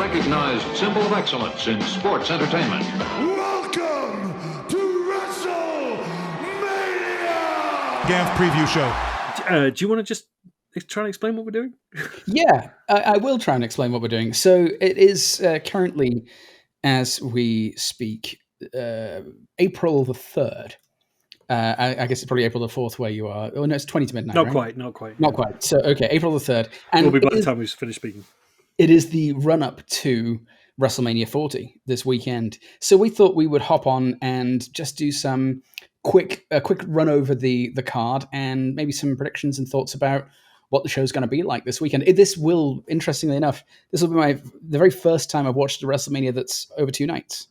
recognized symbol of excellence in sports entertainment. Welcome to Wrestlemania! XL Preview Show. Do you want to just try and explain what we're doing? Yeah, I will try and explain what we're doing. So it is currently, as we speak, April the 3rd. I guess it's probably April the 4th where you are. Oh, no, it's 20 to midnight, Not right? quite. Not quite. So, okay, April the 3rd. And We'll be by the time we've finished speaking. it is the run-up to WrestleMania 40 this weekend. So we thought we would hop on and just do some quick run over the card and maybe some predictions and thoughts about what the show's going to be like this weekend. This will, interestingly enough, this will be the very first time I've watched a WrestleMania that's over 2 nights.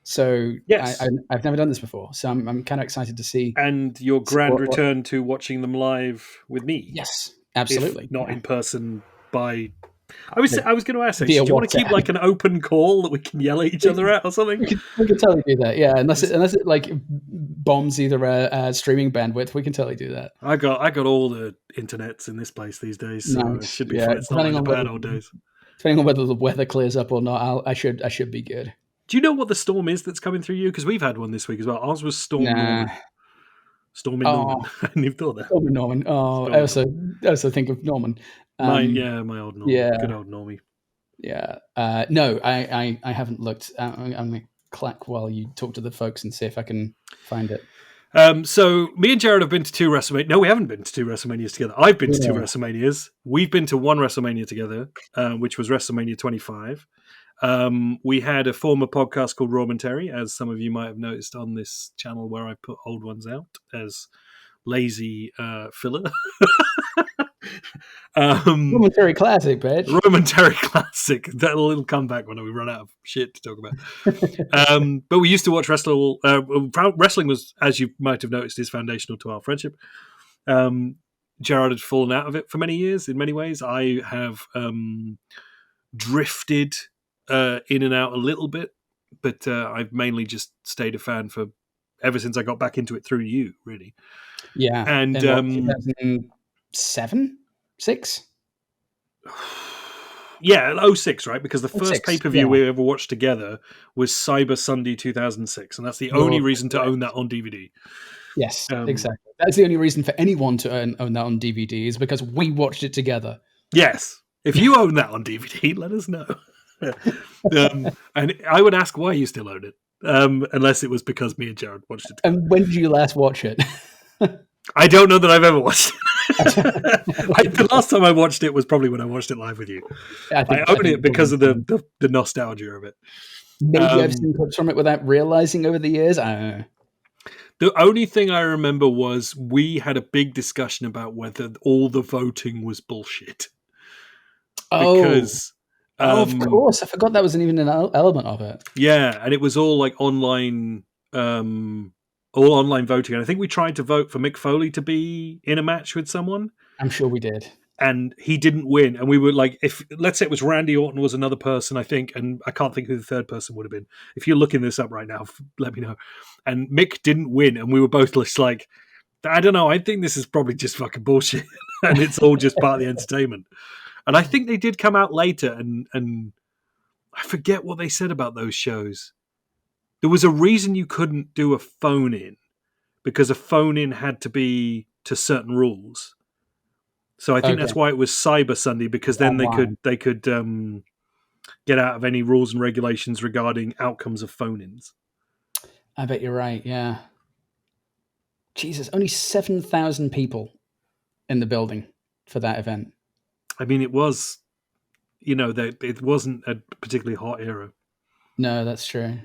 So yes. I've never done this before, so I'm kind of excited to see. And your grand return to watching them live with me. Yes, absolutely. If not in person by... I was going to ask, do you want to keep like an open call that we can yell at each other at or something? We can totally do that, yeah. Unless it like bombs either a streaming bandwidth, we can totally do that. I got all the internets in this place these days, so it should be fun. It's not like the bad old days. Depending on whether the weather clears up or not, I should be good. Do you know what the storm is that's coming through you? Because we've had one this week as well. Ours was Storm Norman. Storm in Norman. I didn't even thought that. Storm in Norman. Oh, I also think of Norman. My old Norman. Yeah. Good old Normie. Yeah. No, I haven't looked. I'm going to clack while you talk to the folks and see if I can find it. So me and Jared have been to 2 WrestleMania. No, we haven't been to 2 WrestleManias together. I've been to 2 WrestleManias. We've been to 1 WrestleMania together, which was WrestleMania 25. We had a former podcast called Raw-mentary, as some of you might have noticed on this channel, where I put old ones out as lazy filler. Raw-mentary classic, bitch. Raw-mentary classic. That'll come back when we run out of shit to talk about. But we used to watch wrestling. Wrestling was, as you might have noticed, is foundational to our friendship. Gerard had fallen out of it for many years. In many ways, I have drifted in and out a little bit, but I've mainly just stayed a fan for ever since I got back into it through you, really. Yeah. And 2007, 6. Yeah, 06, right? Because the first 06, pay-per-view we ever watched together was Cyber Sunday 2006, and that's the only reason to own that on DVD. Yes, exactly. That's the only reason for anyone to own that on DVD, is because we watched it together. Yes. If you own that on DVD, let us know. And I would ask why you still own it, unless it was because me and Jared watched it. And when did you last watch it? I don't know that I've ever watched it. The last time I watched it was probably when I watched it live with you. I own it because of the nostalgia of it. Maybe I've seen clips from it without realizing over the years. I don't know. The only thing I remember was we had a big discussion about whether all the voting was bullshit. Because of course, I forgot that wasn't even an element of it. Yeah, and it was all like online, all online voting. And I think we tried to vote for Mick Foley to be in a match with someone. I'm sure we did. And he didn't win. And we were like, if let's say it was Randy Orton was another person, I think, and I can't think who the third person would have been. If you're looking this up right now, let me know. And Mick didn't win, and we were both just like, I don't know. I think this is probably just fucking bullshit, and it's all just part of the entertainment. And I think they did come out later, and I forget what they said about those shows. There was a reason you couldn't do a phone-in, because a phone-in had to be to certain rules. So I think that's why it was Cyber Sunday, because then they could get out of any rules and regulations regarding outcomes of phone-ins. I bet you're right, yeah. Jesus, only 7,000 people in the building for that event. I mean, it was, it wasn't a particularly hot era. No, that's true.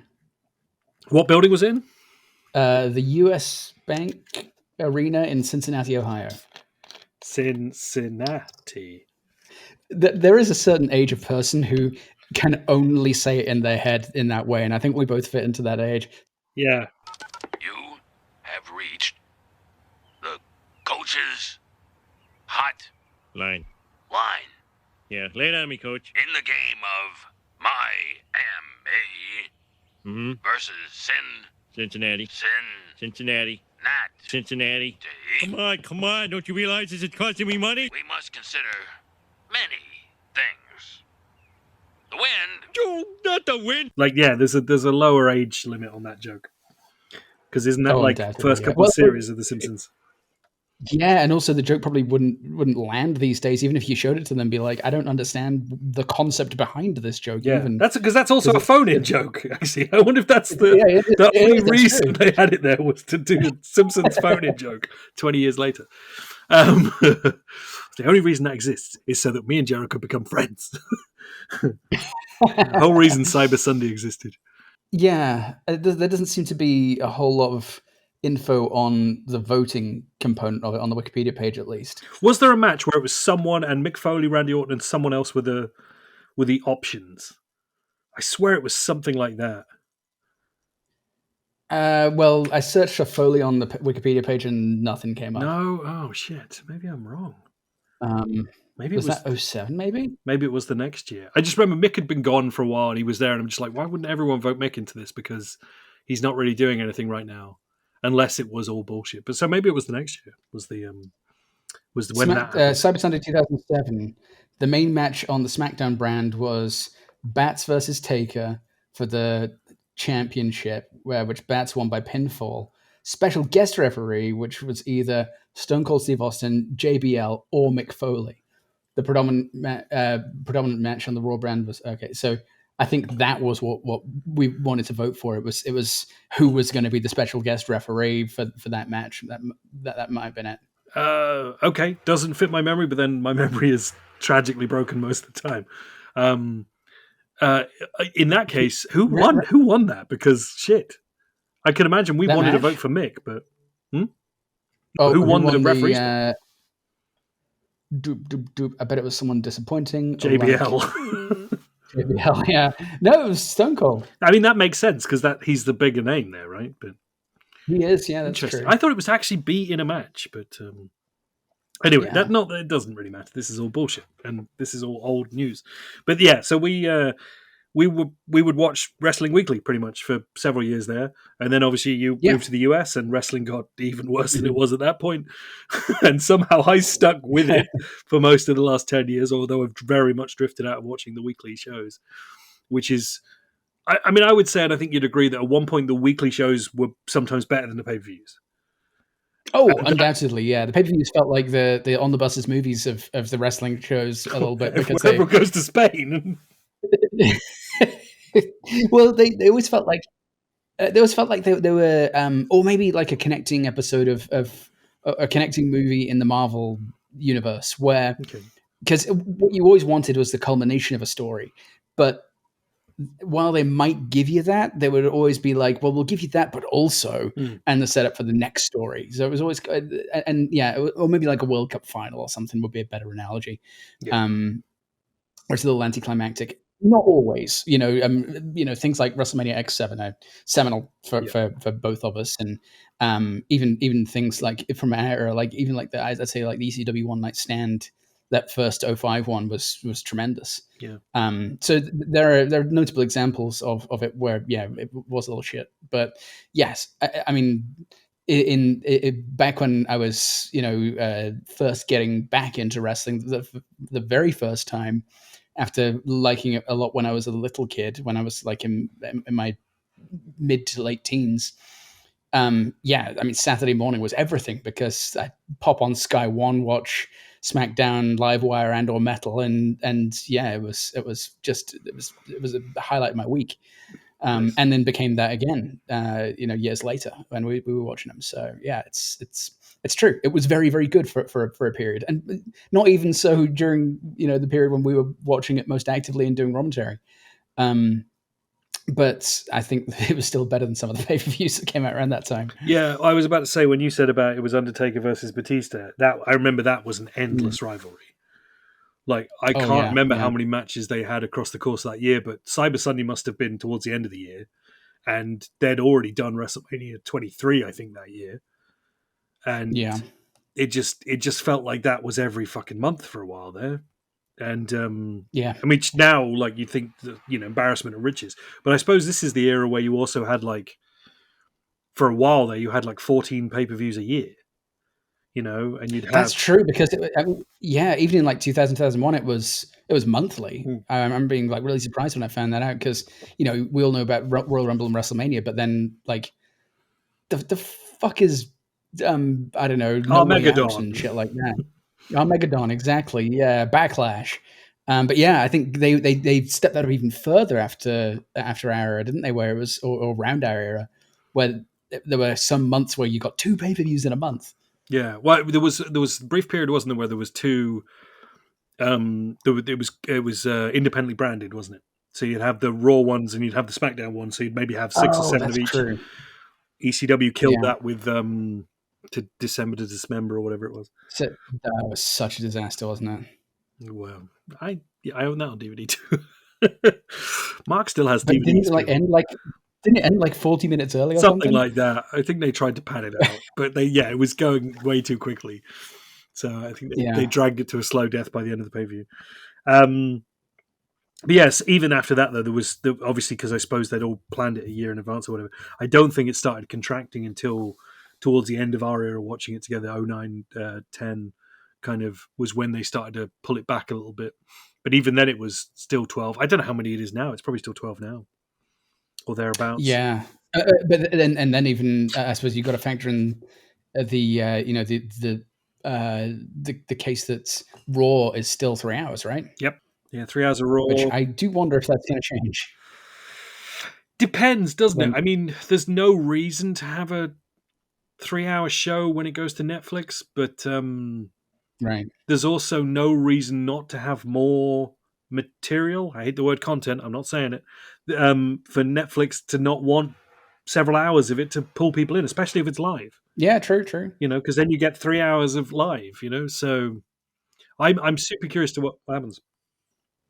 What building was in? The U.S. Bank Arena in Cincinnati, Ohio. Cincinnati. There is a certain age of person who can only say it in their head in that way, and I think we both fit into that age. Yeah. You have reached the coach's hot line. Yeah, lay it on me, coach. In the game of Miami versus Cincinnati. Cincinnati. Come on. Don't you realize this is costing me money? We must consider many things. The wind? Oh, not the wind. Like, yeah, there's a lower age limit on that joke. Because isn't that like Undoubtedly, first yeah. couple of series of The Simpsons? Yeah, and also the joke probably wouldn't land these days, even if you showed it to them. Be like, I don't understand the concept behind this joke. Yeah, Even that's because that's also a it's- phone-in joke. Actually, I wonder if that's the Yeah, the only that's reason true. they had it there was to do a Simpsons phone-in joke 20 years later. The only reason that exists is so that me and Jericho become friends. The whole reason Cyber Sunday existed. Yeah, there doesn't seem to be a whole lot of info on the voting component of it on the Wikipedia page, at least. Was there a match where it was someone and Mick Foley, Randy Orton, and someone else with the options? I swear it was something like that. Well, I searched for Foley on the Wikipedia page and nothing came up. No, oh shit, maybe I'm wrong. Maybe Was it was that 07 maybe? Maybe it was the next year. I just remember Mick had been gone for a while and he was there, and I'm just like, why wouldn't everyone vote Mick into this? Because he's not really doing anything right now, unless it was all bullshit. But so maybe it was the next year. Was when that happened. Cyber Sunday 2007. The main match on the SmackDown brand was Bats versus Taker for the championship, which Bats won by pinfall. Special guest referee, which was either Stone Cold Steve Austin, JBL, or Mick Foley. The predominant match on the Raw brand was okay. So I think that was what we wanted to vote for. It was who was going to be the special guest referee for that match. That might have been it. Okay, doesn't fit my memory, but then my memory is tragically broken most of the time. In that case, who won? Who won that? Because shit, I can imagine we wanted to vote for Mick, but who won the referee's? I bet it was someone disappointing. JBL. JBL, yeah. No, it was Stone Cold. I mean, that makes sense because he's the bigger name there, right? But he is, yeah, that's interesting. true. I thought it was actually B in a match, but anyway, Yeah. it doesn't really matter. This is all bullshit, and this is all old news. But yeah, so we would watch Wrestling Weekly pretty much for several years there, and then obviously you moved to the US, and wrestling got even worse than it was at that point. And somehow I stuck with it for most of the last 10 years, although I've very much drifted out of watching the weekly shows, which is, I mean, I would say, and I think you'd agree that at one point the weekly shows were sometimes better than the pay-per-views. Oh, undoubtedly, yeah. The pay-per-views felt like the on the buses movies of the wrestling shows a little bit because everyone goes to Spain. Well, they always felt like they were, or maybe like a connecting episode of a connecting movie in the Marvel universe, where because what you always wanted was the culmination of a story, but while they might give you that, they would always be like, well, we'll give you that, but also, and the setup for the next story. So it was always, and yeah, or maybe like a World Cup final or something would be a better analogy. Yeah. Or it's a little anticlimactic. Not always, things like WrestleMania X7 are seminal for both of us, and even things like from our era, like even like I'd say like the ECW One Night Stand, that first 05 one was tremendous. Yeah. So there are notable examples of it where it was a little shit, but yes, I mean, in back when I was first getting back into wrestling, the very first time, after liking it a lot when I was a little kid, when I was like in my mid to late teens. I mean, Saturday morning was everything because I pop on Sky One, watch SmackDown, Livewire, and or Metal, and it was a highlight of my week. Nice. And then became that again, years later when we were watching them. So yeah, it's true. It was very, very good for a period, and not even so during the period when we were watching it most actively and doing commentary. But I think it was still better than some of the pay-per-views that came out around that time. Yeah, I was about to say, when you said about it was Undertaker versus Batista, that I remember that was an endless rivalry. Like, I can't remember how many matches they had across the course of that year, but Cyber Sunday must have been towards the end of the year, and they'd already done WrestleMania 23, I think, that year. And it just felt like that was every fucking month for a while there. And I mean, now, like, you think that, embarrassment of riches, but I suppose this is the era where you also had, like, for a while there, you had like 14 pay-per-views a year. and you'd have... That's true, because even in like 2000, 2001, it was monthly. I remember being like really surprised when I found that out, because we all know about Royal Rumble and WrestleMania, but then like the fuck is I don't know, No Way Out and shit like that. Armageddon, exactly. Yeah, Backlash. But yeah, I think they stepped that up even further after our era, didn't they? Where it was or around our era, where there were some months where you got 2 pay-per-views in a month. Yeah, well, there was a brief period, wasn't there, where there was 2. It was independently branded, wasn't it? So you'd have the Raw ones and you'd have the SmackDown ones. So you'd maybe have 6 or 7 of each. True. ECW killed that with to December to Dismember or whatever it was. So that was such a disaster, wasn't it? Well, I own that on DVD too. Mark still has but DVDs. Didn't it end like 40 minutes early or something like that? I think they tried to pad it out, but it was going way too quickly. So I think they dragged it to a slow death by the end of the pay-per-view. But yes, even after that, though, there was obviously, because I suppose they'd all planned it a year in advance or whatever. I don't think it started contracting until towards the end of our era watching it together, 09, 10, kind of was when they started to pull it back a little bit. But even then, it was still 12. I don't know how many it is now. It's probably still 12 now, or thereabouts. Yeah, but then even I suppose you've got to factor in the case that Raw is still 3 hours, right? Yep. Yeah, 3 hours of Raw. Which I do wonder if that's going to change. Depends, doesn't it? I mean, there's no reason to have a 3-hour show when it goes to Netflix, but right. There's also no reason not to have more material. I hate the word content. I'm not saying it. For Netflix to not want several hours of it to pull people in, especially if it's live. Yeah, true. Because then you get 3 hours of live. So I'm super curious to what happens.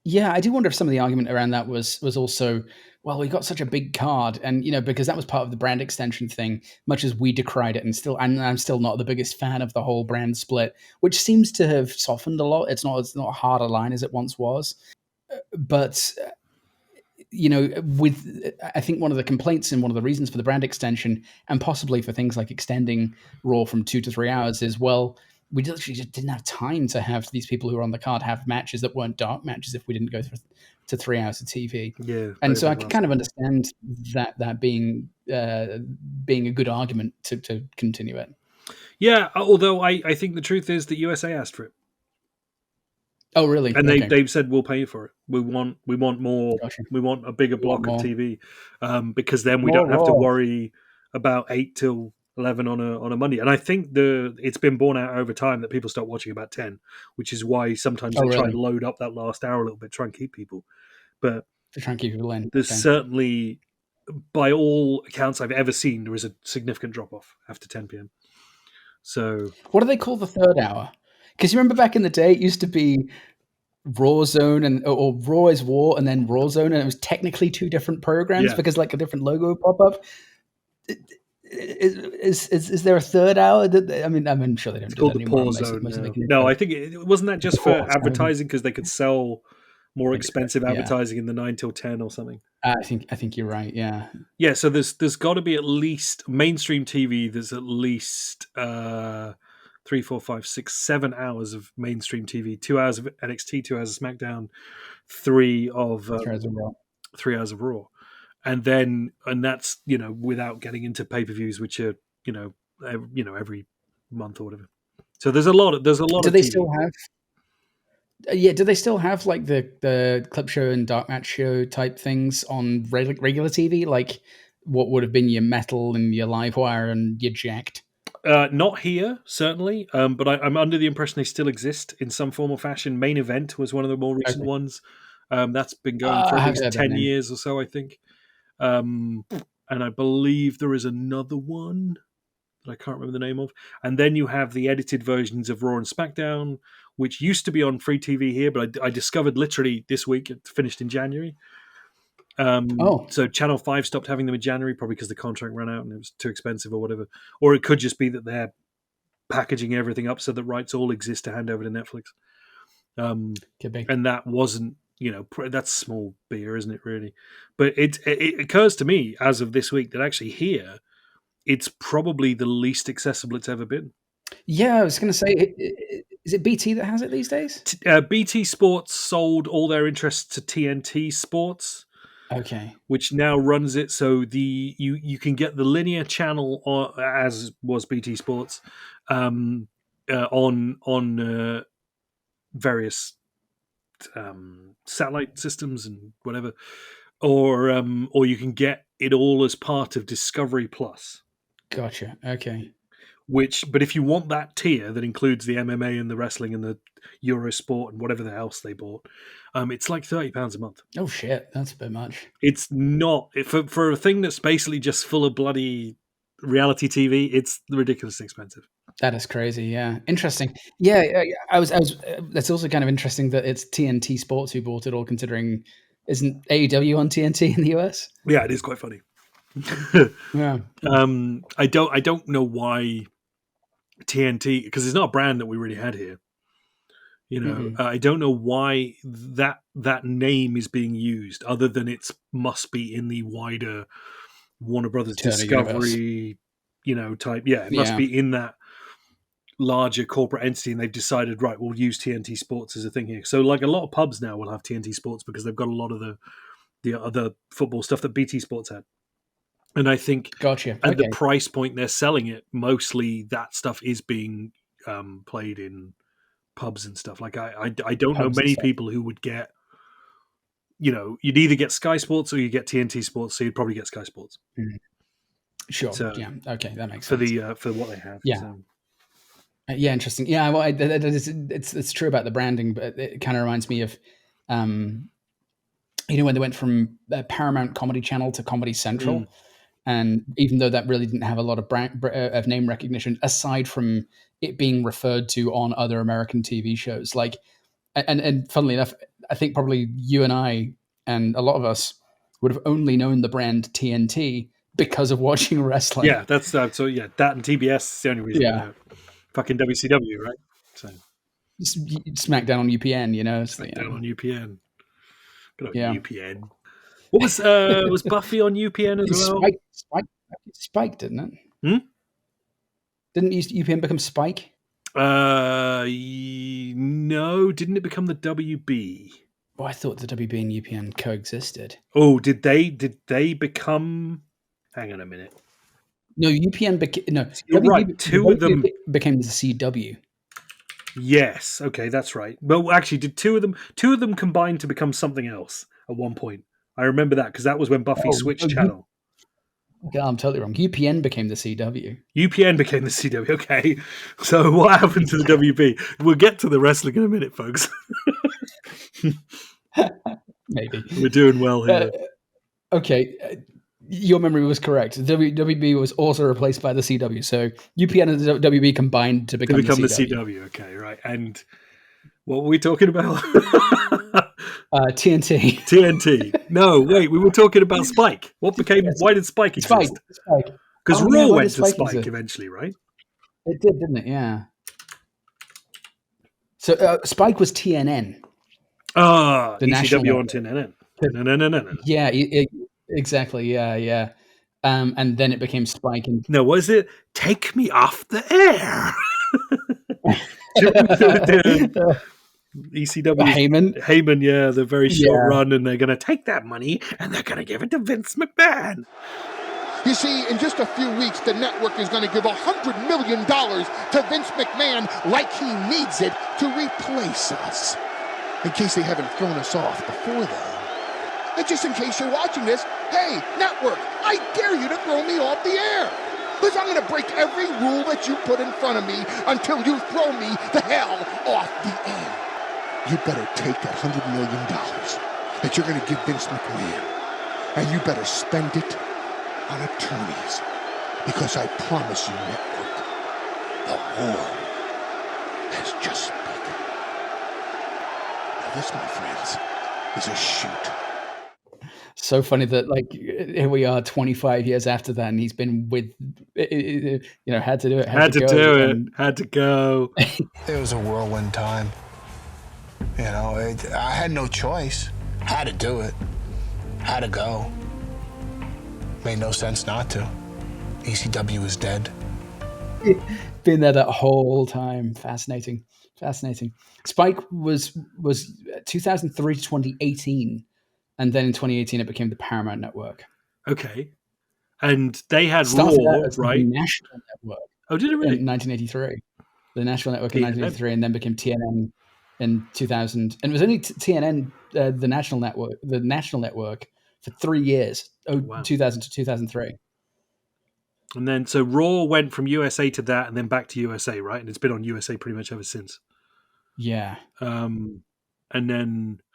Yeah, I do wonder if some of the argument around that was also, well, we got such a big card, and because that was part of the brand extension thing. Much as we decried it, and I'm still not the biggest fan of the whole brand split, which seems to have softened a lot. It's not a hard a line as it once was, but I think one of the complaints and one of the reasons for the brand extension, and possibly for things like extending Raw from 2 to 3 hours, is, well, we literally just didn't have time to have these people who were on the card have matches that weren't dark matches if we didn't go to 3 hours of TV. Yeah, and so I can kind of understand that being a good argument to continue it. Yeah, although I think the truth is that USA asked for it. Oh, really? And they've said, we'll pay you for it. We want more. Gotcha. We want a bigger block of TV, because then we don't have to worry about 8 till 11 on a Monday. And I think it's been borne out over time that people start watching about 10, which is why sometimes they try and load up that last hour a little bit, try and keep people. But to try and keep people in. There's certainly, by all accounts I've ever seen, there is a significant drop-off after 10 p.m. So what do they call the third hour? Because you remember back in the day, it used to be Raw Zone or Raw is War and then Raw Zone, and it was technically 2 different programs because like a different logo would pop up. Is there a third hour? I'm sure they don't do that anymore. No, I think it wasn't that just for advertising, because they could sell more expensive advertising in the 9 till 10 or something. I think you're right. Yeah. Yeah. So there's got to be at least mainstream TV. There's at least 3, 4, 5, 6, 7 hours of mainstream TV. 2 hours of NXT, 2 hours of SmackDown, 3 hours of Raw. And that's, without getting into pay-per-views, which are, every month or whatever. So there's a lot of Do they still have? Do they still have like the clip show and dark match show type things on regular TV? Like what would have been your Metal and your Livewire and your Jacked? Not here, certainly. But I'm under the impression they still exist in some form or fashion. Main Event was one of the more recent ones. That's been going for at least 10 years or so, I think. And I believe there is another one that I can't remember the name of. And then you have the edited versions of Raw and SmackDown, which used to be on free TV here, but I discovered literally this week. It finished in January. So Channel 5 stopped having them in January, probably because the contract ran out and it was too expensive or whatever. Or it could just be that they're packaging everything up so that rights all exist to hand over to Netflix. And that wasn't, that's small beer, isn't it, really? But it occurs to me as of this week that actually here, it's probably the least accessible it's ever been. Yeah, I was going to say, is it BT that has it these days? BT Sports sold all their interests to TNT Sports, Okay. which now runs it. So you can get the linear channel, as was BT Sports, on various satellite systems and whatever, or you can get it all as part of Discovery Plus. Gotcha. Okay. But if you want that tier that includes the MMA and the wrestling and the Eurosport and whatever else they bought, it's like £30 a month. Oh shit, that's a bit much. It's not for a thing that's basically just full of bloody reality TV. It's ridiculously expensive. That is crazy. Yeah, interesting. Yeah, I was. That's also kind of interesting that it's TNT Sports who bought it all. Considering, isn't AEW on TNT in the US? Yeah, it is quite funny. Yeah. I don't know why TNT, because it's not a brand that we really had here. I don't know why that name is being used, other than it must be in the wider Warner Brothers Turner Discovery, type. Yeah, it must be in that larger corporate entity, and they've decided, right, we'll use TNT Sports as a thing here. So, like, a lot of pubs now will have TNT Sports because they've got a lot of the other football stuff that BT Sports had. And I think, gotcha. at the price point they're selling it, mostly that stuff is being played in pubs and stuff. Like, I don't know many people who would get, you'd either get Sky Sports or you get TNT Sports, so you'd probably get Sky Sports. Mm-hmm. Sure. So, yeah. Okay, that makes sense. For what they have. Yeah. So. Yeah, interesting. Yeah, well, it's true about the branding, but it kind of reminds me of, when they went from Paramount Comedy Channel to Comedy Central, and even though that really didn't have a lot of name recognition, aside from it being referred to on other American TV shows, like, and funnily enough, I think probably you and I and a lot of us would have only known the brand TNT because of watching wrestling. Yeah, that's so. Yeah, that and TBS is the only reason. Yeah. Fucking WCW, right? So SmackDown on UPN, SmackDown on UPN. Good old Yeah. UPN. What was Buffy on UPN as well? Spike, didn't it? Didn't UPN become Spike? No, didn't it become the WB? Oh, I thought the WB and UPN coexisted. Oh, did they become? Hang on a minute. No, UPN became no. You're right. Two of them became the CW. Yes. Okay, that's right. Well, actually, did two of them combine to become something else at one point? I remember that because that was when Buffy switched channel. Okay, I'm totally wrong. UPN became the CW. UPN became the CW. Okay. So what happened to the WB? We'll get to the wrestling in a minute, folks. Maybe. We're doing well here. Okay. Your memory was correct. WB was also replaced by the CW. So UPN and the WB combined to become the CW. Okay, right. And what were we talking about? TNT. TNT. No, wait. We were talking about Spike. Why did Spike exist? Spike. Because Raw went to Spike eventually, right? It did, didn't it? Yeah. So Spike was TNN. The ECW on TNN. No. Yeah, exactly. Yeah. And then it became Spike. And no, was it Take Me Off the Air? ECW. Heyman, yeah, the very short run, and they're going to take that money and they're going to give it to Vince McMahon. You see, in just a few weeks, the network is going to give $100 million to Vince McMahon like he needs it to replace us. In case they haven't thrown us off before then. And just in case you're watching this, hey, network, I dare you to throw me off the air. Because I'm going to break every rule that you put in front of me until you throw me the hell off the air. You better take that $100 million that you're going to give Vince McMahon, and you better spend it on attorneys. Because I promise you, network, the horn has just spoken. Now this, my friends, is a shoot. So funny that, like, here we are 25 years after that, and he's been with, had to do it. Had to go. It was a whirlwind time. I had no choice. Had to do it. Had to go. Made no sense not to. ECW was dead. Been there that whole time. Fascinating. Spike was 2003 to 2018, and then in 2018 it became the Paramount Network. Okay. And they had Started Raw, out as right? the National Network Oh, did it really? in 1983. The National Network in TNN. 1983, and then became TNN in 2000. And it was only TNN, the National Network, for 3 years, Wow. 2000 to 2003. And then, so Raw went from USA to that and then back to USA, right? And it's been on USA pretty much ever since. Yeah. And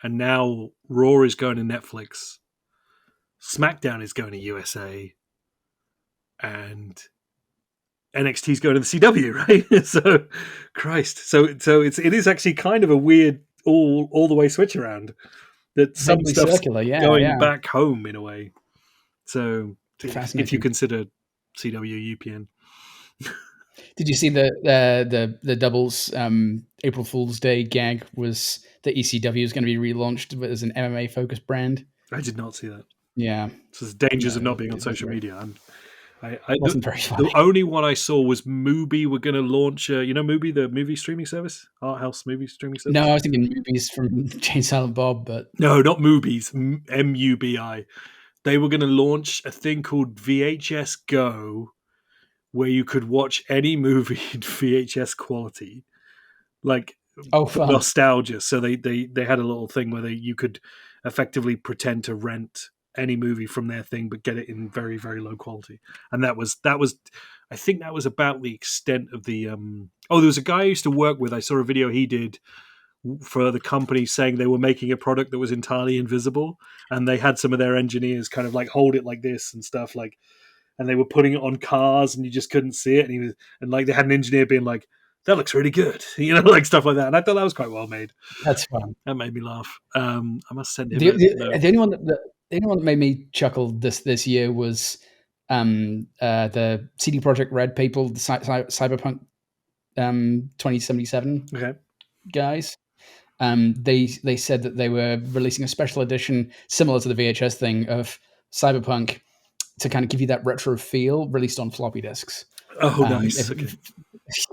now Raw is going to Netflix. SmackDown is going to USA. And NXT is going to the CW, right? So, Christ. So it is actually kind of a weird all the way switch around that some Vaguely stuff's circular, yeah, going yeah. back home in a way. So if you Fascinating. consider CW UPN. Did you see the doubles April Fool's Day gag was that ECW is going to be relaunched as an MMA focused brand? I did not see that. Yeah. So there's dangers No, of not being on it social wasn't media. wasn't very funny. The only one I saw was Mubi were going to launch, Mubi, the movie streaming service, Art House movie streaming service. No, I was thinking movies from Jane Silent Bob, but No, not Mubi's, MUBI. They were going to launch a thing called VHS Go, where you could watch any movie in VHS quality, like fun. nostalgia. So they had a little thing where you could effectively pretend to rent any movie from their thing, but get it in very, very low quality. And that was I think that was about the extent of the. There was a guy I used to work with. I saw a video he did for the company saying they were making a product that was entirely invisible, and they had some of their engineers kind of like hold it like this and stuff like. And they were putting it on cars, and you just couldn't see it. And they had an engineer being like, "That looks really good," like stuff like that. And I thought that was quite well made. That's fun. That made me laugh. I must send him. The only one that made me chuckle this year was the CD Projekt Red people, the Cyberpunk 2077 guys. They said that they were releasing a special edition similar to the VHS thing of Cyberpunk, to kind of give you that retro feel, released on floppy disks. Oh, nice. Okay.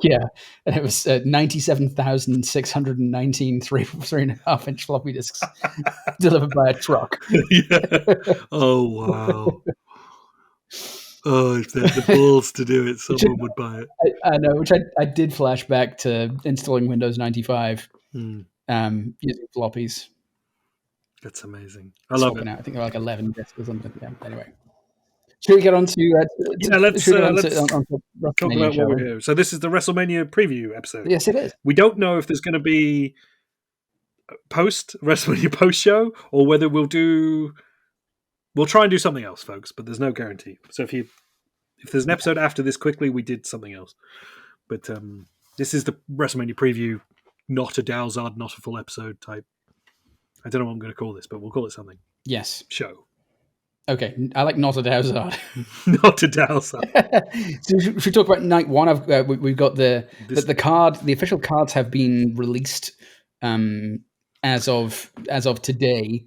Yeah, and it was 97,619 3.5-inch floppy disks delivered by a truck. Yeah. Oh, wow. Oh, if they had the balls to do it, someone would buy it. I know, which I did flash back to installing Windows 95 using floppies. That's amazing. I love it. I think they're like 11 disks or something. Yeah. Anyway. Should we get on to let's talk about what show? we're here. So this is the WrestleMania preview episode. Yes, it is. We don't know if there's going to be WrestleMania post show, or whether we'll try and do something else, folks. But there's no guarantee. So if there's an episode after this, quickly, we did something else. But this is the WrestleMania preview, not a Dowsard, not a full episode type. I don't know what I'm going to call this, but we'll call it something. Yes. Show. Okay, I like not a Dowsard. Not a Dowsard. So should we talk about night one? We've got the card. The official cards have been released as of today.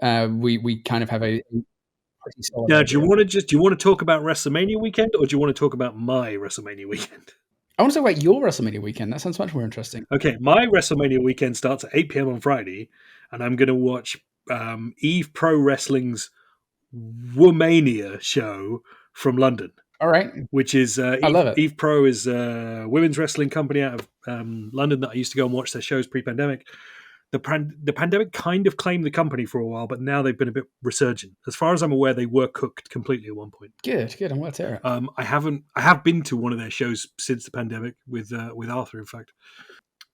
We kind of have a pretty solid. Now, do you want to talk about WrestleMania weekend, or do you want to talk about my WrestleMania weekend? I want to talk about your WrestleMania weekend. That sounds much more interesting. Okay, my WrestleMania weekend starts at 8 p.m. on Friday, and I'm going to watch Eve Pro Wrestling's Womania show from London. All right. Which is I love it. Eve Pro is a women's wrestling company out of London that I used to go and watch their shows pre-pandemic. The pandemic kind of claimed the company for a while, but now they've been a bit resurgent. As far as I'm aware, they were cooked completely at one point. Good. I'm glad to hear it. I have been to one of their shows since the pandemic with Arthur, in fact.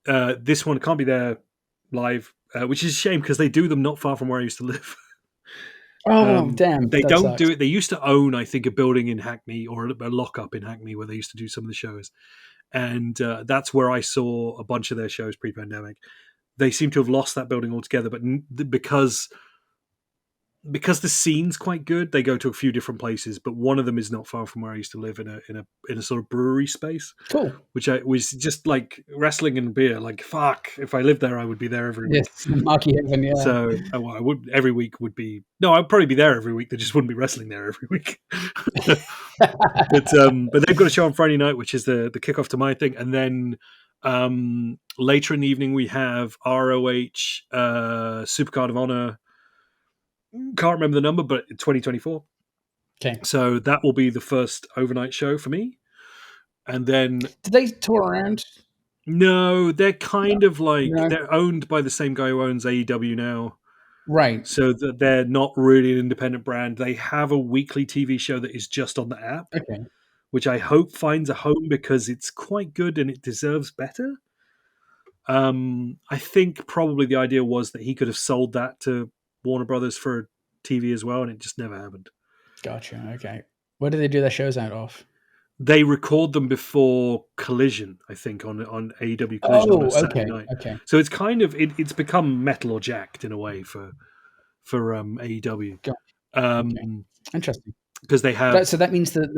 This one can't be there live, which is a shame because they do them not far from where I used to live. Oh, damn. They don't do it. They used to own, I think, a building in Hackney, or a lock-up in Hackney, where they used to do some of the shows. And that's where I saw a bunch of their shows pre-pandemic. They seem to have lost that building altogether, but because the scene's quite good, they go to a few different places. But one of them is not far from where I used to live, in a sort of brewery space. Cool. Which was just like wrestling and beer. Like, fuck, if I lived there, I would be there every week. Yes, Marky Heaven, yeah. So I would every week would be. No, I'd probably be there every week. There just wouldn't be wrestling there every week. But they've got a show on Friday night, which is the kickoff to my thing, and then later in the evening we have ROH Supercard of Honor. Can't remember the number, but 2024. Okay. So that will be the first overnight show for me. And then Did they tour around? no, they're kind of like No. they're owned by the same guy who owns AEW now. Right. So that they're not really an independent brand. They have a weekly TV show that is just on the app, Okay. which I hope finds a home because it's quite good and it deserves better. I think probably the idea was that he could have sold that to Warner Brothers for TV as well, and it just never happened. Gotcha. Okay. Where do they do their shows out of? They record them before Collision, I think, on AEW Collision on a Saturday night. Okay. So it's kind of it's become Metal or Jacked in a way for AEW. Okay. Interesting. Because they have So that means that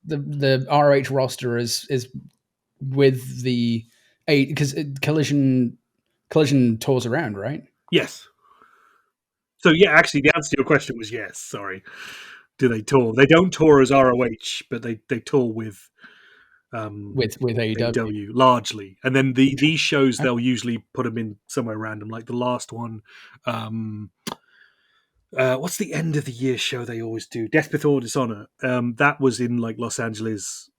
the ROH roster is with the because Collision tours around, right? yes. So yeah, actually, the answer to your question was yes. Sorry. Do they tour? They don't tour as ROH, but they tour with AEW largely, and then these shows they'll usually put them in somewhere random, like the last one. What's the end of the year show they always do? Death Before Dishonor. That was in like Los Angeles,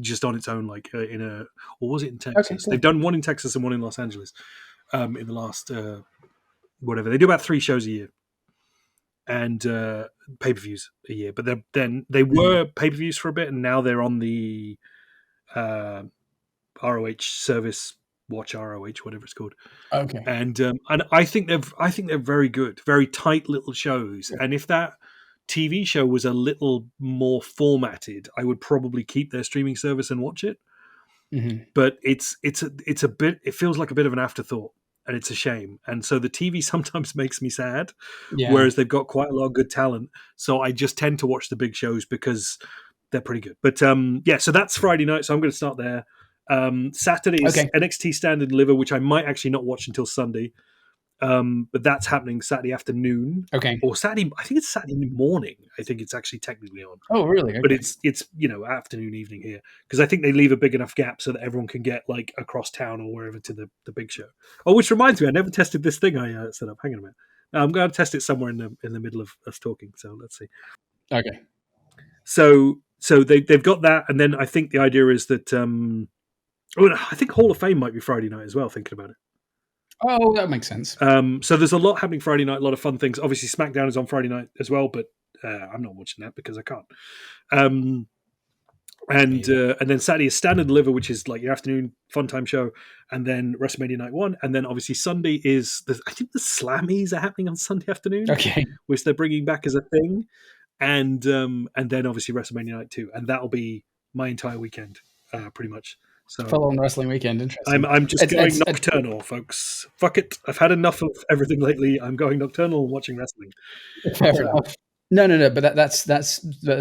just on its own, like in a, or was it in Texas? Okay, cool. They've done one in Texas and one in Los Angeles. In the last whatever, they do about 3 shows a year. And pay-per-views a year, but they were pay-per-views for a bit, and now they're on the ROH service, Watch ROH, whatever it's called. Okay. And I think they're very good, very tight little shows. And if that TV show was a little more formatted, I would probably keep their streaming service and watch it. Mm-hmm. But it's a bit. It feels like a bit of an afterthought. And it's a shame. And so the TV sometimes makes me sad, whereas they've got quite a lot of good talent. So I just tend to watch the big shows because they're pretty good. But so that's Friday night. So I'm going to start there. Saturday is NXT Stand and Deliver, which I might actually not watch until Sunday. But that's happening Saturday afternoon. Okay. Or Saturday, I think it's Saturday morning. I think it's actually technically on. Oh, really? Okay. But it's afternoon, evening here. Because I think they leave a big enough gap so that everyone can get like across town or wherever to the big show. Oh, which reminds me, I never tested this thing I set up. Hang on a minute. I'm going to test it somewhere in the middle of us talking. So let's see. Okay. So they've got that. And then I think the idea is that I think Hall of Fame might be Friday night as well, thinking about it. Oh, that makes sense. So there's a lot happening Friday night, a lot of fun things. Obviously, SmackDown is on Friday night as well, but I'm not watching that because I can't. And then Saturday is Stand and Deliver, which is like your afternoon fun time show, and then WrestleMania Night 1, and then obviously Sunday is I think the Slammies are happening on Sunday afternoon, which they're bringing back as a thing, and then obviously WrestleMania Night 2, and that'll be my entire weekend, pretty much. So full on wrestling weekend. Interesting. I'm just going nocturnal, folks. Fuck it. I've had enough of everything lately. I'm going nocturnal and watching wrestling. Fair enough. No. But that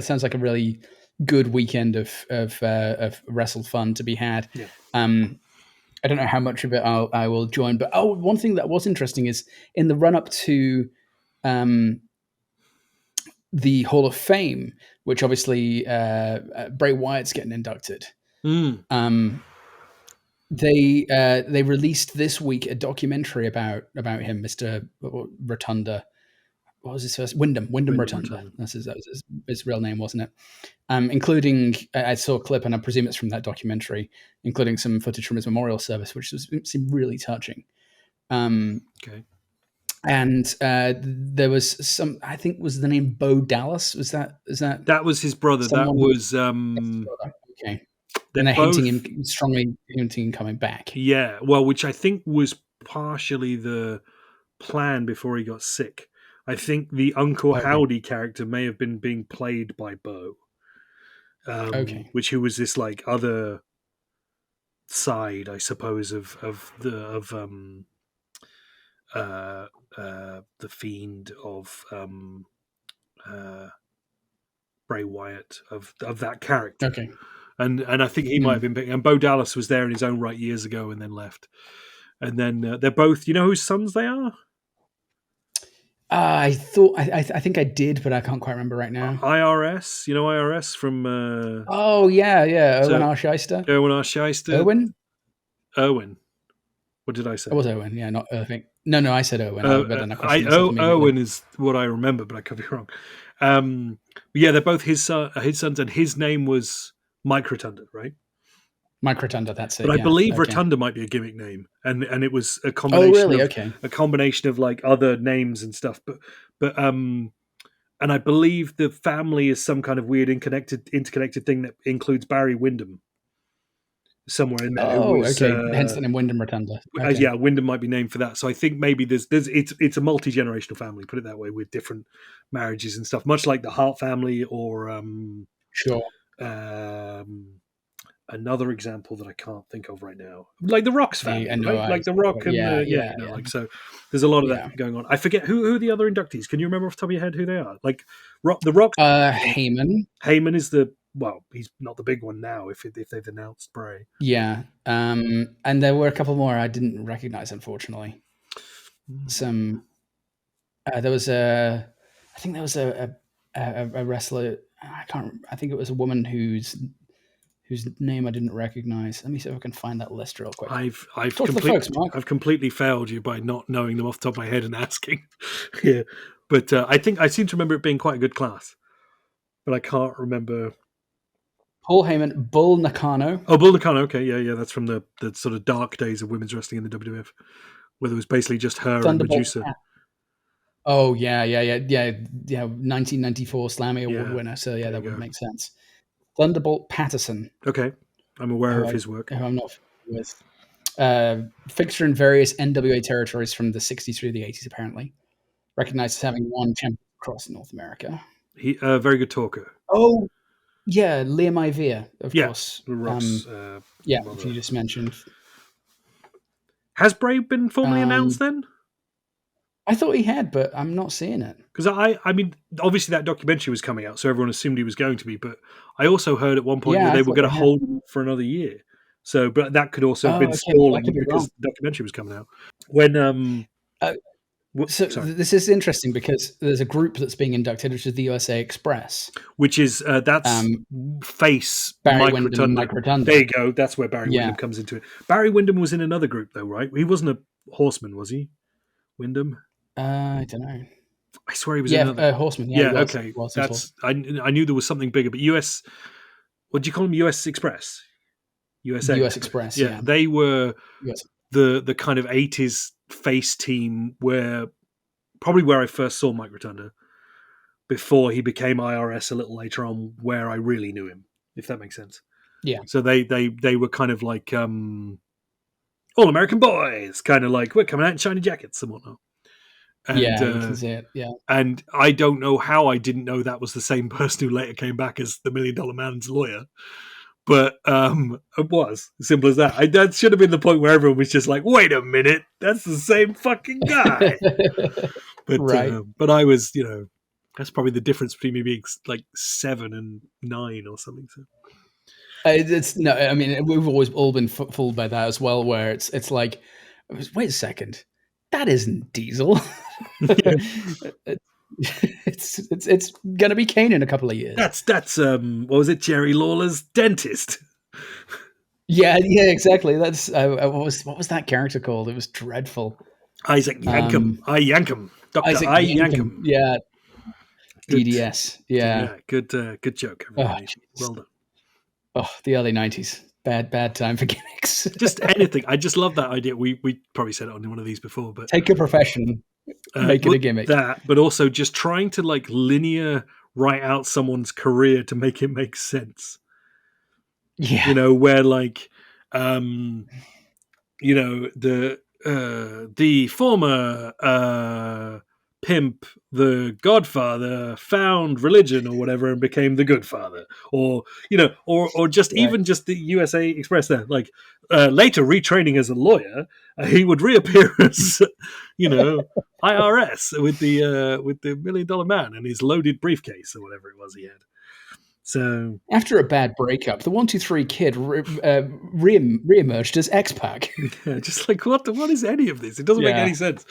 sounds like a really good weekend of wrestle fun to be had. Yeah. I don't know how much of it I will join, but one thing that was interesting is in the run up to the Hall of Fame, which obviously Bray Wyatt's getting inducted. They released this week a documentary about him, Mr. Rotunda. What was his first? Wyndham Rotunda. That was his real name, wasn't it? Including, I saw a clip, and I presume it's from that documentary, including some footage from his memorial service, which seemed really touching. Okay. And there was some, I think, was the name Bo Dallas? Is that that was his brother? That was okay. And they're strongly hinting him coming back. Yeah, well, which I think was partially the plan before he got sick. I think the Uncle Howdy character may have been being played by Bo. Which who was this like other side, I suppose, of the Fiend, of Bray Wyatt, of that character. Okay. And I think he might have been big. And Bo Dallas was there in his own right years ago and then left. And then they're both, you know whose sons they are? I thought I think I did, but I can't quite remember right now. IRS, you know IRS from Oh yeah, so- Owen R. Shyster. Erwin R. Shyster. Owen. What did I say? It was Owen. Yeah, not Irving. No, I said Owen. But then I I questioned myself immediately. Owen is what I remember, but I could be wrong. Yeah, they're both his sons, and his name was Mike Rotunda, right? Mike Rotunda, that's it. But I yeah. believe Okay. Rotunda might be a gimmick name, and it was a Oh, combination. really? Of, Okay. A combination of like other names and stuff. But and I believe the family is some kind of weird interconnected thing that includes Barry Windham somewhere in there. Oh, was, okay. Hence the name Wyndham Rotunda. Okay. Yeah, Wyndham might be named for that. So I think maybe it's a multi-generational family, put it that way, with different marriages and stuff, much like the Hart family or Sure. Another example that I can't think of right now, like the Rock's family, right? Like the Rock and like so. There's a lot of that going on. I forget who are the other inductees. Can you remember off the top of your head who they are? Like the Rock. Heyman. Heyman is he's not the big one now. If they've announced Bray. Yeah. And there were a couple more I didn't recognize, unfortunately. Some. There was I think there was a wrestler. I think it was a woman whose name I didn't recognize. Let me see if I can find that list real quick. I've completely failed you by not knowing them off the top of my head and asking. Yeah, but I think I seem to remember it being quite a good class, but I can't remember. Paul Heyman, Bull Nakano. Oh, Bull Nakano. Okay, yeah, that's from the sort of dark days of women's wrestling in the WWF, where there was basically just her and Medusa. Oh yeah. 1994 Slammy Award winner. So yeah, that would make sense. Thunderbolt Patterson. Okay, I'm aware of his work. Who I'm not familiar with. Fixture in various NWA territories from the 60s through the 80s, apparently. Recognized as having won champion across North America. He very good talker. Oh, yeah, Liam Ivea, of course. Ross, which you just mentioned. Has Bray been formally announced then? I thought he had, but I'm not seeing it. Because I mean, obviously that documentary was coming out, so everyone assumed he was going to be. But I also heard at one point that they were going to hold him for another year. So, but that could also have been stalling because the documentary was coming out. When this is interesting because there's a group that's being inducted, which is the USA Express, which is that's face Barry Windham, Mike Rotunda. There you go. That's where Barry Windham comes into it. Barry Windham was in another group though, right? He wasn't a horseman, was he? Windham. I don't know. I swear he was in another horseman. Okay. I knew there was something bigger, but US. What do you call them? US Express. USA. US Express. Yeah, they were the kind of 80s face team where I first saw Mike Rotunda before he became IRS a little later on, where I really knew him, if that makes sense. Yeah. So they were kind of like all American boys, kind of like we're coming out in shiny jackets and whatnot. And, you can see it. Yeah. And I don't know how I didn't know that was the same person who later came back as the $1 Million Man's lawyer. But it was simple as that. That should have been the point where everyone was just like, "Wait a minute, that's the same fucking guy." But right. But I was, that's probably the difference between me being like 7 and 9 or something. So I mean, we've always all been fooled by that as well. Where it's like, wait a second, that isn't Diesel. It's gonna be Kane in a couple of years. That's what was it, Jerry Lawler's dentist? Yeah, exactly. That's what was that character called? It was dreadful. Isaac Yankum. I Yankum. Dr. Isaac I Yankum. Yeah. Good. DDS. Yeah. Good joke, everybody. Well done. Oh, the early 90s. Bad time for gimmicks. Just anything. I just love that idea. We probably said it on one of these before, but take a profession, make it a gimmick. That, but also just trying to like linear write out someone's career to make it make sense. Yeah. Where like the former pimp, the Godfather, found religion or whatever and became the good father, or just even just the USA Express there, like later retraining as a lawyer, he would reappear as IRS with the $1 Million Man and his loaded briefcase or whatever it was he had. So after a bad breakup, the 1-2-3 Kid reemerged as X-Pac. Yeah, just like what is any of this? It doesn't make any sense.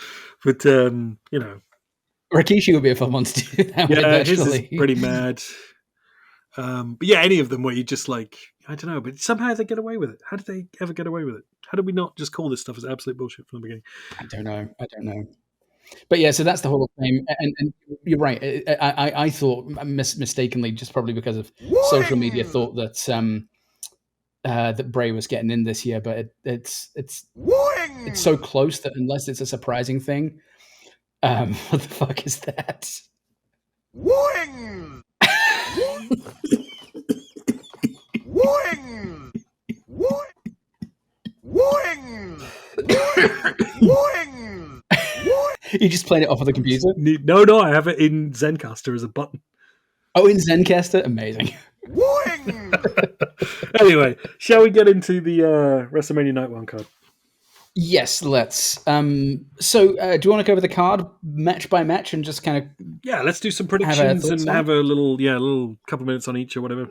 But Rikishi would be a fun one to do that with, Yeah, his is actually. pretty mad. But yeah, any of them where you just like, I don't know, but somehow they get away with it. How did they ever get away with it? How did we not just call this stuff as absolute bullshit from the beginning? I don't know. But yeah, so that's the Hall of Fame, and you're right. I thought mistakenly, just probably because of social media, thought that that Bray was getting in this year, but it's so close that unless it's a surprising thing, what the fuck is that? Wing! Wing! Wing! Wing! You just playing it off of the computer? No, I have it in Zencaster as a button. Oh, in Zencaster? Amazing. Wing! Anyway, shall we get into the WrestleMania Night 1 card? Yes, let's. So, do you want to go over the card match by match and just kind of? Yeah, let's do some predictions thoughts and on have a little couple of minutes on each or whatever.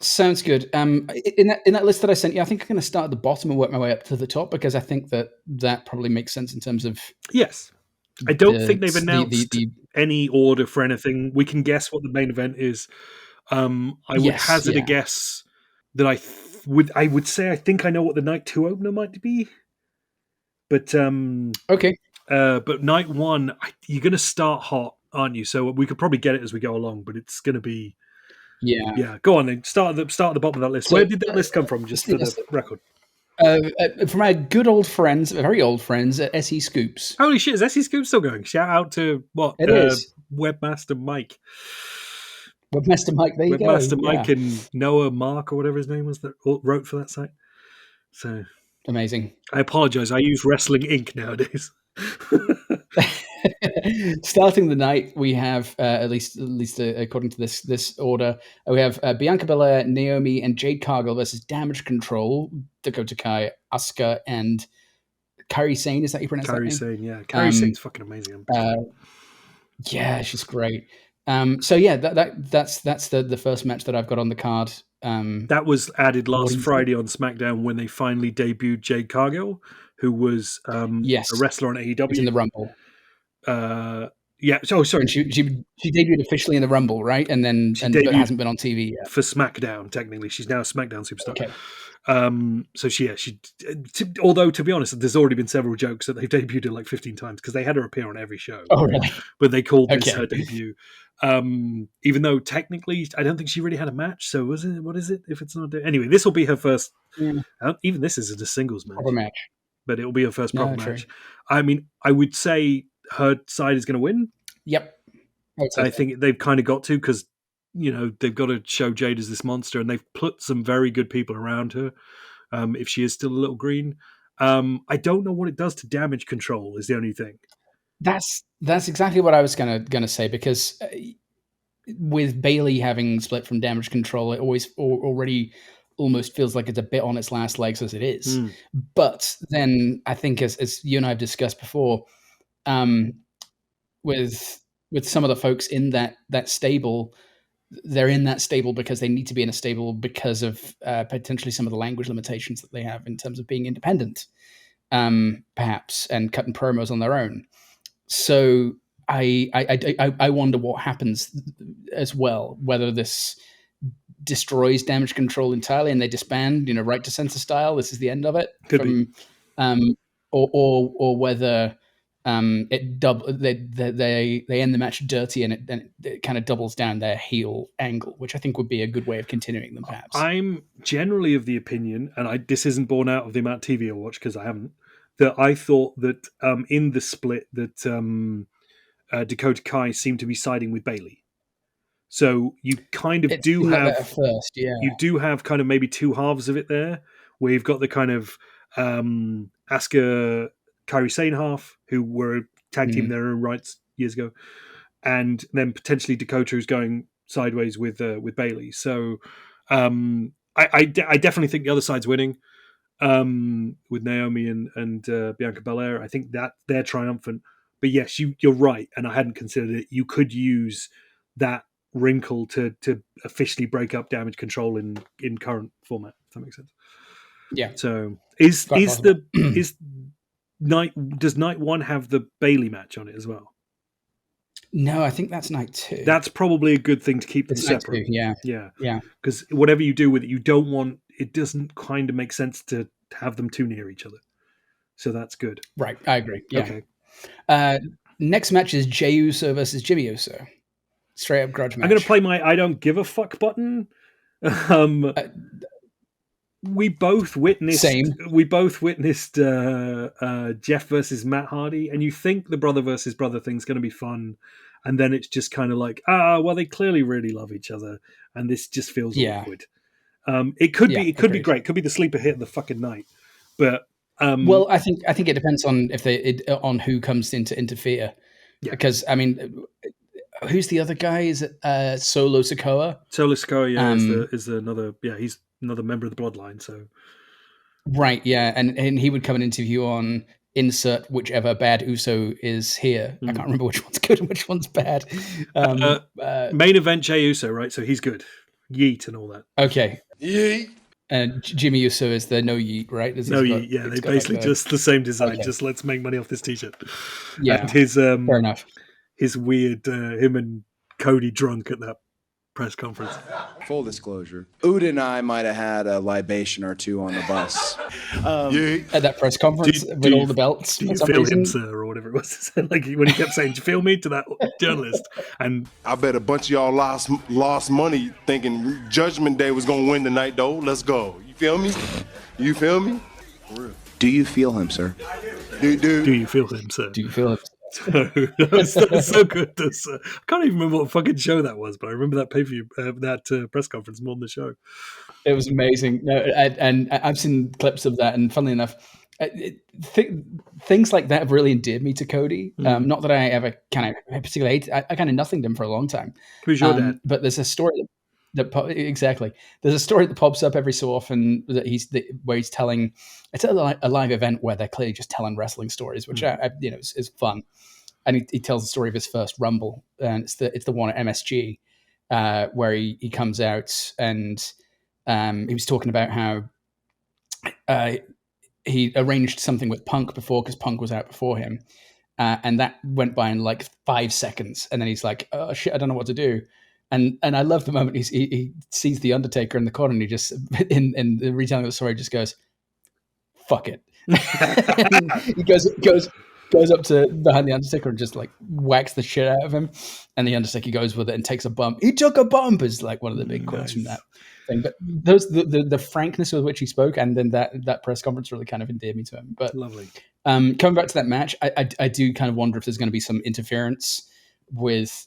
Sounds good. In that list that I sent you, I think I'm going to start at the bottom and work my way up to the top because I think that probably makes sense in terms of. Yes. I don't think they've announced any order for anything. We can guess what the main event is. I would hazard a guess that I would say I think I know what the night 2 opener might be. But okay. But night 1, you're going to start hot, aren't you? So we could probably get it as we go along, but it's going to be. Yeah. Go on then. Start at the bottom of that list. So, where did that list come from? Just for the record. From our good old friends, very old friends at SE Scoops. Holy shit! Is SE Scoops still going? Shout out to what? It is Webmaster Mike. Webmaster Mike. There you go. Webmaster Mike and Noah Mark or whatever his name was that wrote for that site. So amazing. I apologize. I use Wrestling Inc. nowadays. Starting the night, we have at least according to this order, we have Bianca Belair, Naomi, and Jade Cargill versus Damage Control, Dakota Kai, Asuka, and Kairi Sane. Is that you pronounce that name? Kairi Sane, yeah. Kairi Sane's fucking amazing. Yeah, she's great. So yeah, that's the first match that I've got on the card. That was added last Friday on SmackDown when they finally debuted Jade Cargill, who was a wrestler on AEW. In the Rumble. Yeah. Oh, sorry. And she debuted officially in the Rumble, right? And then but hasn't been on TV yet. For SmackDown, technically. She's now a SmackDown superstar. Okay. So although to be honest, there's already been several jokes that they've debuted her like 15 times because they had her appear on every show. Oh, really? But they called this her debut. Even though technically, I don't think she really had a match. So what is it if it's not? Anyway, this will be her first. Even this isn't a singles match. Proper match. But it will be her first proper match. I mean, I would say her side is going to win. Yep. I think they've kind of got to because, they've got to show Jade as this monster and they've put some very good people around her if she is still a little green. I don't know what it does to Damage Control is the only thing. That's exactly what I was gonna say because with Bayley having split from Damage Control, it already almost feels like it's a bit on its last legs as it is. But then I think as you and I have discussed before, with some of the folks in that stable, they're in that stable because they need to be in a stable because of potentially some of the language limitations that they have in terms of being independent, perhaps, and cutting promos on their own. So I wonder what happens as well, whether this destroys Damage Control entirely and they disband, right to censor style. This is the end of it. Could be. Or whether they end the match dirty and it kind of doubles down their heel angle, which I think would be a good way of continuing them. Perhaps I'm generally of the opinion, and this isn't borne out of the amount of TV I watch because I haven't. That I thought that in the split that Dakota Kai seemed to be siding with Bayley. So you kind of do have you do have kind of maybe two halves of it there, where you've got the kind of Asuka Kairi Sane half, who were a tag team in their own rights years ago, and then potentially Dakota who's going sideways with Bayley. So I definitely think the other side's winning with Naomi and Bianca Belair. I think that they're triumphant. But yes, you're right, and I hadn't considered it. You could use that wrinkle to officially break up Damage Control in current format, if that makes sense. Yeah. So does night 1 have the Bayley match on it as well? No, I think that's night 2. That's probably a good thing to keep them It's night separate. 2, yeah. Yeah. Yeah. Because whatever you do with it, you don't want it doesn't kind of make sense to have them too near each other. So that's good. Right, I agree. Yeah. Okay. Next match is Jey Uso versus Jimmy Uso. Straight up grudge match. I'm going to play my I don't give a fuck button. We both witnessed. Same. We both witnessed Jeff versus Matt Hardy, and you think the brother versus brother thing's going to be fun, and then it's just kind of like, well, they clearly really love each other, and this just feels awkward. It could be great. It could be the sleeper hit of the fucking night, but well, I think it depends on on who comes in to interfere. Yeah. Because I mean, who's the other guy? Is it Solo Sikoa? Solo Sikoa, yeah, is another. Yeah, he's another member of the bloodline. So, right, yeah, and he would come and interview on insert whichever bad Uso is here. I can't remember which one's good and which one's bad. Main event Jey Uso, right? So he's good. Yeet and all that. Okay. Yeet. And Jimmy Uso is the no yeet, right? No yeet, yeah. They basically just the same design. Okay. Just let's make money off this t-shirt. Yeah, and his fair enough. His weird him and Cody drunk at that press conference. Full disclosure, Uda and I might have had a libation or two on the bus. At that press conference with all the belts. Do you feel him, sir, or whatever it was? Like when he kept saying, "Do you feel me?" to that journalist, and I bet a bunch of y'all lost money thinking Judgment Day was gonna win tonight. Though, let's go. You feel me? You feel me? Do you feel him, sir? Do you feel him, sir? Do you feel him? That's so good. I can't even remember what fucking show that was, but I remember that pay-per-view, that press conference more than the show. It was amazing. No, and I've seen clips of that, and funnily enough, things like that have really endeared me to Cody. Not that I ever kind of particularly hate. I kind of nothinged him for a long time. Who's your dad? But there's a story exactly. There's a story that pops up every so often that where he's telling. It's a live event where they're clearly just telling wrestling stories, which is fun. And he tells the story of his first Rumble, and it's the one at MSG where he comes out and he was talking about how he arranged something with Punk before because Punk was out before him, and that went by in like 5 seconds, and then he's like, "Oh shit, I don't know what to do." And I love the moment he sees the Undertaker in the corner, and he just in the retelling of the story just goes, "Fuck it." He goes up to behind the Undertaker and just like whacks the shit out of him, and the Undertaker goes with it and takes a bump. He took a bump is like one of the big quotes from that thing. But the frankness with which he spoke, and then that press conference really kind of endeared me to him. But lovely. Coming back to that match, I do kind of wonder if there's going to be some interference with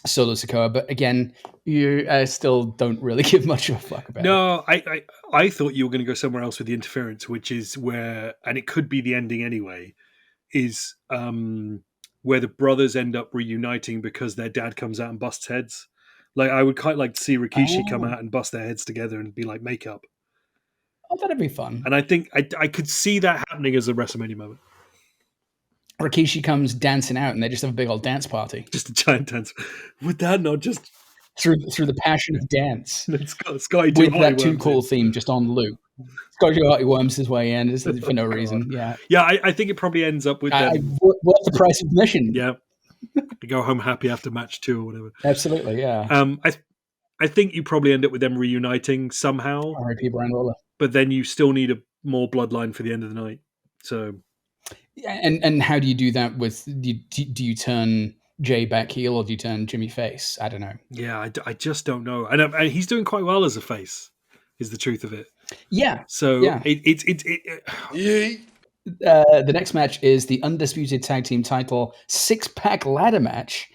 Solo Sikoa, but again, I still don't really give much of a fuck about it. No, I thought you were going to go somewhere else with the interference, which is where, and it could be the ending anyway, is where the brothers end up reuniting because their dad comes out and busts heads. Like, I would quite like to see Rikishi come out and bust their heads together and be like makeup. Oh, that'd be fun. And I think I could see that happening as a WrestleMania moment. Rikishi comes dancing out, and they just have a big old dance party. Just a giant dance. Would that not just through the passion of dance? Scotty with that Too Cool theme just on loop. Scotty Harty worms his way in for no reason. Yeah, I think it probably ends up with them. What's the price of admission? Yeah, to go home happy after match 2 or whatever. Absolutely, yeah. I think you probably end up with them reuniting somehow. R.I.P. Brian Lawler. But then you still need a more bloodline for the end of the night. So. And how do you do that with do you turn Jay back heel or do you turn Jimmy face? I don't know. Yeah, I just don't know. And he's doing quite well as a face, is the truth of it. Yeah. So yeah. The next match is the Undisputed Tag Team title 6-pack ladder match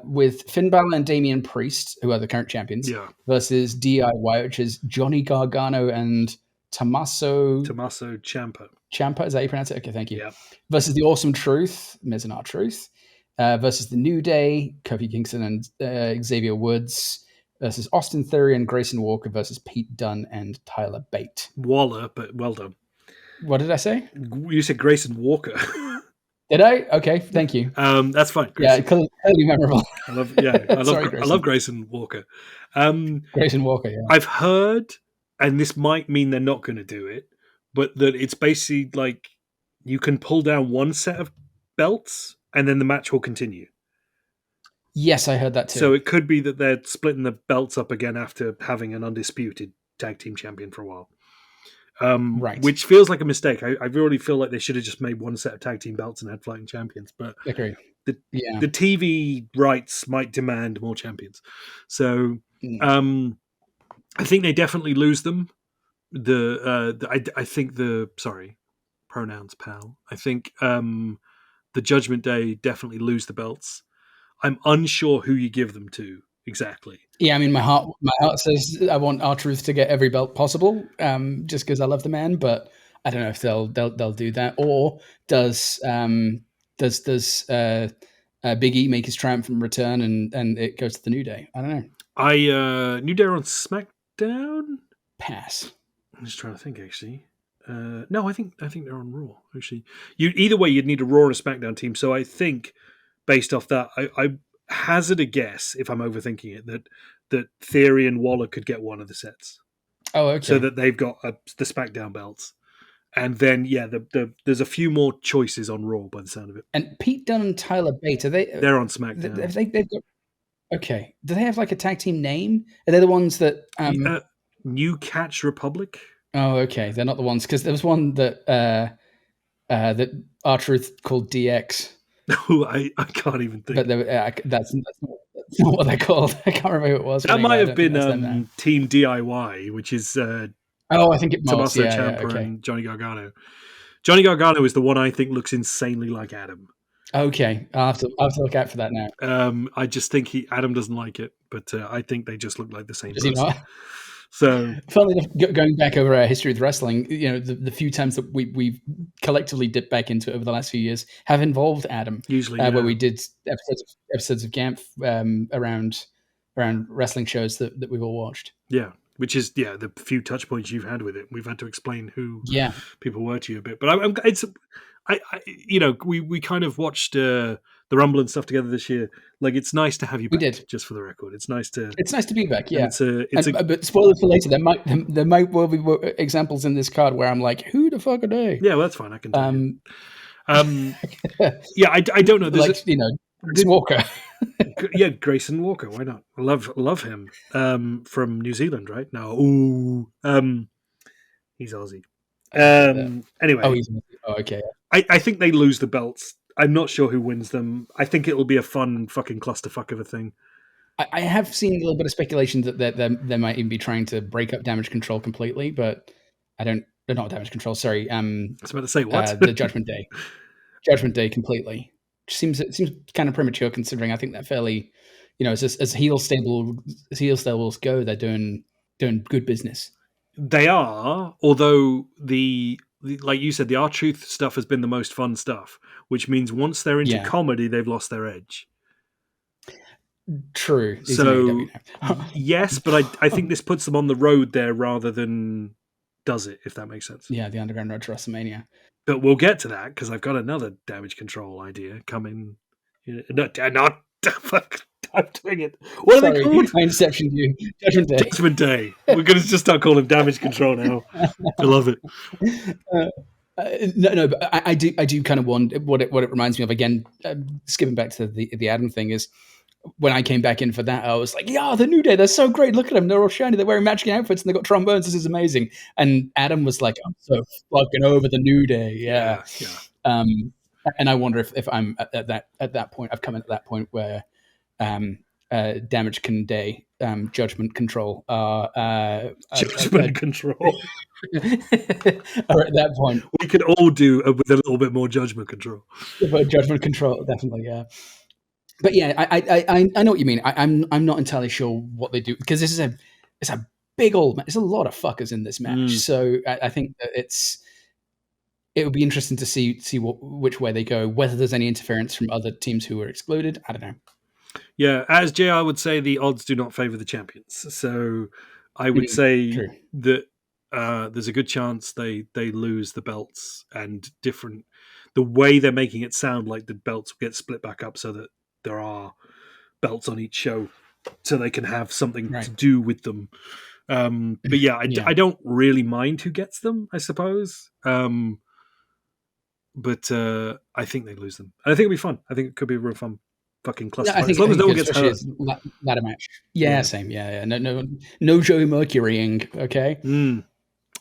with Finn Balor and Damian Priest, who are the current champions, versus DIY, which is Johnny Gargano and Tommaso Ciampa. Ciampa, is that how you pronounce it? Okay, thank you. Yeah. Versus the Awesome Truth, Miz and R-Truth. Versus the New Day, Kofi Kingston and Xavier Woods. Versus Austin Theory and Grayson Walker versus Pete Dunne and Tyler Bate. Waller, but well done. What did I say? You said Grayson Walker. Did I? Okay, thank you. That's fine. Grayson. Yeah, clearly memorable. I love Grayson Walker. Grayson Walker, yeah. I've heard, and this might mean they're not going to do it, but that it's basically like you can pull down one set of belts and then the match will continue. Yes, I heard that too. So it could be that they're splitting the belts up again after having an undisputed tag team champion for a while. Right. Which feels like a mistake. I really feel like they should have just made one set of tag team belts and had fighting champions. But Agree. the TV rights might demand more champions. So I think they definitely lose them. I think pronouns, pal. I think the Judgment Day definitely lose the belts. I'm unsure who you give them to exactly. Yeah, I mean, my heart says I want R-Truth to get every belt possible, just because I love the man. But I don't know if they'll do that, or does Big E make his triumphant return and it goes to the New Day? I don't know. New Day are on SmackDown. Pass. I'm just trying to think actually. No, I think they're on Raw actually. Either way, you'd need a Raw and a SmackDown team. So I think based off that, I hazard a guess, if I'm overthinking it, that Theory and Waller could get one of the sets. Oh, okay. So that they've got the SmackDown belts. And then, there's a few more choices on Raw by the sound of it. And Pete Dunne and Tyler Bate, they're on SmackDown. They've got... Okay. Do they have like a tag team name? Are they the ones that... New Catch Republic? Oh, okay. They're not the ones, because there was one that that R-Truth called DX. Oh, I can't even think. But that's not what they're called. I can't remember who it was. That might have been Team DIY, which is I think it was Tommaso Ciampa and Johnny Gargano. Johnny Gargano is the one I think looks insanely like Adam. Okay, I'll have to look out for that now. I just think Adam doesn't like it, but I think they just look like the same Does person. he not? So, funnily enough, going back over our history with wrestling, the few times that we've collectively dipped back into it over the last few years have involved Adam. Usually, where we did episodes of GAMP around wrestling shows that we've all watched. Yeah, which is the few touch points you've had with it. We've had to explain who people were to you a bit, but we kind of watched the Rumble and stuff together this year. Like, it's nice to have you back. We did, just for the record. It's nice to be back. Yeah, but spoilers for later. There might well be examples in this card where I'm like, who the fuck are they? Yeah, well, that's fine. I can. I don't know. There's Chris Walker. Grayson Walker. Why not? I love him. From New Zealand, right? No, he's Aussie. Anyway. Okay. I think they lose the belts. I'm not sure who wins them. I think it'll be a fun fucking clusterfuck of a thing. I have seen a little bit of speculation that they might even be trying to break up Damage Control completely, but I don't. Not Damage Control. Sorry. I was about to say what? The Judgment Day. Judgment Day completely. It seems kind of premature, considering I think that fairly, as heel stables go, they're doing good business. They are, although the like you said, the R-Truth stuff has been the most fun stuff, which means once they're into comedy, they've lost their edge. True. So, yes, but I think this puts them on the road there rather than does it, if that makes sense. Yeah, the Underground Road to WrestleMania. But we'll get to that, because I've got another Damage Control idea coming. Fuck. I'm doing it. What are they called? I interceptioned you. Judgment Day. Judgment Day. We're going to just start calling him Damage Control now. I love it. No, but I do kind of want what it reminds me of. Again, skipping back to the Adam thing, is when I came back in for that, I was like, yeah, the New Day, they're so great. Look at them. They're all shiny. They're wearing matching outfits and they've got trombones. This is amazing. And Adam was like, I'm so fucking over the New Day. Yeah. And I wonder if I'm at that point. I've come in at that point where Damage Day, Judgment Control Judgment Control are at that point. We could all do with a little bit more Judgment Control. Judgment Control, definitely, yeah. But yeah, I know what you mean. I'm not entirely sure what they do, because it's a big old match. There's a lot of fuckers in this match, so I think that it would be interesting to see which way they go. Whether there's any interference from other teams who were excluded, I don't know. Yeah, as JR would say, the odds do not favor the champions. So I would say that there's a good chance they lose the belts, and the way they're making it sound like the belts will get split back up so that there are belts on each show, so they can have something to do with them. But yeah, I don't really mind who gets them, I suppose. but I think they lose them. And I think it'll be fun. I think it could be a real fun fucking cluster. I think, as long as no one gets especially hurt. as ladder match. Yeah, same. Yeah. No Joey Mercurying. Okay.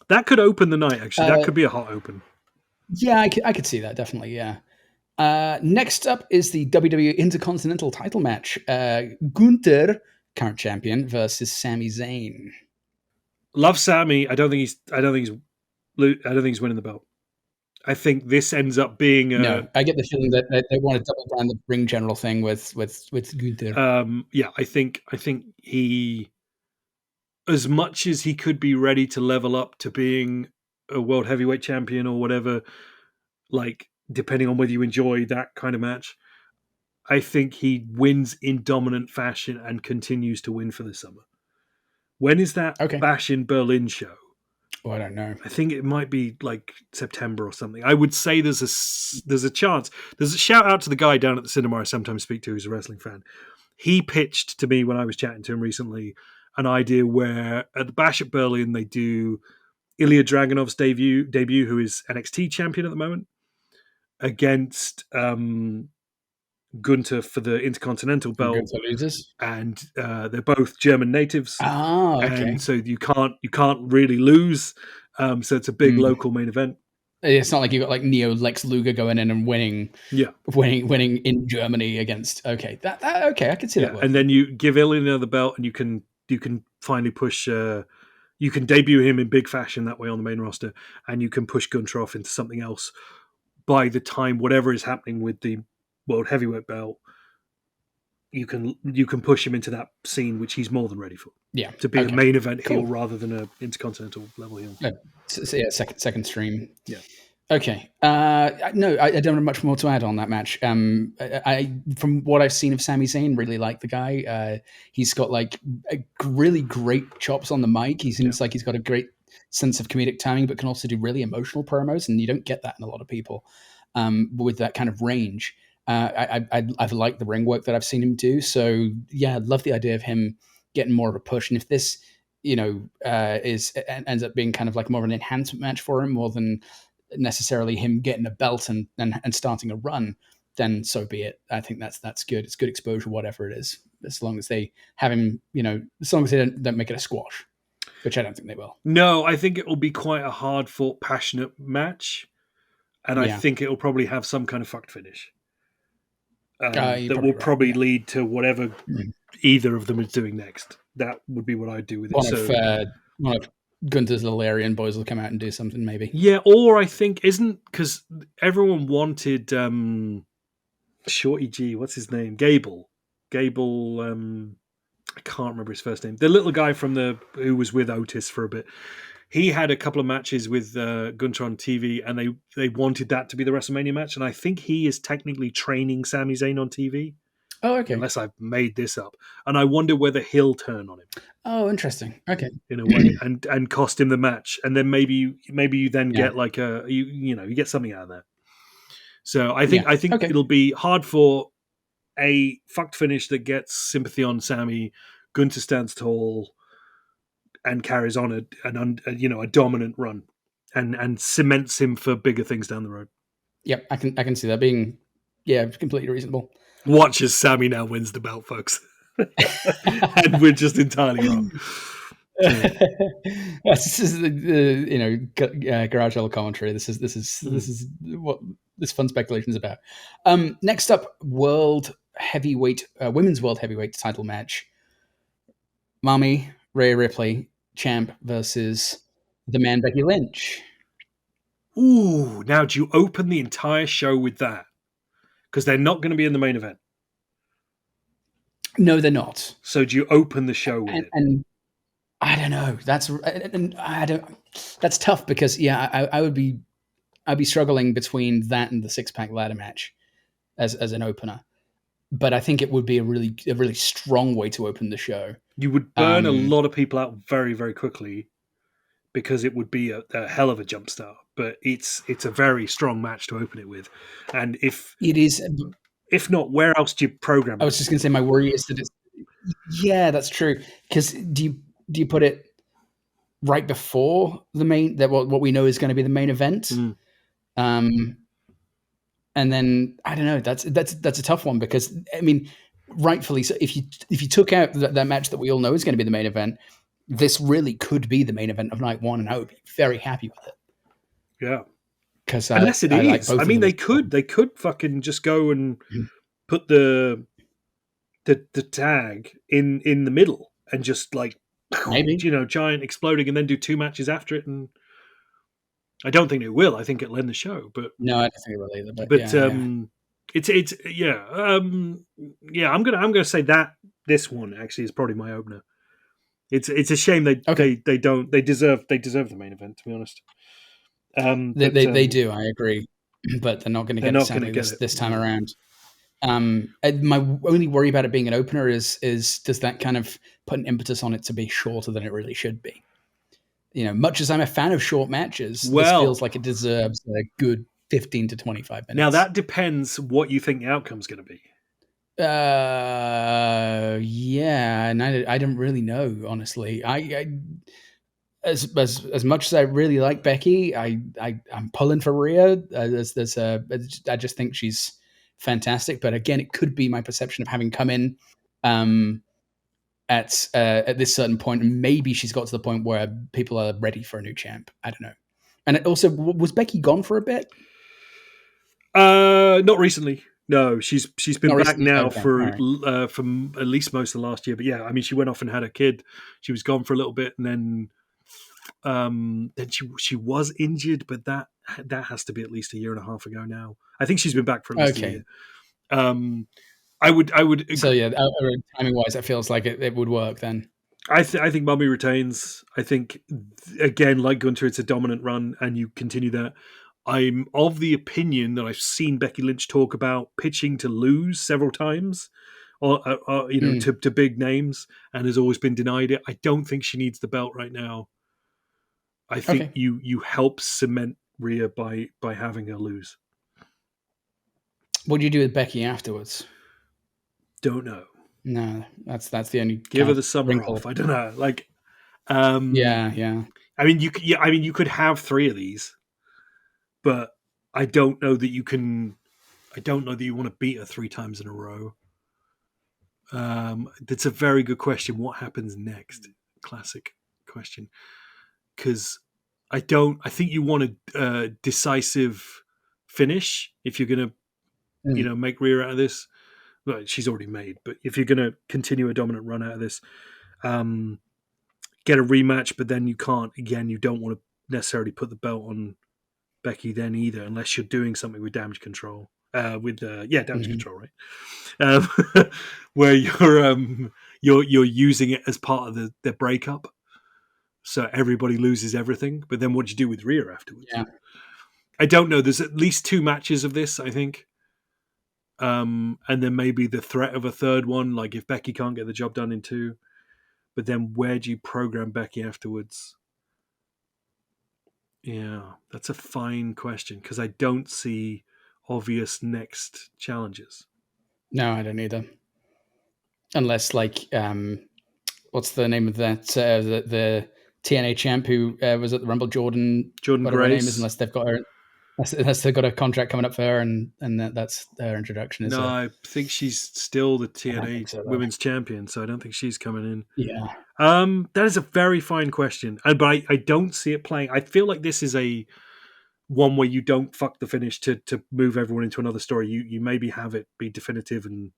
That could open the night. Actually, that could be a hot open. Yeah, I could see that definitely. Yeah. Next up is the WWE Intercontinental Title match. Gunther, current champion, versus Sami Zayn. Love Sami. I don't think he's winning the belt. I think this ends up being no. I get the feeling that they want to double down the ring general thing with Gunther. Yeah, I think he, as much as he could be ready to level up to being a world heavyweight champion or whatever, like depending on whether you enjoy that kind of match, I think he wins in dominant fashion and continues to win for the summer. When is that Bash in Berlin show? Oh, I don't know. I think it might be like September or something. I would say there's a chance. There's a shout out to the guy down at the cinema I sometimes speak to who's a wrestling fan. He pitched to me when I was chatting to him recently an idea where at the Bash at Berlin they do Ilya Dragunov's debut, who is NXT champion at the moment, against Gunther for the Intercontinental belt. Gunther loses, and they're both German natives. Okay. And so you can't really lose. So it's a big local main event. It's not like you got like Neo Lex Luger going in and winning in Germany against. Okay, that I can see that. And then you give Ilya the belt, and you can finally push. You can debut him in big fashion that way on the main roster, and you can push Gunther off into something else. By the time whatever is happening with the world heavyweight belt, you can push him into that scene, which he's more than ready for. Yeah, to be a main event heel rather than a intercontinental level heel. So yeah, second stream. Yeah. Okay. No, I don't have much more to add on that match. I from what I've seen of Sami Zayn, really like the guy. He's got like really great chops on the mic. He seems like he's got a great sense of comedic timing, but can also do really emotional promos, and you don't get that in a lot of people with that kind of range. I've liked the ring work that I've seen him do. So yeah, I love the idea of him getting more of a push. And if this, ends up being kind of like more of an enhancement match for him, more than necessarily him getting a belt and starting a run, then so be it. I think that's good. It's good exposure, whatever it is, as long as they have him, as long as they don't make it a squash, which I don't think they will. No, I think it will be quite a hard fought, passionate match. And I think it will probably have some kind of fucked finish. That will probably lead to whatever either of them is doing next. That would be what I'd do with it. One of Gunther's little Aryan boys will come out and do something, maybe. Yeah, or I think because everyone wanted Shorty G. What's his name? Gable. I can't remember his first name. The little guy who was with Otis for a bit. He had a couple of matches with Gunther on TV, and they wanted that to be the WrestleMania match. And I think he is technically training Sami Zayn on TV. Oh, okay. Unless I've made this up. And I wonder whether he'll turn on him. Oh, interesting. Okay. In a way, and cost him the match. And then maybe you then get like you get something out of that. So I think it'll be hard for a fucked finish that gets sympathy on Sami. Gunther stands tall and carries on a dominant run and cements him for bigger things down the road. Yep, I can see that being completely reasonable. Watch as Sami now wins the belt, folks. And we're just entirely wrong. This is the garage level commentary. This is what this fun speculation is about. Next up, women's world heavyweight title match. Mommy Rhea Ripley, champ, versus the man Becky Lynch. Ooh, now do you open the entire show with that? Because they're not going to be in the main event. No, they're not. So do you open the show with it? And I don't know. That's tough because I'd be struggling between that and the 6-pack ladder match as an opener. But I think it would be a really strong way to open the show. You would burn a lot of people out very, very quickly because it would be a hell of a jump start. But it's a very strong match to open it with. And if it is, if not, where else do you program it? I was just going to say my worry is that yeah, that's true. Because do you put it right before the main, what we know is going to be the main event? And then I don't know. That's a tough one because I mean, rightfully so. If you took out that match that we all know is going to be the main event, this really could be the main event of night one, and I would be very happy with it. Yeah, because unless it is, like both I mean, they could fucking just go and put the tag in the middle and just like maybe giant exploding, and then do 2 matches after it. And I don't think it will. I think it'll end the show, but no, I don't think it will either. But it's I'm gonna say that this one actually is probably my opener. It's a shame they deserve the main event, to be honest. They do, I agree, but they're not going to get it sadly this time around. My only worry about it being an opener is does that kind of put an impetus on it to be shorter than it really should be? Much as I'm a fan of short matches, this feels like it deserves a good 15 to 25 minutes. Now that depends what you think the outcome's going to be. Yeah, and I don't really know, honestly. I as much as I really like Becky, I'm pulling for Rhea. I just think she's fantastic. But again, it could be my perception of having come in at this certain point, and maybe she's got to the point where people are ready for a new champ. I don't know. And it also, was Becky gone for a bit? Not recently. No, she's been back now from at least most of the last year. But yeah, I mean, she went off and had a kid. She was gone for a little bit, and then she was injured, but that has to be at least a year and a half ago now. I think she's been back for at least a year. I would. So yeah, timing wise, it feels like it would work then. I think Mummy retains. I think again, like Gunter, it's a dominant run, and you continue that. I'm of the opinion that I've seen Becky Lynch talk about pitching to lose several times, or to big names, and has always been denied it. I don't think she needs the belt right now. I think you help cement Rhea by having her lose. What do you do with Becky afterwards? Don't know. No, that's the only. Give her the summer off. I don't know. Like, yeah. I mean, you could have 3 of these, but I don't know that you can. I don't know that you want to beat her 3 times in a row. That's a very good question. What happens next? Classic question. Because I think you want a decisive finish if you're going to, make Rhea out of this. Well, she's already made, but if you're going to continue a dominant run out of this, get a rematch, but then you can't. Again, you don't want to necessarily put the belt on Becky then either, unless you're doing something with damage control. Damage control, right? Where you're using it as part of the breakup, so everybody loses everything. But then what do you do with Rhea afterwards? Yeah. I don't know. There's at least 2 matches of this, I think. And then maybe the threat of a third one, like if Becky can't get the job done in 2. But then where do you program Becky afterwards? Yeah, that's a fine question because I don't see obvious next challenges. No, I don't either. Unless, like, what's the name of that? The TNA champ who was at the Rumble, Jordan Grace. Her name is, unless they've got her. Unless they've got a contract coming up for her, and that's her introduction. No, I think she's still the TNA Women's Champion, so I don't think she's coming in. Yeah. That is a very fine question, but I don't see it playing. I feel like this is a one where you don't fuck the finish to move everyone into another story. You maybe have it be definitive and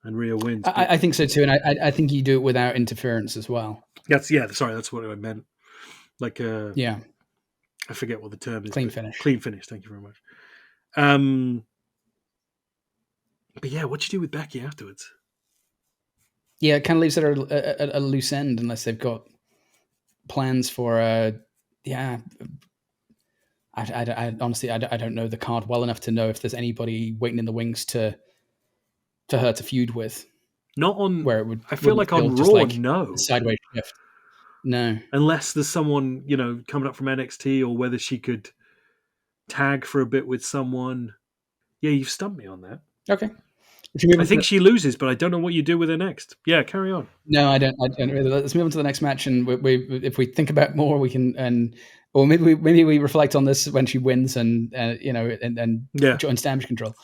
Rhea wins. I think so too, and I think you do it without interference as well. That's what I meant. Like I forget what the term is. Clean finish. Clean finish. Thank you very much. But yeah, what do you do with Becky afterwards? Yeah, it kind of leaves it at a loose end unless they've got plans for. I honestly, I don't know the card well enough to know if there's anybody waiting in the wings for her to feud with. Not on where it would. I feel like on Raw, no sideways shift. No, unless there's someone coming up from NXT, or whether she could tag for a bit with someone. Yeah, you've stumped me on that. Okay. I think she loses, but I don't know what you do with her next. Yeah, carry on. No, I don't really. Let's move on to the next match, and if we think about more, we can. And Or maybe we reflect on this when she wins and and Yeah. joins Damage Control.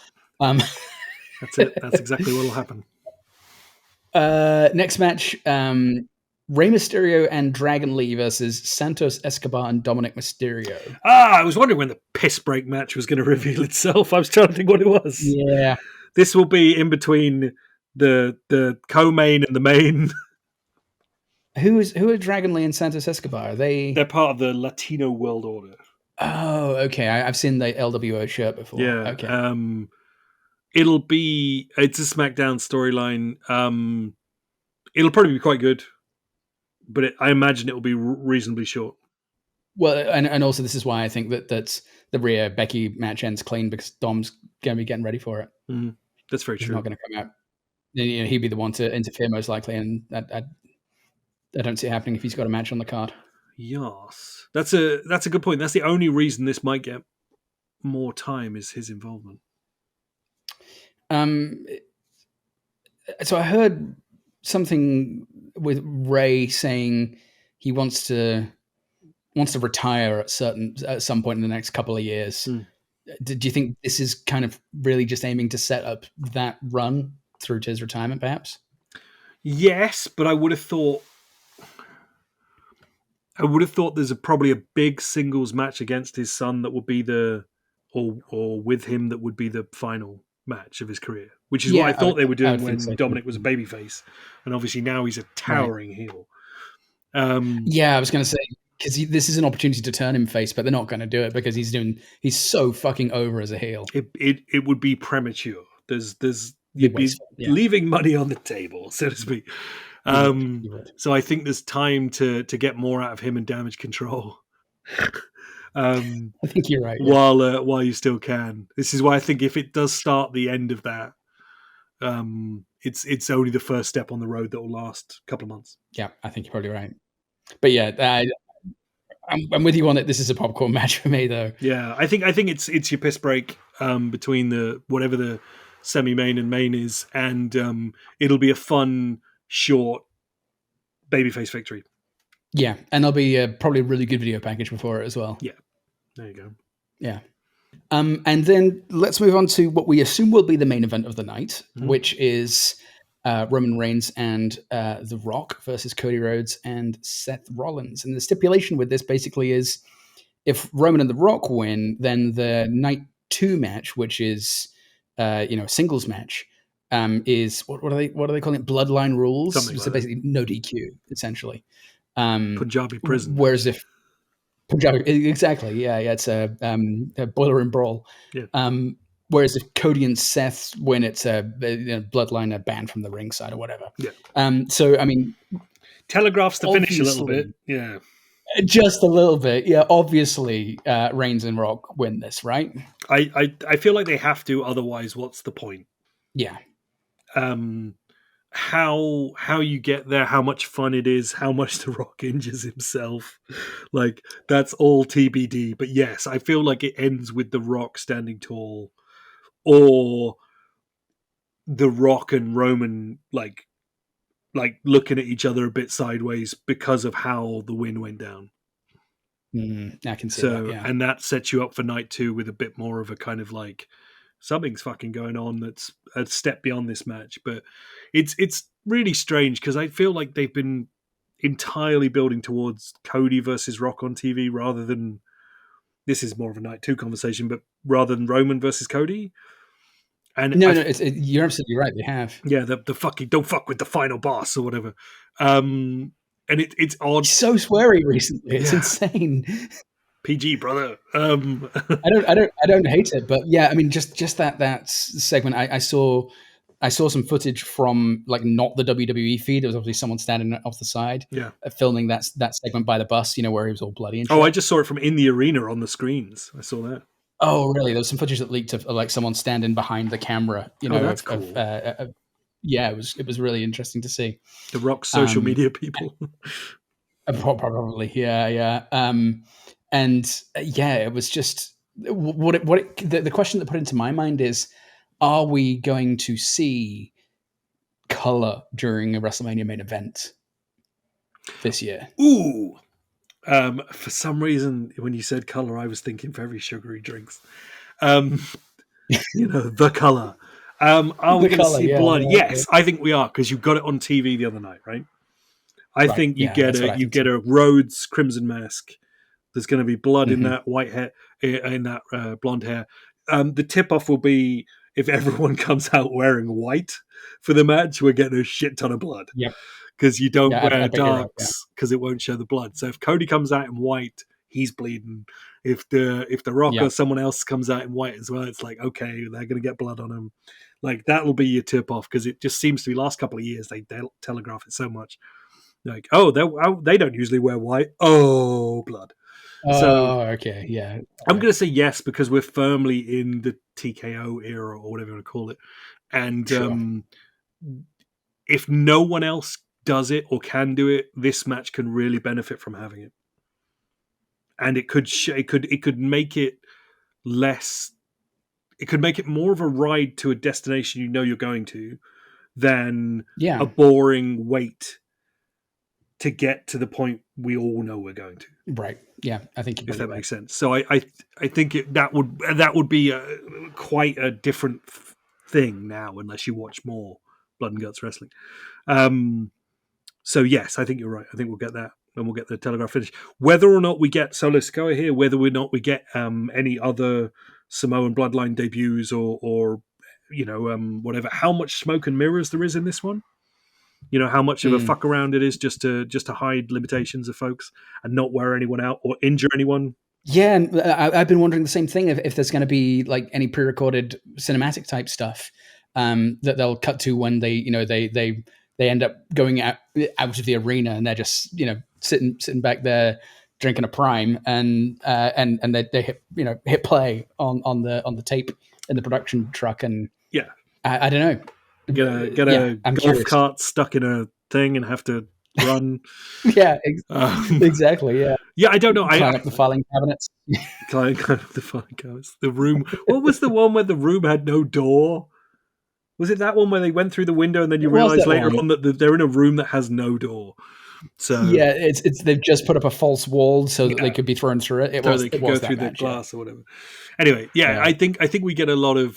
That's it. That's exactly what will happen. Next match, Rey Mysterio and Dragon Lee versus Santos Escobar and Dominic Mysterio. I was wondering when the piss break match was going to reveal itself. I was trying to think what it was. Yeah. This will be in between the co-main and the main. Who are Dragon Lee and Santos Escobar? They're part of the Latino World Order. Oh, okay. I've seen the LWO shirt before. Yeah. Okay. It's a SmackDown storyline. It'll probably be quite good, but I imagine it will be reasonably short. Well, and also this is why I think that the Rhea Becky match ends clean, because Dom's going to be getting ready for it. Mm-hmm. That's very true. He's not going to come out. He'd be the one to interfere most likely, and I don't see it happening if he's got a match on the card. Yes, that's a good point. That's the only reason this might get more time, is his involvement. So I heard something with Ray saying he wants to retire at some point in the next couple of years. Do you think this is kind of really just aiming to set up that run through to his retirement, perhaps? Yes, but I would have thought there's probably a big singles match against his son that would be or with him that would be the final match of his career, which is what I thought they were doing when Dominic was a babyface, and obviously now he's a towering heel. I was going to say, because this is an opportunity to turn him face, but they're not going to do it because he's so fucking over as a heel. It would be premature. You'd be leaving money on the table, so to speak. So I think there's time to get more out of him and Damage Control. I think you're right. While you still can. This is why I think if it does start the end of that, it's only the first step on the road that will last a couple of months. Yeah, I think you're probably right. But yeah, I'm with you on it. This is a popcorn match for me, though. Yeah, I think it's your piss break between whatever the semi-main and main is, and it'll be a fun, short babyface victory. Yeah, and there'll be probably a really good video package before it as well. Yeah, there you go. Yeah. And then let's move on to what we assume will be the main event of the night, which is Roman Reigns and The Rock versus Cody Rhodes and Seth Rollins. And the stipulation with this basically is, if Roman and The Rock win, then the night 2 match, which is a singles match, is what are they calling it? Bloodline rules. Something so like basically no DQ, essentially. Punjabi prison. Whereas if Punjabi, exactly, yeah, it's a boiler room brawl. Yeah. Whereas if Cody and Seth win, it's a bloodline ban from the ringside or whatever. Yeah. So I mean, telegraphs the finish a little bit. Yeah. Just a little bit. Yeah. Obviously, Reigns and Rock win this, right? I feel like they have to. Otherwise, what's the point? Yeah. How you get there, how much fun it is, how much The Rock injures himself, like that's all TBD. But yes, I feel like it ends with The Rock standing tall, or The Rock and Roman like looking at each other a bit sideways because of how the win went down. I can see that, yeah. And that sets you up for night 2 with a bit more of a kind of like, something's fucking going on that's a step beyond this match. But it's really strange because I feel like they've been entirely building towards Cody versus Rock on TV rather than, this is more of a night 2 conversation, but rather than Roman versus Cody. And you're absolutely right. They have. Yeah, the fucking don't fuck with the final boss or whatever. And it's odd. He's so sweary recently. It's insane. PG, brother. I don't hate it, but yeah, I mean, just that segment. I saw some footage from like not the WWE feed. There was obviously someone standing off the side, filming that segment by the bus. Where he was all bloody. And shit. Oh, I just saw it from in the arena on the screens. I saw that. Oh, really? There was some footage that leaked of like someone standing behind the camera. That's cool. Yeah, it was really interesting to see. The Rock's social media people. Probably, yeah. And it was just the question that put into my mind is, are we going to see color during a WrestleMania main event this year? Ooh. For some reason, when you said color, I was thinking very sugary drinks. The color. Are we going to see blood? Yes, I think we are, because you got it on TV the other night, right? I think you get a Rhodes Crimson Mask. There's going to be blood in that white hair, in that blonde hair. The tip-off will be if everyone comes out wearing white for the match, we're getting a shit ton of blood. Yep. Because you don't wear darks, because it won't show the blood. So if Cody comes out in white, he's bleeding. If the Rock or someone else comes out in white as well, it's like, okay, they're going to get blood on him. Like, that will be your tip-off, because it just seems to be last couple of years they telegraph it so much. Like, they don't usually wear white. Oh, blood. Okay, yeah. I'm going to say yes, because we're firmly in the TKO era, or whatever you want to call it. And if no one else does it or can do it, this match can really benefit from having it. And it could make it less. It could make it more of a ride to a destination you know you're going to, than a boring wait to get to the point we all know we're going to. Right. Yeah, I think if that makes sense. So I think that would be quite a different thing now, unless you watch more Blood and Guts wrestling. So yes, I think you're right. I think we'll get that, and we'll get the telegraph finish. Whether or not we get Solo Sikoa here, whether or not we get any other Samoan Bloodline debuts, or whatever. How much smoke and mirrors there is in this one. How much of a fuck around it is just to hide limitations of folks and not wear anyone out or injure anyone. Yeah, and I've been wondering the same thing, if there's going to be like any pre-recorded cinematic type stuff that they'll cut to when they end up going out of the arena, and they're just sitting back there drinking a prime, and they hit play on the tape in the production truck, and I don't know. Get a golf curious. cart stuck in a thing and have to run. Exactly. Yeah. Yeah, I don't know. Climb up the filing cabinets. Climb up the filing cabinets. The room. What was the one where the room had no door? Was it that one where they went through the window and then you realize later on that they're in a room that has no door? So yeah, it's they've just put up a false wall so that they could be thrown through it. They could go through the glass or whatever. Anyway, I think we get a lot of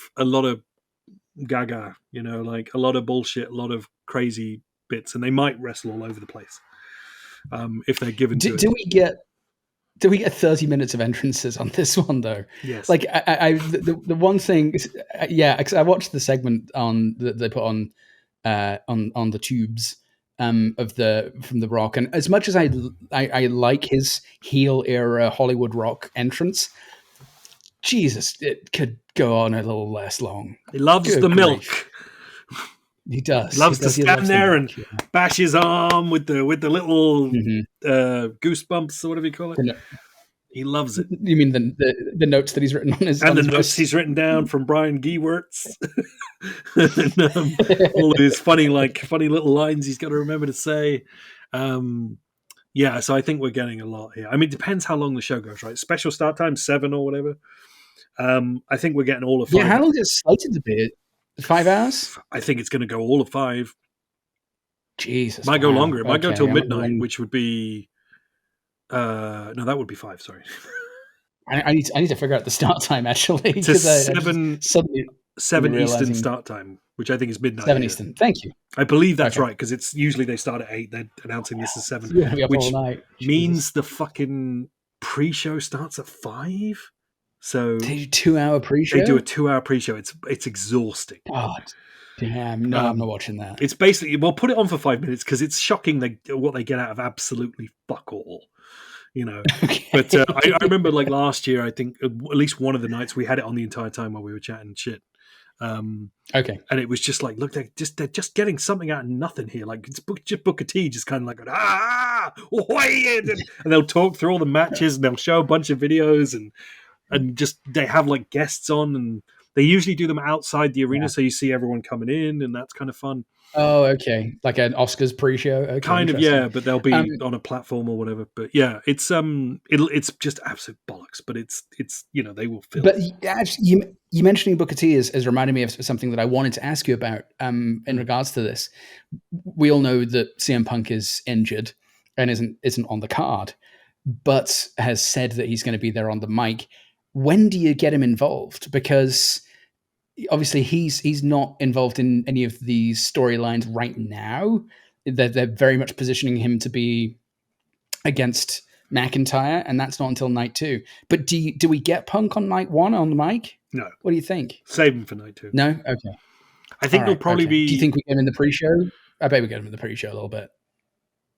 gaga, like a lot of bullshit, a lot of crazy bits, and they might wrestle all over the place if they're given to it. Do we get 30 minutes of entrances on this one though? Yes. Like the one thing, because I watched the segment that they put on the tubes from the Rock, and as much as I like his heel era Hollywood Rock entrance, Jesus, it could go on a little less long. He loves the milk. He does. Loves to stand there and bash his arm with the little goosebumps or whatever you call it. He loves it. You mean the notes that he's written on his notes wrist? He's written down from Brian Gewirtz. And, all these funny little lines he's got to remember to say. So I think we're getting a lot here. I mean, it depends how long the show goes, right? Special start time 7 or whatever. I think we're getting all of 5. Yeah, how long is it slated to be? 5 hours? I think it's going to go all of 5. Jesus, might go longer. It might go till midnight, which would be no, that would be 5. Sorry, I need to figure out the start time actually. It's a 7 Eastern start time, which I think is midnight. 7 Eastern. Thank you. I believe that's right, because it's usually they start at 8. They're announcing this is 7, which means the fucking pre-show starts at 5. So they do 2-hour pre-show. They do a 2-hour pre-show. It's exhausting. God damn! No, I'm not watching that. It's basically put it on for 5 minutes because it's shocking what they get out of absolutely fuck all. Okay. But I remember like last year, I think at least one of the nights we had it on the entire time while we were chatting shit. Okay. And it was just like, look, they're just getting something out of nothing here. Like it's Booker T just kind of like, and they'll talk through all the matches and they'll show a bunch of videos and just they have like guests on, and they usually do them outside the arena, so you see everyone coming in, and that's kind of fun. Oh, okay, like an Oscars pre-show. Okay, kind of, yeah, but they'll be on a platform or whatever. But yeah, it's just absolute bollocks. But it's they will fill. But actually, you mentioning Booker T has reminded me of something that I wanted to ask you about in regards to this. We all know that CM Punk is injured and isn't on the card. but has said that he's going to be there on the mic. When do you get him involved? Because obviously he's not involved in any of these storylines right now. They're very much positioning him to be against McIntyre, and that's not until night 2. But do we get Punk on night 1 on the mic? No. What do you think? Save him for night 2. No? Okay. I think he'll probably be... Do you think we get him in the pre-show? I bet we get him in the pre-show a little bit.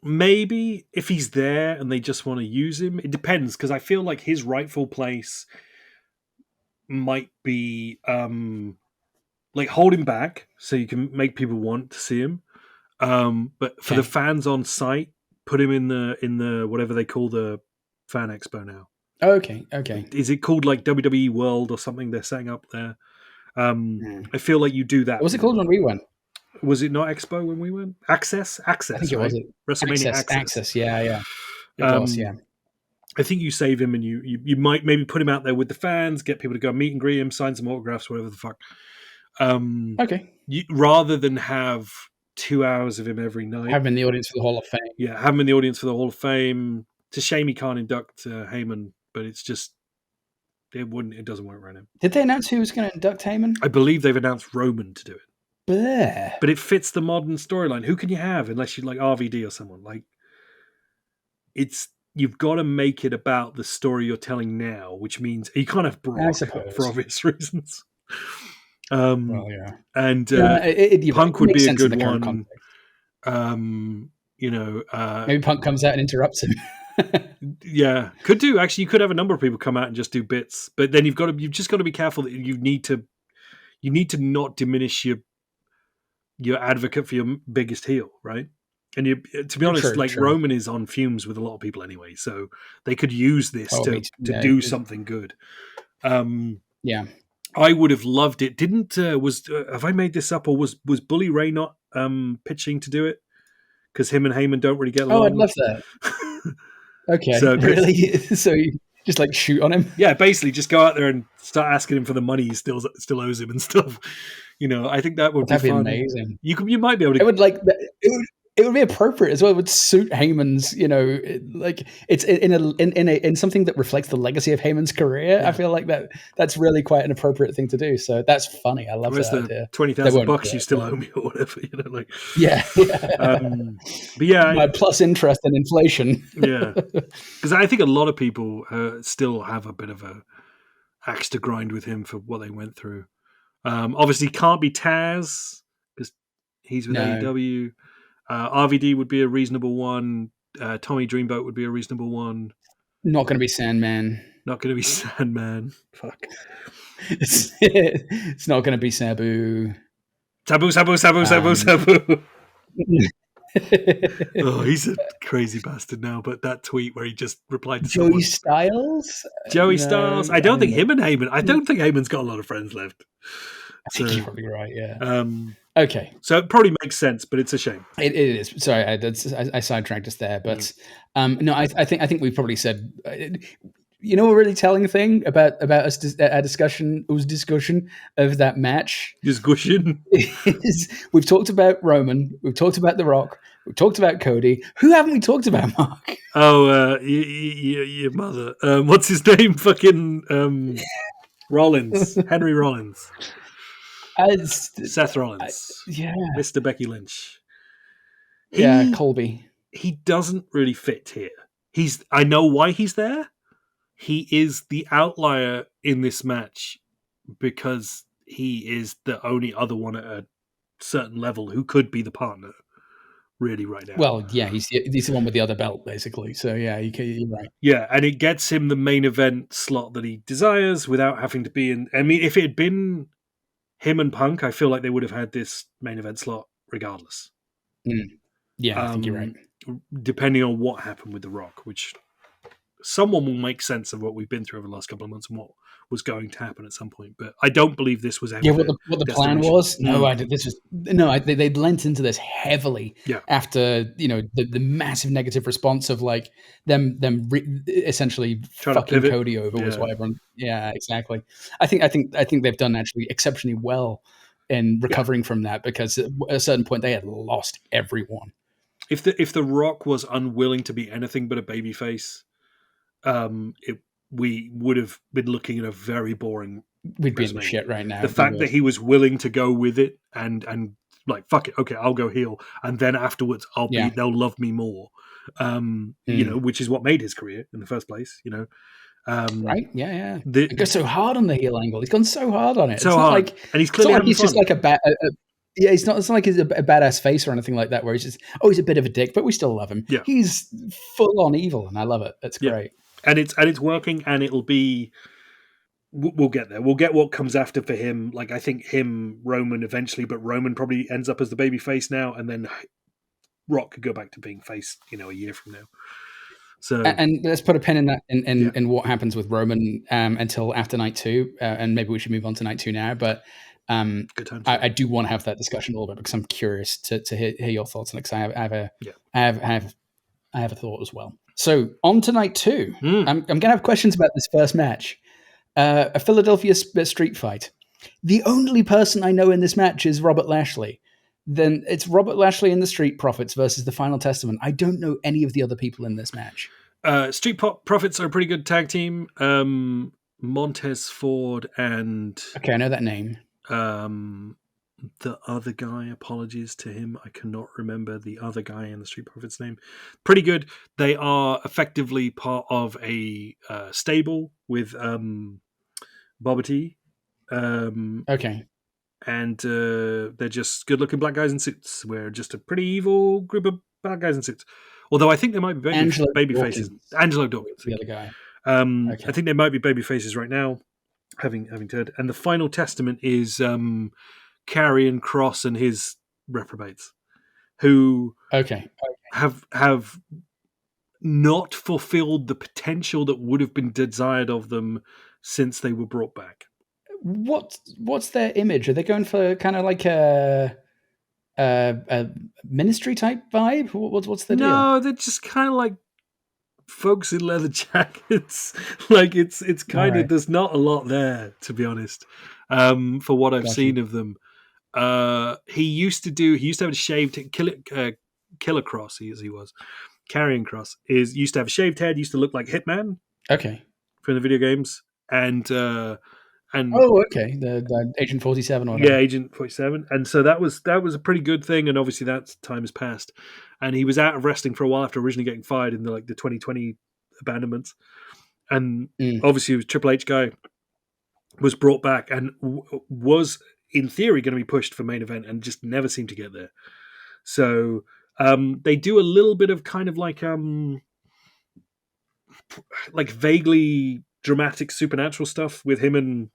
Maybe if he's there and they just want to use him. It depends, because I feel like his rightful place might be like hold him back so you can make people want to see him. But for the fans on site, put him in the whatever they call the fan expo now. Okay. Is it called like WWE World or something they're setting up there? I feel like you do that. What was it called when we went? Was it not Expo when we went? Access. I think it was it. WrestleMania Access. Yeah. It was. Yeah. I think you save him and you might maybe put him out there with the fans, get people to go meet and greet him, sign some autographs, whatever the fuck. Okay. Rather than have 2 hours of him every night. Have him in the audience for the Hall of Fame. Yeah, have him in the audience for the Hall of Fame. It's a shame he can't induct Heyman, but it's just it doesn't work right now. Did they announce who was going to induct Heyman? I believe they've announced Roman to do it. Bleh. But it fits the modern storyline. Who can you have unless you like RVD or someone? Like, you've got to make it about the story you're telling now, which means you can't have Brock for obvious reasons. Well, yeah. And Punk would be a good one. Maybe Punk comes out and interrupts him. Yeah, could do. Actually, you could have a number of people come out and just do bits, but then you've just got to be careful that you need to not diminish your advocate for your biggest heel, right? And to be honest, true. Roman is on fumes with a lot of people anyway, so they could use this to do something good. Yeah, I would have loved it. Have I made this up, or was Bully Ray not pitching to do it? Because him and Heyman don't really get along. Oh, I'd love that. Okay, so, really? So you just like shoot on him? Yeah, basically just go out there and start asking him for the money he still owes him and stuff. I think that would be fun. Amazing. You might be able to. It would be appropriate as well. It would suit Heyman's, it's in something that reflects the legacy of Heyman's career. Yeah. I feel like that's really quite an appropriate thing to do. So that's funny. I love that idea. $20,000 you still owe me or whatever. Yeah. But yeah, my plus interest and inflation. Yeah, because I think a lot of people still have a bit of a axe to grind with him for what they went through. Obviously, can't be Taz because he's with AEW. RVD would be a reasonable one. Tommy Dreamboat would be a reasonable one. Not going to be Sandman. Fuck. It's not going to be Sabu. Sabu. Oh, he's a crazy bastard now. But that tweet where he just replied to Joey Styles. Styles. I don't think him and Heyman. I don't think Heyman's got a lot of friends left. I think you're probably right. Yeah. Okay. So it probably makes sense, but it's a shame. It is. Sorry, I sidetracked us there, but no, I think we've probably said. A really telling thing about us our discussion of that match. Discussion. We've talked about Roman. We've talked about The Rock. We've talked about Cody. Who haven't we talked about, Mark? Oh, your mother. What's his name? Fucking Rollins. Henry Rollins. Seth Rollins. Yeah. Mr. Becky Lynch. Colby. He doesn't really fit here. I know why he's there. He is the outlier in this match because he is the only other one at a certain level who could be the partner really right now. Well, yeah, he's the one with the other belt, basically. So, yeah, you're right. Yeah, and it gets him the main event slot that he desires without having to be in... I mean, if it had been him and Punk, I feel like they would have had this main event slot regardless. Yeah, I think you're right. Depending on what happened with The Rock, which someone will make sense of what we've been through over the last couple of months and what was going to happen at some point. But I don't believe this was ever. Yeah, what the plan was? No, they lent into this heavily after the massive negative response of like them essentially fucking Cody over was what everyone. Yeah, exactly. I think they've done actually exceptionally well in recovering from that because at a certain point they had lost everyone. If the Rock was unwilling to be anything but a babyface, we would have been looking at a very boring. We'd be in the shit right now. The fact that he was willing to go with it and like, fuck it, okay, I'll go heel, and then afterwards they'll love me more. Which is what made his career in the first place. Right? Yeah. He goes so hard on the heel angle. He's gone so hard on it. So it's not hard, like, and he's clearly he's just like it's not like he's a badass face or anything like that, where he's just, he's a bit of a dick, but we still love him. Yeah. He's full on evil, and I love it. It's great. And it's working, and it'll be. We'll get there. We'll get what comes after for him. Like, I think Roman eventually, but Roman probably ends up as the baby face now, and then Rock could go back to being face, a year from now. So, and let's put a pin in that in what happens with Roman until after night 2, and maybe we should move on to night 2 now. But good time. I do want to have that discussion a little bit, because I'm curious to hear your thoughts on it, because I have a thought as well. So on to night 2. I'm going to have questions about this first match. A Philadelphia street fight. The only person I know in this match is Robert Lashley. Then it's Robert Lashley and the Street Profits versus the Final Testament. I don't know any of the other people in this match. Street Profits are a pretty good tag team. Montez Ford and... Okay, I know that name. The other guy, apologies to him, I cannot remember the other guy in the Street Profits name. Pretty good. They are effectively part of a stable with Bobby T. Okay. And they're just good-looking black guys in suits. We're just a pretty evil group of black guys in suits. Although I think they might be baby faces. Angelo Dawkins, the other guy. Okay. I think they might be baby faces right now, having heard. And the Final Testament is Karrion Kross and his reprobates, who have not fulfilled the potential that would have been desired of them since they were brought back. What's their image? Are they going for kind of like a ministry type vibe? What's the deal? No, they're just kind of like folks in leather jackets. Like it's kind of, there's not a lot there, to be honest. For what I've seen of them, he used to have a shaved Killer Cross. He was Karrion Kross used to have a shaved head. Used to look like Hitman. Okay, from the video games and. The Agent 47 or whatever. Yeah, Agent 47. And so that was a pretty good thing, and obviously that time has passed. And he was out of wrestling for a while after originally getting fired in the 2020 abandonments. And obviously he was Triple H guy, was brought back and was in theory going to be pushed for main event and just never seemed to get there. So they do a little bit of kind of like vaguely dramatic supernatural stuff with him and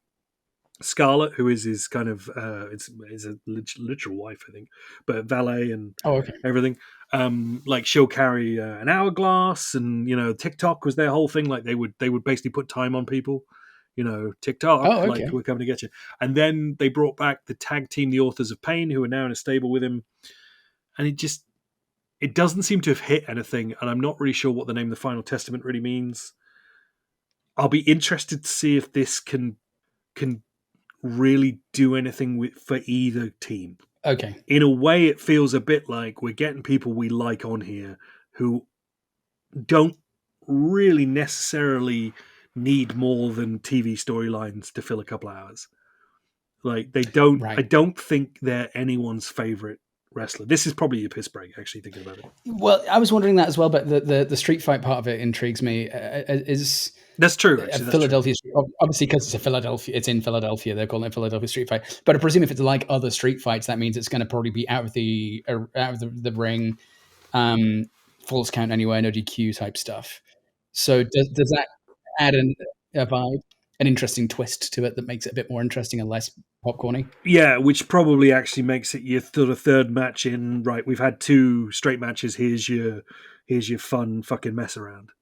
Scarlett, who is his kind of is a literal wife, I think, but valet and everything. She'll carry an hourglass, and TikTok was their whole thing. Like they would basically put time on people. TikTok, like we're coming to get you. And then they brought back the tag team, the Authors of Pain, who are now in a stable with him, and it doesn't seem to have hit anything. And I'm not really sure what the name of the Final Testament really means. I'll be interested to see if this can really do anything for either team. Okay. In a way, it feels a bit like we're getting people we like on here who don't really necessarily need more than TV storylines to fill a couple of hours. Like they don't. Right. I don't think they're anyone's favorite wrestler. This is probably a piss break, actually, thinking about it. Well, I was wondering that as well, but the street fight part of it intrigues me. That's true. Actually, Philadelphia, obviously, because it's in Philadelphia. They're calling it Philadelphia Street Fight. But I presume if it's like other street fights, that means it's going to probably be out of the ring, falls count anywhere, no DQ type stuff. So does that add a vibe, an interesting twist to it that makes it a bit more interesting and less popcorny? Yeah, which probably actually makes it your third match in. Right, we've had 2 straight matches. Here's your fun fucking mess around.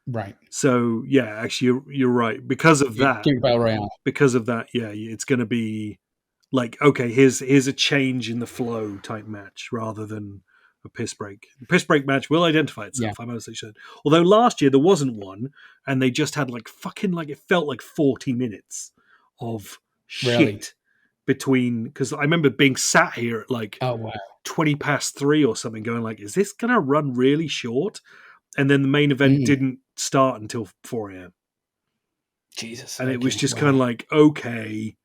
Right. So yeah, actually you're right. Because of that, it's going to be like, okay, here's a change in the flow type match rather than a piss break. The piss break match will identify itself. Yeah. I mostly should. Although last year there wasn't one, and they just had it felt like 40 minutes of shit between. Because I remember being sat here at 20 past 3 or something, going like, is this going to run really short? and then the main event didn't start until 4 a.m. Jesus. And it was just kind of like, okay,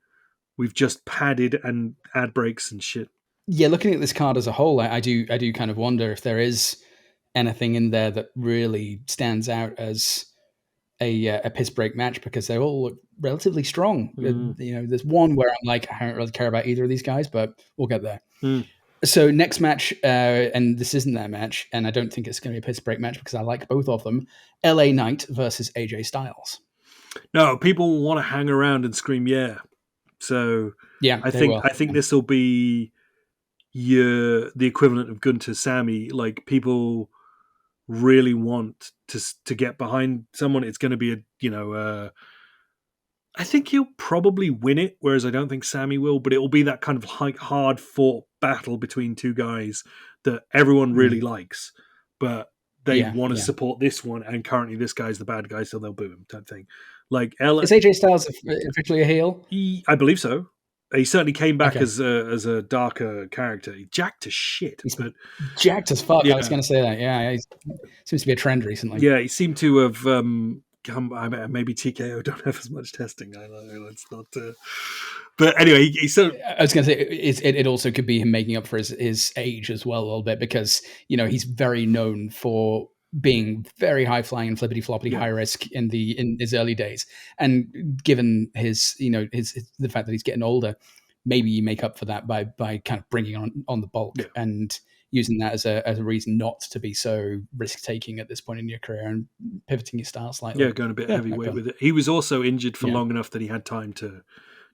we've just padded and ad breaks and shit. Yeah, looking at this card as a whole, I do kind of wonder if there is anything in there that really stands out as a piss break match, because they all look relatively strong. There's one where I'm like, I don't really care about either of these guys, but we'll get there. So next match, and this isn't that match, and I don't think it's going to be a piss break match because I like both of them. LA Knight versus AJ Styles. No, people want to hang around and scream yeah. So yeah, I think this will be the equivalent of Gunter Sammy. Like, people really want to get behind someone. It's going to be I think he'll probably win it, whereas I don't think Sammy will, but it will be that kind of like hard fought battle between two guys that everyone really likes, but they want to support this one, and currently this guy's the bad guy, so they'll boo him, type thing. Like, is AJ Styles officially a heel? I believe so. He certainly came back as a darker character. He jacked to shit. But jacked as fuck. I was going to say that. Yeah, he seems to be a trend recently. Yeah, he seemed to have come. Maybe TKO don't have as much testing. I know it's not. But anyway, he sort of. I was going to say it also could be him making up for his age as well a little bit, because he's very known for being very high flying and flippity floppity high risk in his early days, and given his the fact that he's getting older, maybe you make up for that by kind of bringing on the bulk and using that as a reason not to be so risk taking at this point in your career and pivoting your style slightly. Yeah, going a bit heavyweight with it. He was also injured for long enough that he had time to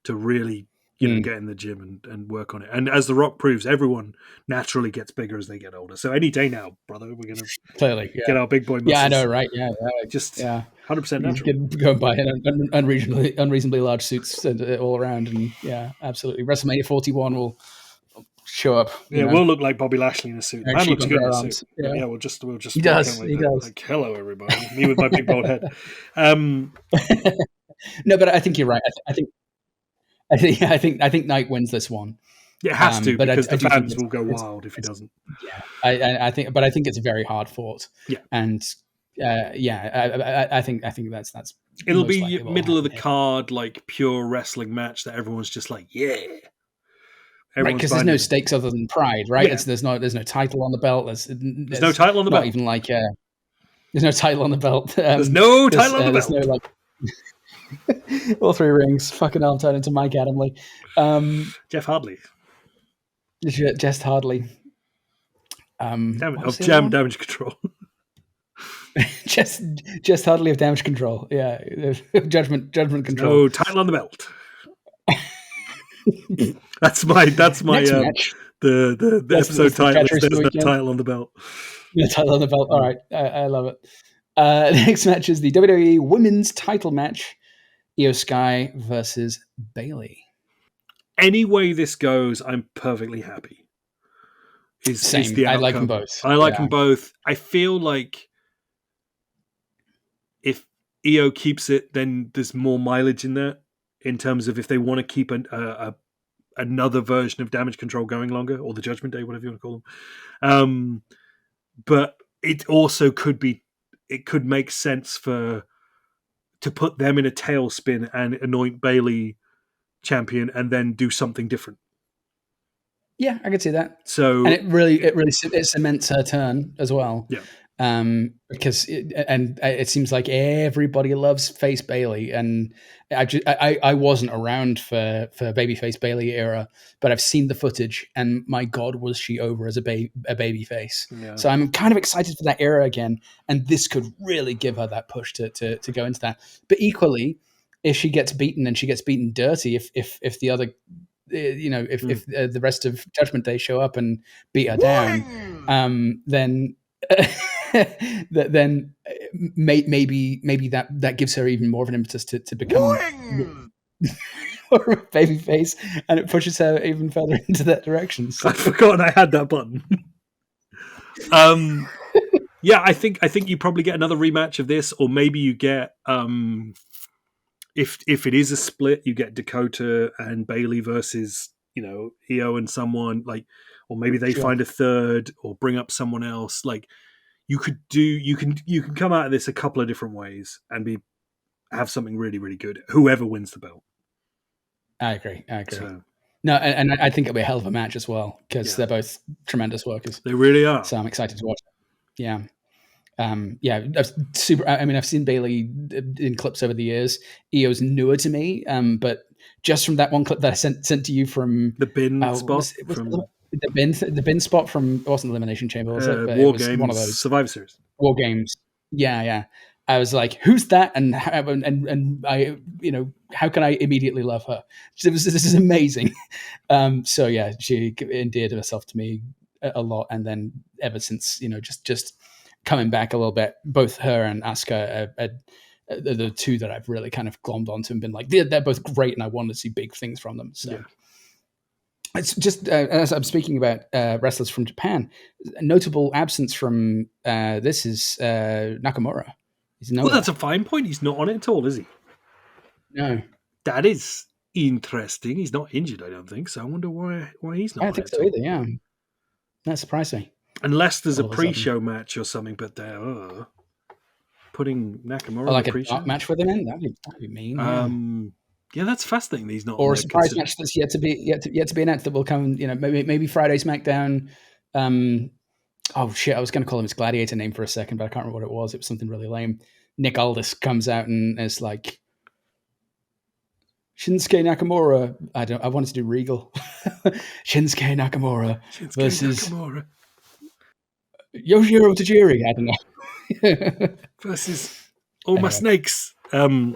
really get in the gym and work on it. And as The Rock proves, everyone naturally gets bigger as they get older. So any day now, brother, we're going to clearly get our big boy muscles. Yeah, I know, right? Yeah, just 100% natural. Go buy unreasonably large suits all around, and absolutely. WrestleMania 41 will show up. We'll look like Bobby Lashley in a suit. Man looks good in a suit. Yeah, we'll just. He does. He does. Like, hello, everybody. Me with my big bald head. No, but I think you're right. I think Knight wins this one. Yeah, it has to, because the fans will go wild if he doesn't. Yeah, I think it's very hard fought. Yeah, and I think that's. It'll be middle of the card, like pure wrestling match that everyone's just like, yeah. Right, because there's no stakes other than pride, right? Yeah. There's no title on the belt. There's no title on the belt. Not even like there's no title on the belt. There's no title on the belt. There's no, like, all three rings. Fucking hell, I'm turning into Mike Adamle. Jeff Hardy. Just Hardly. Damage Control. just Hardly of Damage Control. Yeah, Judgment Control. No title on the belt. That's my the episode title. There's no title on the belt. No title on the belt. All right, I love it. The next match is the WWE Women's Title match: Io Sky versus Bayley. Any way this goes, I'm perfectly happy. Same. Is the outcome. I like them both. I like them both. I feel like if Io keeps it, then there's more mileage in there, in terms of if they want to keep another version of Damage Control going longer, or the Judgment Day, whatever you want to call them. But it also could make sense to put them in a tailspin and anoint Bayley champion, and then do something different. Yeah, I could see that. So, and it really cements her turn as well. Yeah. Because it seems like everybody loves face Bayley, and I wasn't around for babyface Bayley era, but I've seen the footage, and my God, was she over as a baby face. Yeah. So I'm kind of excited for that era again, and this could really give her that push to go into that. But equally, if she gets beaten, and she gets beaten dirty, if the other, if the rest of Judgment Day show up and beat her down, then. Then maybe that gives her even more of an impetus to become more of a baby face, and it pushes her even further into that direction. So. I'd forgotten I had that button. Yeah, I think you probably get another rematch of this, or maybe you get if it is a split, you get Dakota and Bayley versus Io and someone, like, or maybe they find a third or bring up someone else. Like, you can come out of this a couple of different ways and have something really, really good. Whoever wins the belt. I agree. So, no, and I think it'll be a hell of a match as well because Yeah. they're both tremendous workers. they really are. So I'm excited to watch it. Yeah. I've seen Bailey in clips over the years. Io's newer to me, but just from that one clip that I sent to you from The bin spot from the bin spot from, it wasn't Elimination Chamber, was it? But War it was Games, one of those Survivor Series. War Games. Yeah. I was like, who's that? And I, how can I immediately love her? This is amazing. So yeah, she endeared herself to me a lot, and then ever since, just coming back a little bit, both her and Asuka are the two that I've really kind of glommed onto and been like, they're both great, and I want to see big things from them. So it's just as I'm speaking about wrestlers from Japan, a notable absence from this is Nakamura. Well, that's a fine point. He's not on it at all, is he? No. That is interesting. He's not injured, I don't think. So I wonder why he's not. I don't think so either. Yeah, that's surprising. Unless there's a pre-show match or something, but they're putting Nakamura like a pre-show match with him in. That'd be mean. Yeah, that's fascinating. He's not, or a surprise match that's yet to be announced that will come. Maybe Friday SmackDown. Oh shit! I was going to call him his gladiator name for a second, but I can't remember what it was. It was something really lame. Nick Aldis comes out and is like, Shinsuke Nakamura. I wanted to do Regal. Shinsuke Nakamura versus Yoshihiro Tajiri. I don't know. Versus all my snakes. My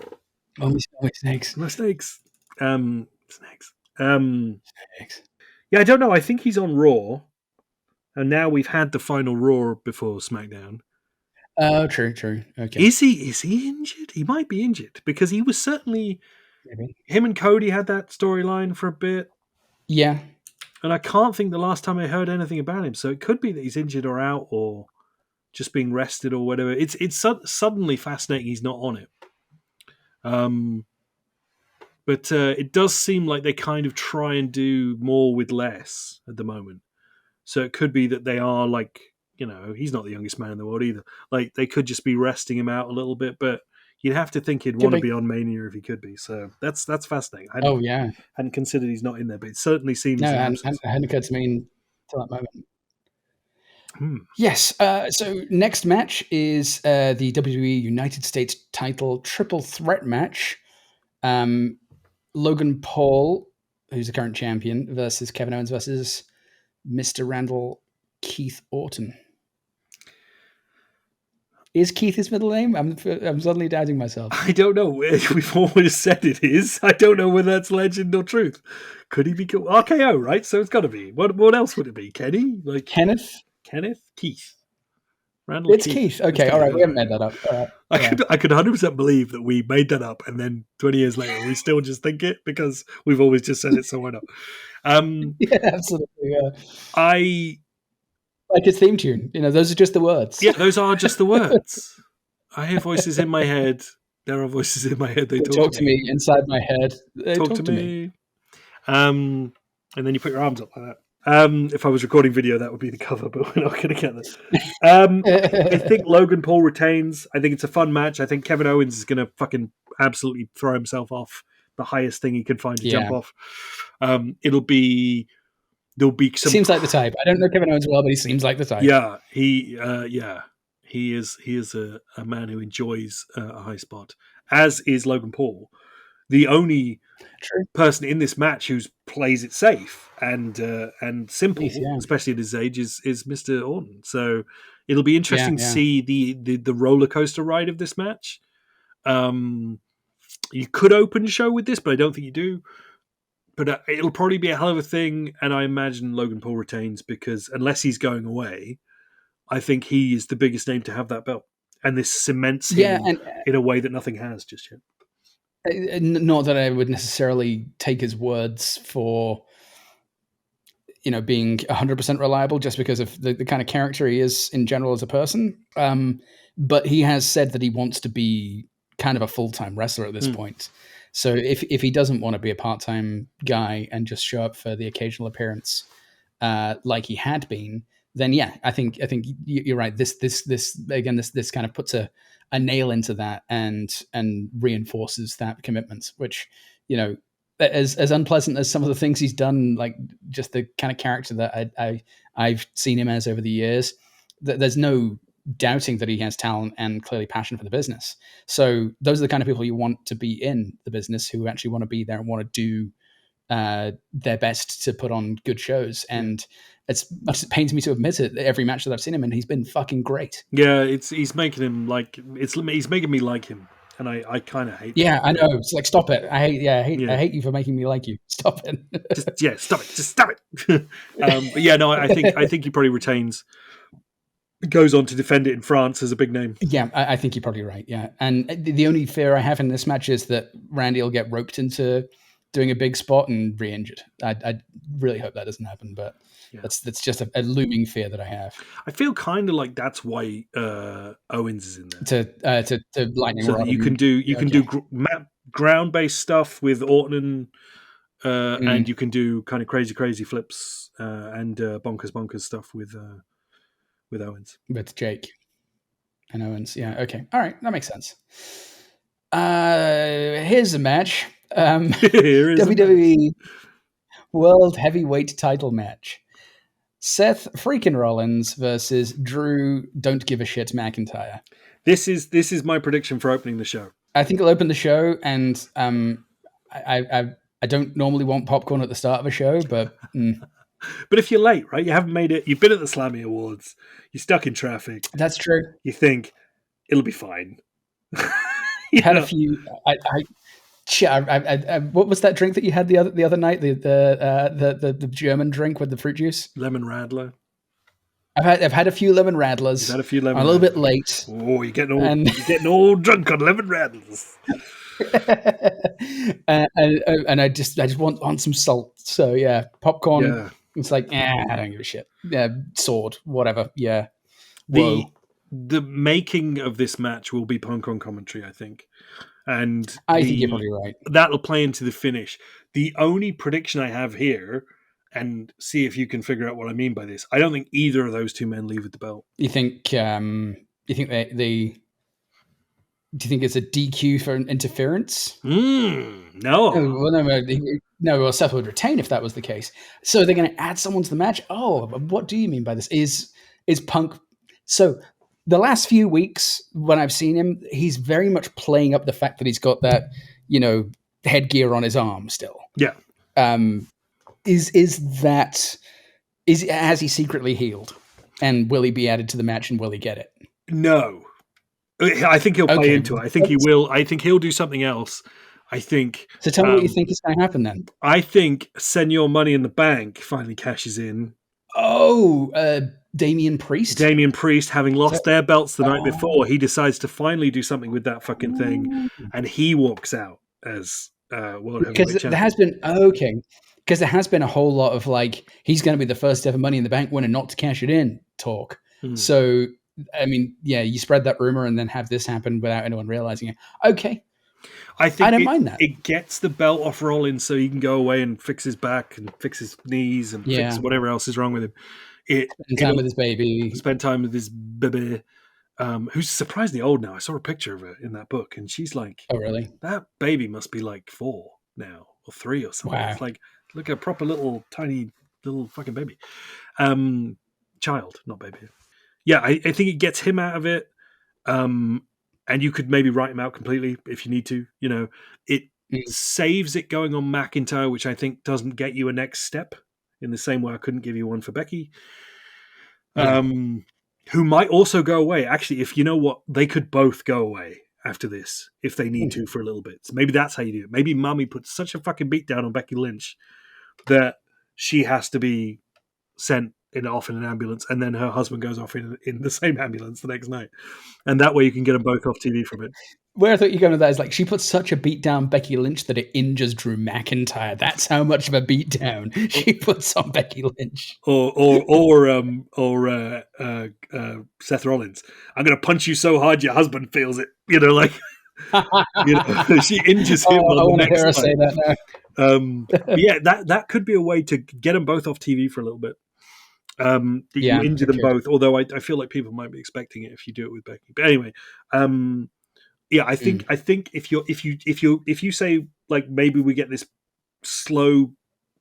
snakes. My snakes. Snakes. Yeah, I don't know. I think he's on Raw. And now we've had the final Raw before SmackDown. Oh, true. Okay. Is he injured? He might be injured because he was certainly. Maybe. Him and Cody had that storyline for a bit. Yeah. And I can't think the last time I heard anything about him. So it could be that he's injured or out or just being rested or whatever. It's suddenly fascinating he's not on it. But it does seem like they kind of try and do more with less at the moment. So it could be that they are like, he's not the youngest man in the world either. Like they could just be resting him out a little bit, but you'd have to think he'd want to be on Mania if he could be. So that's fascinating. I hadn't considered he's not in there, but it certainly seems. No, it hadn't occurred to me until that moment. Yes. So next match is the WWE United States title triple threat match. Logan Paul, who's the current champion, versus Kevin Owens versus Mr. Randall Keith Orton. Is Keith his middle name? I'm suddenly doubting myself. I don't know. We've always said it is. I don't know whether that's legend or truth. Could he be RKO, right? So it's got to be. What else would it be? Kenny? Like Kenneth? Keith. Randall it's Keith. Okay, all right. We haven't made that up. I could 100% believe that we made that up, and then 20 years later we still just think it because we've always just said it. So why not? Yeah, absolutely. Yeah. I like his theme tune. Those are just the words. Yeah, those are just the words. I hear voices in my head. There are voices in my head. They talk to me inside my head. They talk to me. And then you put your arms up like that. If I was recording video, that would be the cover, but we're not going to get that. I think Logan Paul retains. I think it's a fun match. I think Kevin Owens is going to fucking absolutely throw himself off the highest thing he can find to jump off. There'll be some. Seems like the type. I don't know Kevin Owens well, but he seems like the type. Yeah, he is a man who enjoys a high spot, as is Logan Paul. The only person in this match who plays it safe and simple, especially at his age, is Mr. Orton. So it'll be interesting to see the roller coaster ride of this match. You could open the show with this, but I don't think you do. But it'll probably be a hell of a thing, and I imagine Logan Paul retains because unless he's going away, I think he is the biggest name to have that belt, and this cements him in a way that nothing has just yet. Not that I would necessarily take his words for, being 100% reliable just because of the kind of character he is in general as a person. But he has said that he wants to be kind of a full-time wrestler at this point. So if he doesn't want to be a part-time guy and just show up for the occasional appearance like he had been, then yeah, I think you're right. This kind of puts a nail into that and reinforces that commitment, which, you know, as unpleasant as some of the things he's done, like just the kind of character that I've seen him as over the years, there's no doubting that he has talent and clearly passion for the business. So those are the kind of people you want to be in the business, who actually want to be there and want to do their best to put on good shows. And it's much as it pains me to admit it, every match that I've seen him in, he's been fucking great. Yeah, he's making him he's making me like him, and I kind of hate. Yeah, I know. It's like, stop it. I hate you for making me like you. Stop it. Stop it. Just stop it. But yeah, no, I think he probably goes on to defend it in France as a big name. Yeah, I think you're probably right. Yeah, and the only fear I have in this match is that Randy will get roped into doing a big spot and re-injured. I really hope that doesn't happen, but that's just a looming fear that I have. I feel kind of like that's why Owens is in there to lightning so rod. That you can do ground based stuff with Orton, and you can do kind of crazy flips and bonkers stuff with Owens, with Jake and Owens. Yeah, okay, all right, that makes sense. Here's a match. WWE World Heavyweight Title match. Seth freaking Rollins versus Drew Don't Give a Shit McIntyre. This is my prediction for opening the show. I think it'll open the show, and I don't normally want popcorn at the start of a show, but but if you're late, right? You haven't made it. You've been at the Slammy Awards. You're stuck in traffic. That's true. You think it'll be fine. Had a few. What was that drink that you had the other night? The German drink with the fruit juice. Lemon Radler. I've had a few lemon radlers. You've had a few lemon. I'm a little bit late. Oh, you're getting all drunk on lemon radlers. and I just want some salt. So yeah, popcorn. Yeah. It's like, I don't give a shit. Yeah, sword, whatever. Yeah. The making of this match will be punk on commentary, I think. And I think you're probably right. That'll play into the finish. The only prediction I have here, and see if you can figure out what I mean by this, I don't think either of those two men leave with the belt. You think? Do you think it's a DQ for interference? No. Well, Seth would retain if that was the case. So they're going to add someone to the match. Oh, what do you mean by this? Is Punk? So the last few weeks when I've seen him, he's very much playing up the fact that he's got that, headgear on his arm still. Yeah. Has he secretly healed? And will he be added to the match and will he get it? No. I think he'll play into it. I think he will. I think he'll do something else. I think. So tell me what you think is going to happen then. I think Senor Money in the Bank finally cashes in. Oh, Damian Priest? Damian Priest, having lost their belts the night before, he decides to finally do something with that fucking thing, and he walks out as World Heavyweight Champion. Because there has been a whole lot of he's going to be the first ever Money in the Bank winner not to cash it in talk. So, I mean, yeah, you spread that rumor and then have this happen without anyone realizing it. Okay. I don't mind that. It gets the belt off Rollins so he can go away and fix his back and fix his knees and fix whatever else is wrong with him. Spend time with his baby. Spend time with his baby, who's surprisingly old now. I saw a picture of her in that book, and she's like, "Oh, really? That baby must be 4 now or 3 or something." Wow. It's look at a proper tiny little fucking baby, child, not baby. Yeah, I think it gets him out of it, and you could maybe write him out completely if you need to. It saves it going on McIntyre, which I think doesn't get you a next step. In the same way I couldn't give you one for Becky, who might also go away. Actually, if you know what, they could both go away after this if they need to for a little bit. So maybe that's how you do it. Maybe Mummy puts such a fucking beat down on Becky Lynch that she has to be sent off in an ambulance, and then her husband goes off in the same ambulance the next night. And that way you can get them both off TV from it. Where I thought you were going with that is she puts such a beat down Becky Lynch that it injures Drew McIntyre. That's how much of a beat down she puts on Becky Lynch. Or Seth Rollins. I'm going to punch you so hard your husband feels it. She injures him. I want to hear her say that now. Yeah, that could be a way to get them both off TV for a little bit. That Yeah, you injure it them could. both. Although I feel like people might be expecting it if you do it with Becky. But anyway, yeah, I think if you say like maybe we get this slow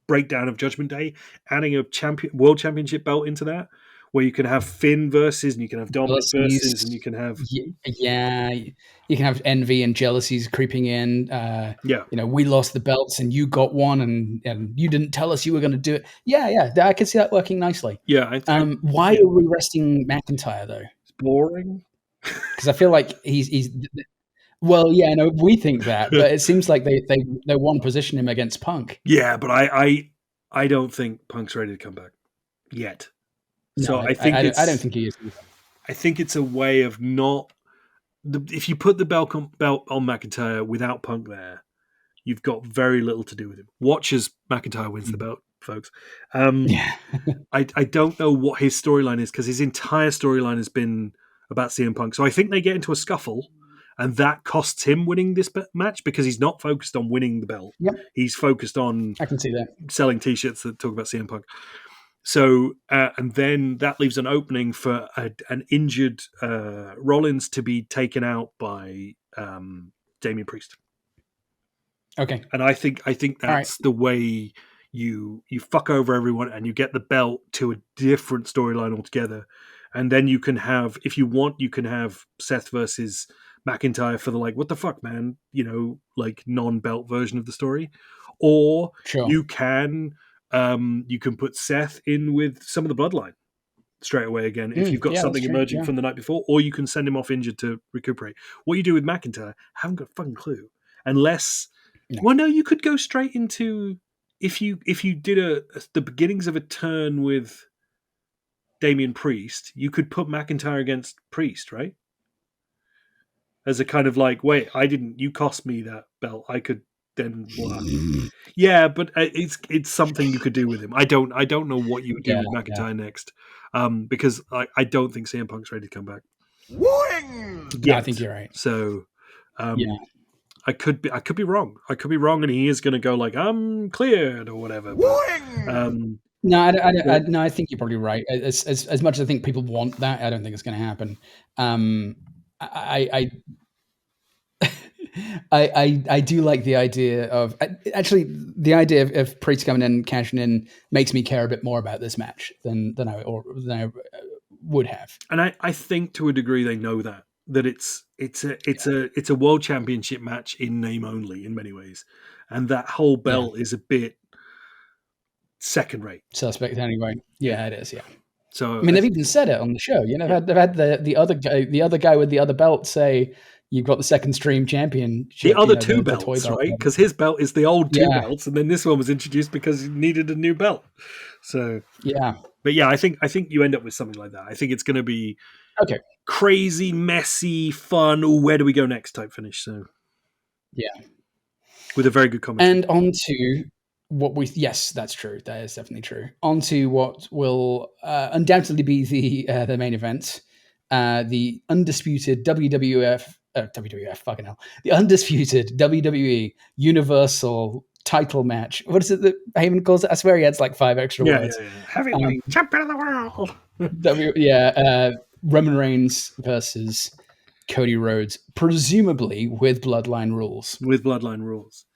breakdown of Judgment Day, adding a world championship belt into that, where you can have Finn versus, and you can have Dominic versus, and you can have yeah, you can have envy and jealousies creeping in. Yeah. You know, we lost the belts and you got one, and you didn't tell us you were going to do it. Yeah, I can see that working nicely. Yeah. Why are we resting McIntyre though? It's boring. Because I feel like he's. Well, yeah, no, we think that, but it seems like they want to position him against Punk. Yeah, but I don't think Punk's ready to come back yet. So No, I think I don't think he is. I think it's a way of not. If you put the belt on McIntyre without Punk there, you've got very little to do with him. Watch as McIntyre wins the belt, folks. Yeah. I don't know what his storyline is, because his entire storyline has been about CM Punk. So I think they get into a scuffle, and that costs him winning this match, because he's not focused on winning the belt. Yep. He's focused on I can see that. selling T-shirts that talk about CM Punk. So, and then that leaves an opening for an injured Rollins to be taken out by Damian Priest. Okay. And I think that's the way you fuck over everyone, and you get the belt to a different storyline altogether. And then you can have, if you want, you can have Seth versus McIntyre for the like, what the fuck, man, like non-belt version of the story. Or you can put Seth in with some of the bloodline straight away again if you've got something emerging from the night before, or you can send him off injured to recuperate. What you do with McIntyre, I haven't got a fucking clue. Unless, well, no, you could go straight into, if you did the beginnings of a turn with Damian Priest, you could put McIntyre against Priest, right? As a kind of like, wait, you cost me that belt. I could then yeah, but it's something you could do with him. I don't know what you would do with McIntyre next, because I don't think CM Punk's ready to come back. Wing! Yeah, I think you're right. So, I could be wrong. I could be wrong, and he is going to go like, I'm cleared or whatever. But, no, I think you're probably right. As much as I think people want that, I don't think it's going to happen. I do like the idea of the idea of Priest coming in and cashing in makes me care a bit more about this match than I would have. And I think to a degree they know that it's a world championship match in name only in many ways, and that whole belt is a bit second rate, suspect anyway. Yeah, it is. Yeah. So I mean, they've even said it on the show. They've had the other guy with the other belt say, "You've got the second stream championship." The other two belts, right? Because his belt is the old two belts, and then this one was introduced because he needed a new belt. So but yeah, I think you end up with something like that. I think it's going to be crazy, messy, fun. Oh, where do we go next? Type finish. So with a very good comment. And on to what yes, that's true. That is definitely true. On to what will undoubtedly be the main event, the undisputed WWF, fucking hell, the undisputed WWE Universal title match. What is it that Heyman calls it? I swear he adds like 5 extra words. Heavyweight champion of the world. Roman Reigns versus Cody Rhodes, presumably with Bloodline rules. With Bloodline rules.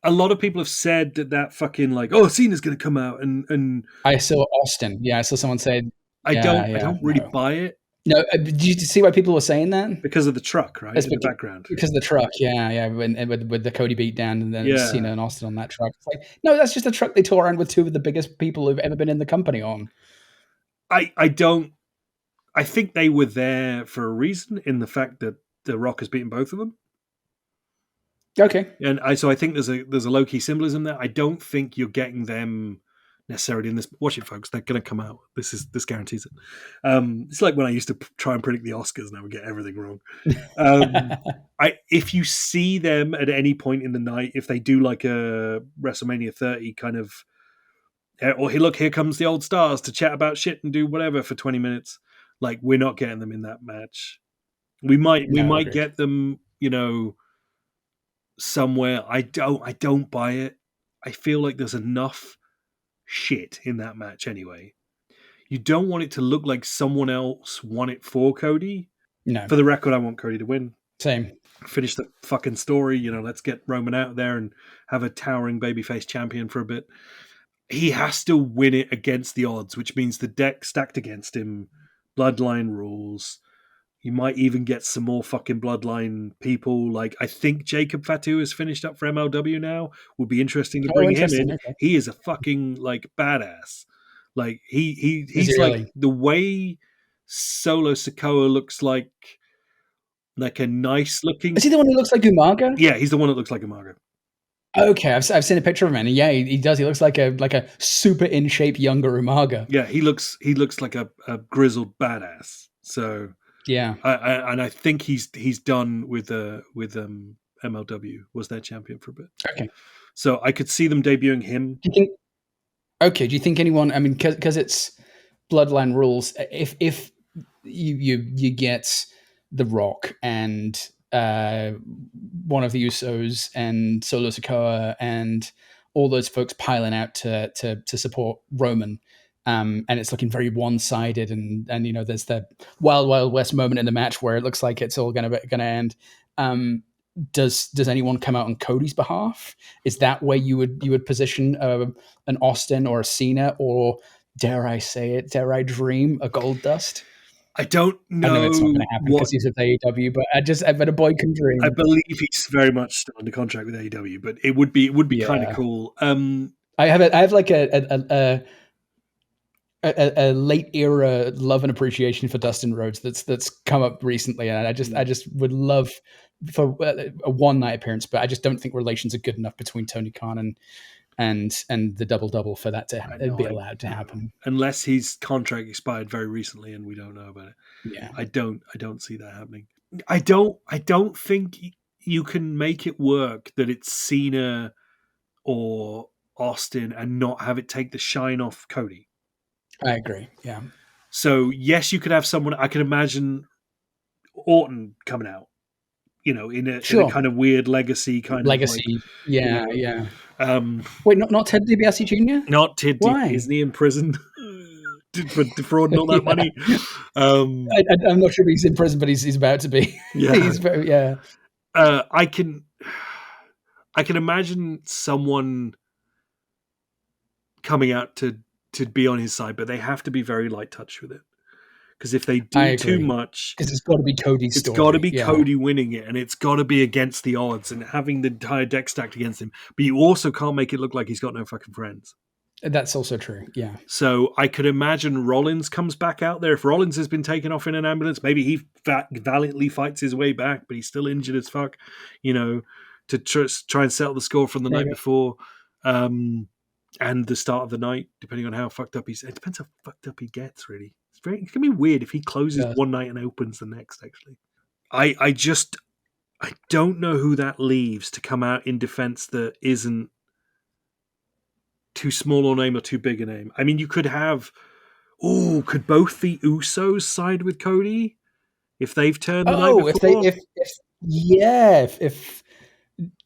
A lot of people have said that fucking like, oh, Cena's going to come out and I saw Austin. Yeah, I saw someone say. I don't really buy it. No, did you see why people were saying that? Because of the truck, right? In the background. Because of the truck, yeah. With the Cody beatdown and then Cena and Austin on that truck. It's like, no, that's just a truck they tore around with 2 of the biggest people who've ever been in the company on. I think they were there for a reason, in the fact that The Rock has beaten both of them. Okay. And so I think there's a low key symbolism there. I don't think you're getting them necessarily in this. Watch it, folks. They're going to come out. This guarantees it. It's like when I used to try and predict the Oscars, and I would get everything wrong. If you see them at any point in the night, if they do like a WrestleMania 30 kind of, or here comes the old stars to chat about shit and do whatever for 20 minutes. Like, we're not getting them in that match. We might get them, somewhere. I don't buy it. I feel like there's enough shit in that match anyway. you don't want it to look like someone else won it for Cody. No. For the record, I want Cody to win. Same. Finish the fucking story. Let's get Roman out there and have a towering babyface champion for a bit. He has to win it against the odds, which means the deck stacked against him, bloodline rules. You might even get some more fucking bloodline people. Like, I think Jacob Fatu is finished up for MLW now. Would be interesting to bring him in. Okay. He is a fucking like badass. Like he's he like really? The way Solo Sikoa looks like a nice looking. Is he the one who looks like Umaga? Yeah, he's the one that looks like Umaga. Okay, I've seen a picture of him, and yeah, he does. He looks like a super in shape younger Umaga. Yeah, he looks like a grizzled badass. So yeah, I think he's done with MLW, was their champion for a bit. Okay, so I could see them debuting him. Do you think anyone? I mean, because it's bloodline rules. If you get The Rock and one of the Usos and Solo Sikoa and all those folks piling out to support Roman, and it's looking very one-sided, and there's the Wild West moment in the match where it looks like it's all gonna end. Does anyone come out on Cody's behalf? Is that where you would position an Austin or a Cena, or dare I dream a Goldust? I don't know. I know it's not going to happen because he's with AEW, but I bet a boy can dream. I believe he's very much still under contract with AEW, but it would be kind of cool. I have like a late era love and appreciation for Dustin Rhodes that's come up recently, and I just would love for a one night appearance, but I just don't think relations are good enough between Tony Khan and the double for that to be allowed to happen, unless his contract expired very recently and we don't know about it. Yeah, I don't see that happening. I don't think you can make it work that it's Cena or Austin and not have it take the shine off Cody. I agree. Yeah. So yes, you could have someone. I can imagine Orton coming out, in a kind of weird legacy kind of legacy. Yeah. Wait, not Ted DiBiase Jr. Not Ted. Why isn't he in prison for defrauding all that money? I'm not sure if he's in prison, but he's about to be. Yeah, he's very. Yeah. I can imagine someone coming out to be on his side, but they have to be very light touch with it. Because if they do too much, because it's got to be Cody's story. It's got to be Cody winning it, and it's got to be against the odds and having the entire deck stacked against him. But you also can't make it look like he's got no fucking friends. That's also true. Yeah. So I could imagine Rollins comes back out there. If Rollins has been taken off in an ambulance, maybe he valiantly fights his way back, but he's still injured as fuck. To try and settle the score from the night before. And the start of the night, depending on how fucked up it depends how fucked up he gets, really. It's going to be weird if he closes one night and opens the next, actually. I don't know who that leaves to come out in defense that isn't too small a name or too big a name. I mean, you could have... could both the Usos side with Cody? If they've turned the night before? If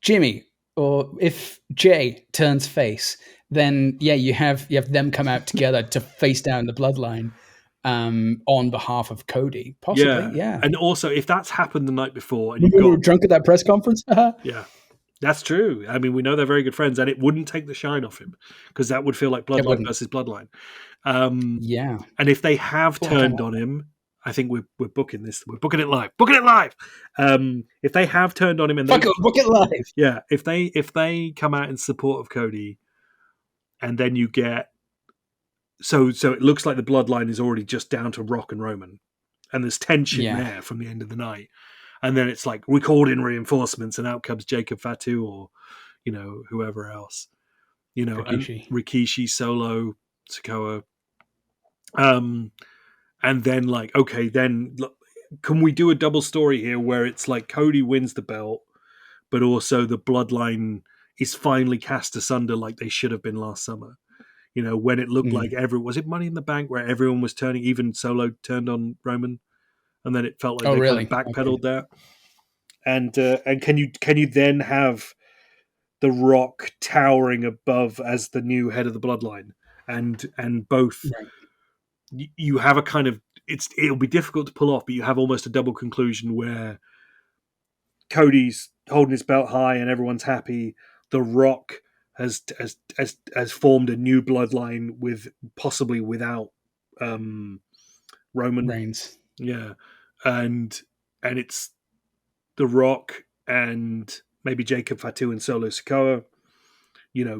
Jimmy or if Jay turns face... then you have them come out together to face down the bloodline on behalf of Cody, possibly. Yeah. And also, if that's happened the night before, and we were drunk at that press conference. Yeah, that's true. I mean, we know they're very good friends, and it wouldn't take the shine off him because that would feel like bloodline versus bloodline. Yeah. And if they have turned on him, I think we're booking this. We're booking it live. Booking it live. If they have turned on him and book it live. Yeah. If they come out in support of Cody. And then you get so it looks like the bloodline is already just down to Rock and Roman, and there's tension there from the end of the night, and then it's like we called in reinforcements, and out comes Jacob Fatu or whoever else, Rikishi, Solo, Sikoa, and then like okay, then can we do a double story here where it's like Cody wins the belt, but also the bloodline is finally cast asunder like they should have been last summer. When it looked like was it Money in the Bank where everyone was turning, even Solo turned on Roman, and then it felt like they kind of backpedaled there. And can you then have The Rock towering above as the new head of the bloodline, and both you have a kind of it'll be difficult to pull off, but you have almost a double conclusion where Cody's holding his belt high and everyone's happy. The Rock has formed a new bloodline with possibly without Roman Reigns. Yeah, and it's The Rock and maybe Jacob Fatu and Solo Sikoa,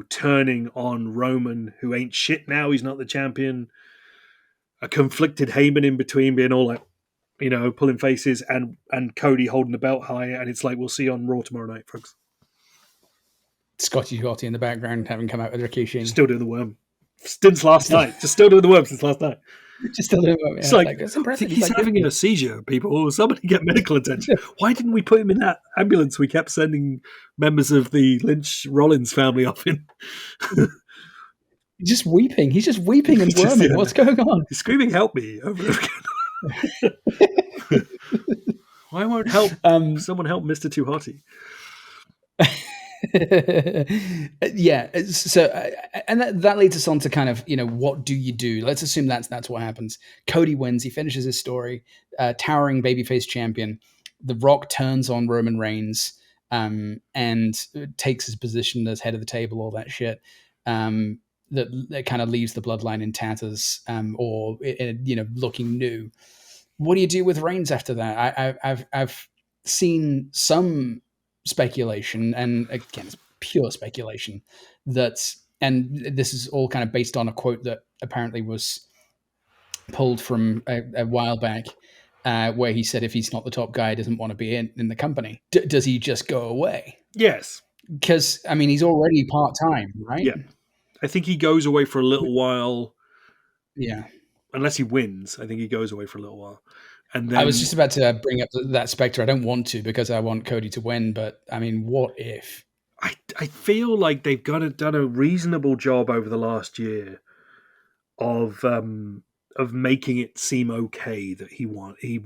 turning on Roman, who ain't shit now. He's not the champion. A conflicted Heyman in between, being all like, pulling faces, and Cody holding the belt high, and it's like, we'll see you on Raw tomorrow night, folks. Scotty in the background having come out with Rikishi. Still doing the worm. Since last night. Just still doing the worm since last night. Just still doing the worm. Yeah. It's like, it's impressive. He's having a seizure, people. Somebody get medical attention. Why didn't we put him in that ambulance we kept sending members of the Lynch-Rollins family off in? He's just weeping. He's just weeping and worming. What's going on? He's screaming, "Help me!" over and over again. Why won't someone help Mr. Too Hotty? Yeah. So, and that leads us on to kind of, what do you do? Let's assume that's what happens. Cody wins. He finishes his story. Towering babyface champion. The Rock turns on Roman Reigns and takes his position as head of the table. All that shit. That kind of leaves the bloodline in tatters, or looking new. What do you do with Reigns after that? I've seen some speculation, and again, it's pure speculation, and this is all kind of based on a quote that apparently was pulled from a while back, where he said if he's not the top guy, he doesn't want to be in the company. Does he just go away? Yes. Because, he's already part-time, right? Yeah. I think he goes away for a little while. Yeah. Unless he wins, I think he goes away for a little while. And then, I was just about to bring up that specter. I don't want to because I want Cody to win, but what if? I feel like they've done a reasonable job over the last year of making it seem okay that he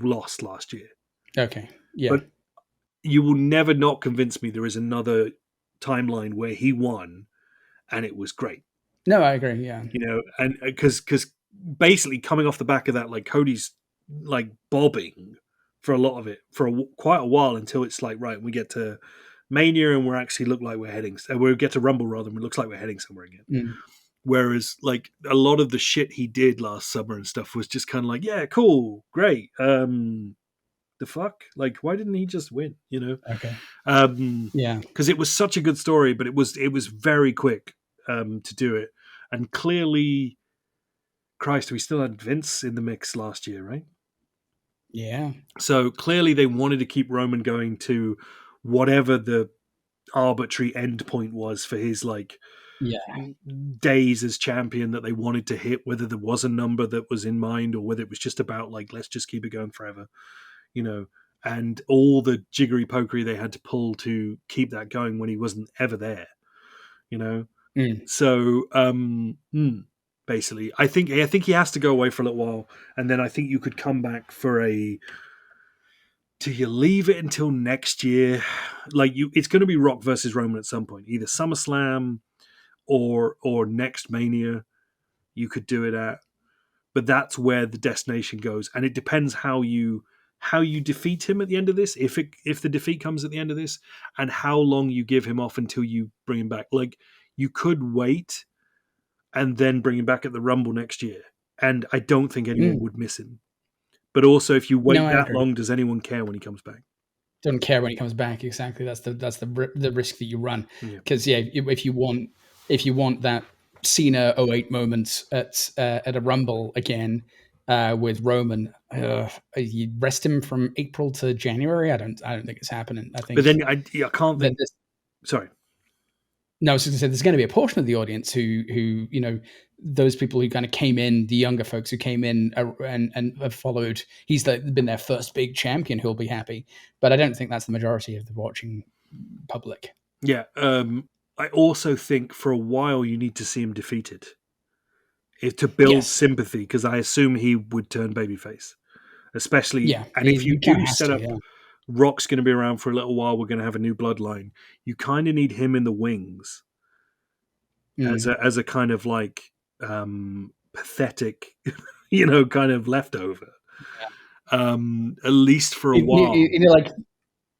lost last year. Okay. Yeah. But you will never not convince me there is another timeline where he won and it was great. No, I agree. Yeah. And because basically coming off the back of that, like Cody's like bobbing for a lot of it for quite a while until it's like, right, we get to Mania and we're actually look like we're heading, we get to Rumble rather, and it looks like we're heading somewhere again. Mm. Whereas like a lot of the shit he did last summer and stuff was just kind of like, yeah, cool, great. The fuck? Like, why didn't he just win? Okay. Yeah. Because it was such a good story, but it was very quick to do it. And clearly, Christ, we still had Vince in the mix last year, right? Yeah. So clearly they wanted to keep Roman going to whatever the arbitrary end point was for his days as champion that they wanted to hit, whether there was a number that was in mind or whether it was just about like, let's just keep it going forever, and all the jiggery pokery they had to pull to keep that going when he wasn't ever there, So, basically, I think he has to go away for a little while, and then I think you could come back for do you leave it until next year? It's going to be Rock versus Roman at some point, either SummerSlam or next Mania. You could do it at, but that's where the destination goes, and it depends how you defeat him at the end of this. If the defeat comes at the end of this, and how long you give him off until you bring him back. Like, you could wait and then bring him back at the Rumble next year. And I don't think anyone would miss him. But also, if you wait that long, does anyone care when he comes back? Don't care when he comes back. Exactly. That's the risk that you run. Because if you want that Cena 08 moment at a Rumble again with Roman, you rest him from April to January. I don't think it's happening. I think. But then I can't think. Sorry. No, I was going to say there's going to be a portion of the audience who those people who kind of came in, the younger folks who came in and have followed. He's been their first big champion who'll be happy, but I don't think that's the majority of the watching public. Yeah, I also think for a while you need to see him defeated to build sympathy, because I assume he would turn babyface, especially. Yeah, and if you do set up. Rock's going to be around for a little while. We're going to have a new bloodline. You kind of need him in the wings as a kind of like pathetic kind of leftover. At least for a while. Like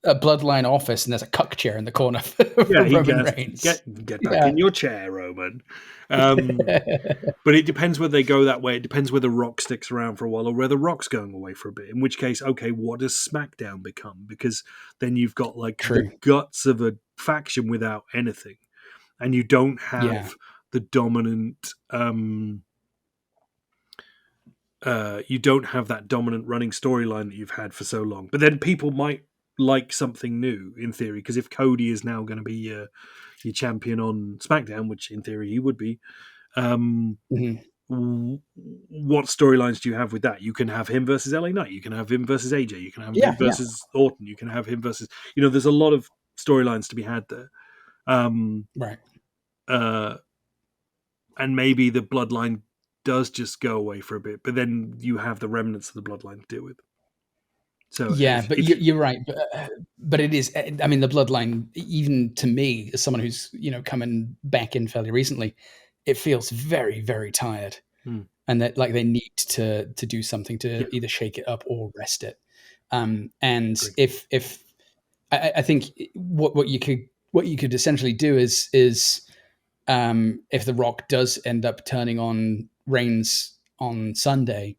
a bloodline office, and there's a cuck chair in the corner for Roman Reigns. Get back in your chair, Roman. But it depends whether they go that way. It depends whether Rock sticks around for a while or whether Rock's going away for a bit. In which case, okay, what does SmackDown become? Because then you've got the guts of a faction without anything, and you don't have the dominant. You don't have that dominant running storyline that you've had for so long. But then people might like something new, in theory, because if Cody is now going to be your champion on SmackDown, which in theory he would be, what storylines do you have with that? You can have him versus LA Knight. You can have him versus AJ. You can have him versus Orton. You can have him versus... there's a lot of storylines to be had there. Right. And maybe the bloodline does just go away for a bit, but then you have the remnants of the bloodline to deal with. So you're right. But it is. I mean, the bloodline, even to me, as someone who's coming back in fairly recently, it feels very, very tired, and that they need to do something to either shake it up or rest it. And if I think what you could essentially do is if The Rock does end up turning on Reigns on Sunday,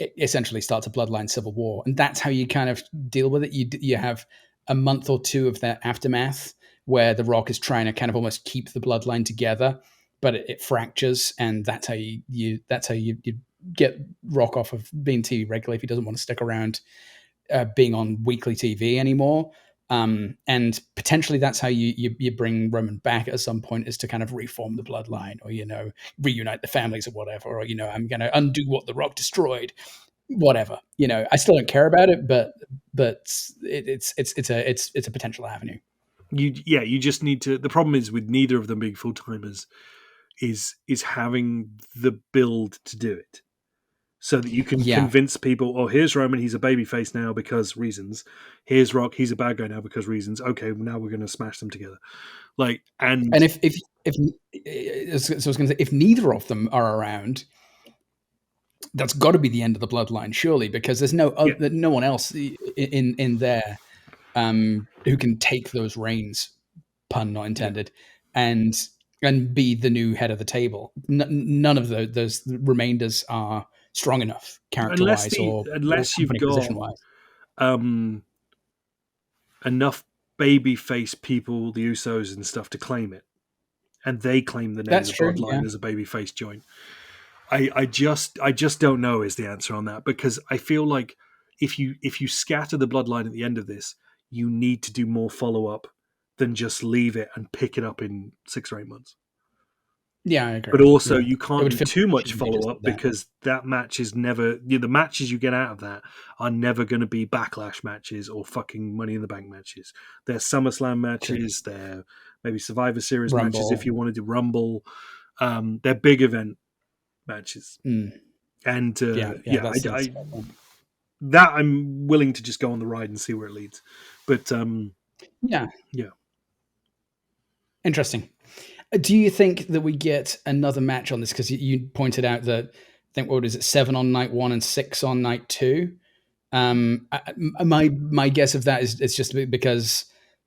it essentially starts a bloodline civil war, and that's how you kind of deal with it. You have a month or two of that aftermath where The Rock is trying to kind of almost keep the bloodline together, but it fractures, and that's how you get Rock off of being TV regularly if he doesn't want to stick around being on weekly TV anymore. And potentially that's how you bring Roman back at some point, is to kind of reform the bloodline, or reunite the families or whatever, or I'm going to undo what The Rock destroyed, whatever. I still don't care about it, but it's a potential avenue. You just need to. The problem is with neither of them being full timers, is having the build to do it. So that you can convince people, oh, here's Roman, he's a babyface now because reasons. Here's Rock, he's a bad guy now because reasons. Okay, now we're going to smash them together. And if so I was going to say, if neither of them are around, that's got to be the end of the bloodline, surely, because there's no one else in there who can take those reins, pun not intended, and be the new head of the table. None of those remainders are strong enough character-wise unless you've got position-wise. Enough babyface people, the Usos and stuff, to claim it, and they claim the name of the bloodline as a babyface joint. I just don't know is the answer on that, because I feel like if you scatter the bloodline at the end of this, you need to do more follow-up than just leave it and pick it up in 6 or 8 months. Yeah, I agree. But also, you can't do too much follow-up, because that match is never... the matches you get out of that are never going to be Backlash matches or fucking Money in the Bank matches. They're SummerSlam matches. True. They're maybe Survivor Series matches if you want to do Rumble. They're big event matches. And that I'm willing to just go on the ride and see where it leads. But interesting. Do you think that we get another match on this? Because you pointed out that, I think, what is it, 7 on night 1 and 6 on night 2? My guess of that is it's just because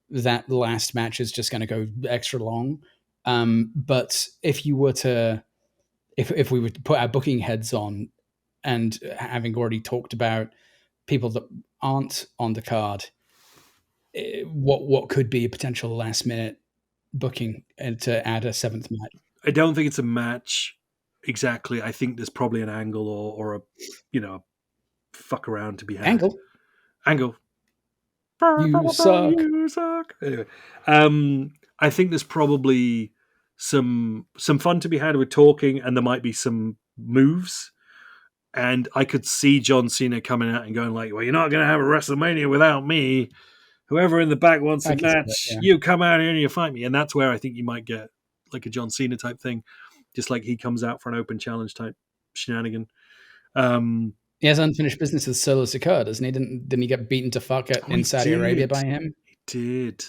that last match is just going to go extra long. But if you were to, if we were to put our booking heads on, and having already talked about people that aren't on the card, what could be a potential last minute booking and to add a 7th match? I don't think it's a match exactly. I think there's probably an angle or a fuck around to be had. Angle. You suck. Anyway, I think there's probably some fun to be had with talking, and there might be some moves. And I could see John Cena coming out and going like, "Well, you're not going to have a WrestleMania without me. Whoever in the back wants a match, you come out here and you fight me." And that's where I think you might get like a John Cena type thing, just like he comes out for an open challenge type shenanigan. He has unfinished business with Solo Sikoa, doesn't he? Didn't he get beaten to fuck in Saudi Arabia by him? He did.